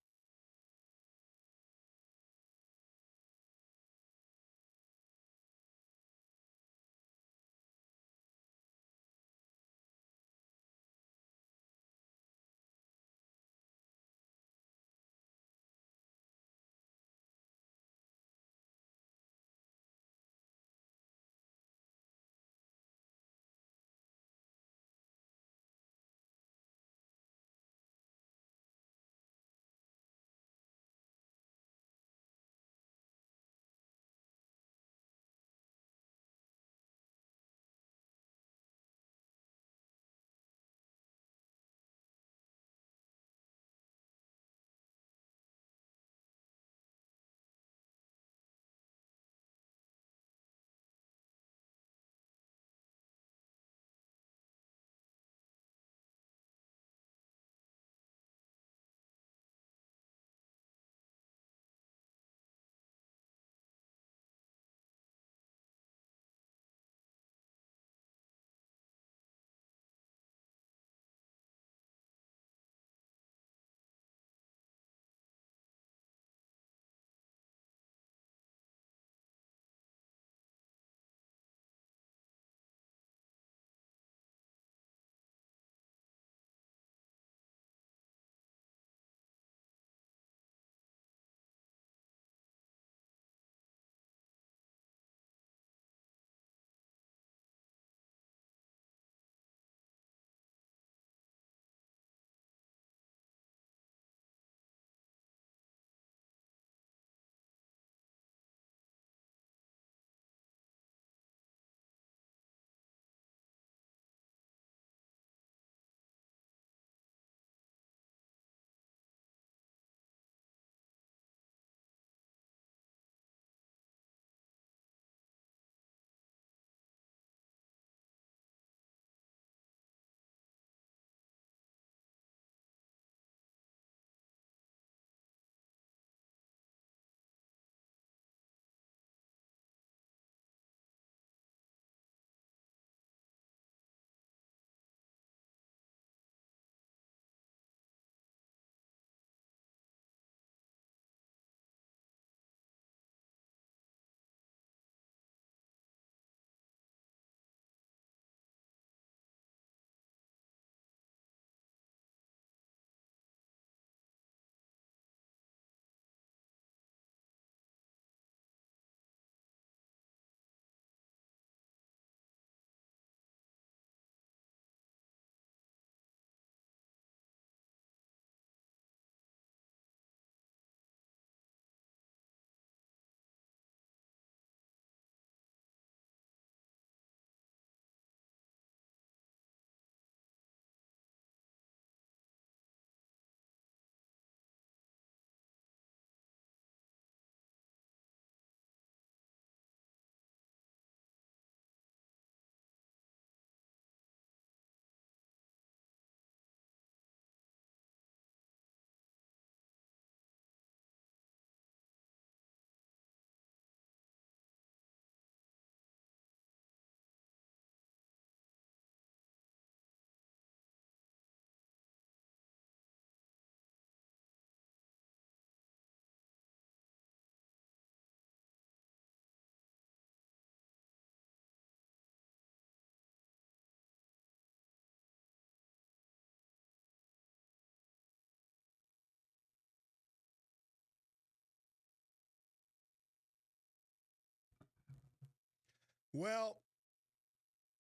Well,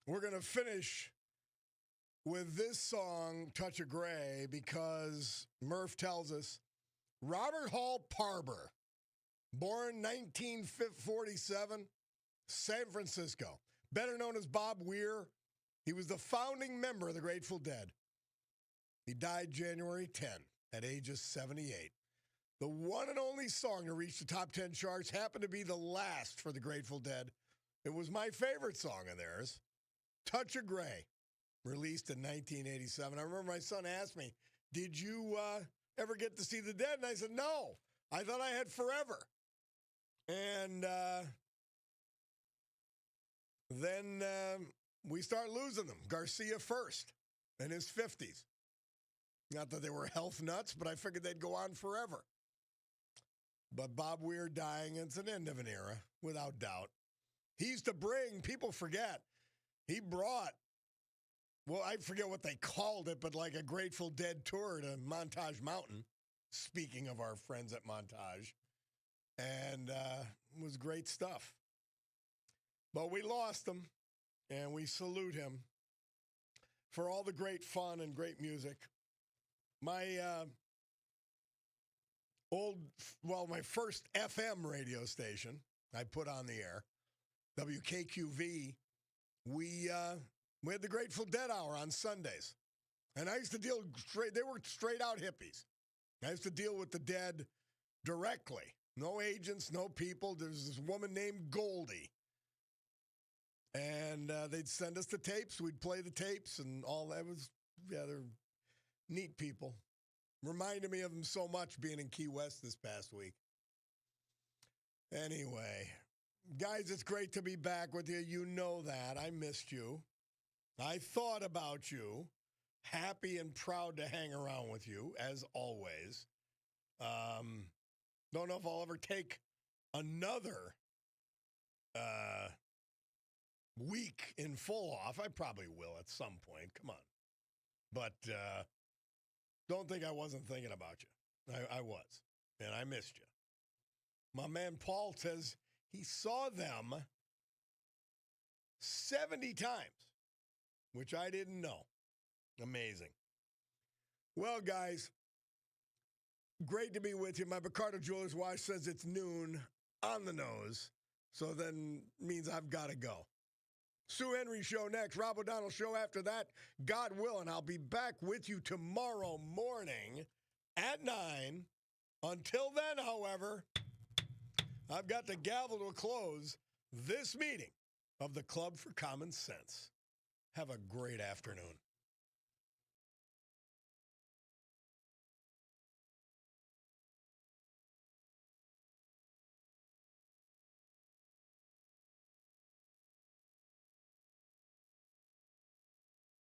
we're going to finish with this song, Touch of Grey, because Murph tells us Robert Hall Parber, born 1947, San Francisco, better known as Bob Weir. He was the founding member of the Grateful Dead. He died January 10 at age of 78. The one and only song to reach the top 10 charts happened to be the last for the Grateful Dead. It was my favorite song of theirs, Touch of Grey, released in 1987. I remember my son asked me, did you ever get to see the Dead? And I said, no, I thought I had forever. And then we start losing them. Garcia first in his 50s. Not that they were health nuts, but I figured they'd go on forever. But Bob Weir dying, it's an end of an era, without doubt. He used to bring, people forget, he brought, well, I forget what they called it, but like a Grateful Dead tour to Montage Mountain, speaking of our friends at Montage. And it was great stuff. But we lost him, and we salute him for all the great fun and great music. My my first FM radio station I put on the air, WKQV, we had the Grateful Dead Hour on Sundays. And I used to deal straight, they were straight out hippies. I used to deal with the Dead directly. No agents, no people. There's this woman named Goldie. And they'd send us the tapes. We'd play the tapes and all that. They're neat people. Reminded me of them so much being in Key West this past week. Anyway, guys, it's great to be back with you. You know that. I missed you. I thought about you. Happy and proud to hang around with you, as always. Don't know if I'll ever take another week in full off. I probably will at some point. Come on. But don't think I wasn't thinking about you. I was. And I missed you. My man Paul says he saw them 70 times, which I didn't know. Amazing. Well, guys, great to be with you. My Picardo Jewelers watch says it's noon on the nose, so then means I've got to go. Sue Henry show next, Rob O'Donnell show after that, God willing. I'll be back with you tomorrow morning at 9. Until then, however, I've got to gavel to a close this meeting of the Club for Common Sense. Have a great afternoon.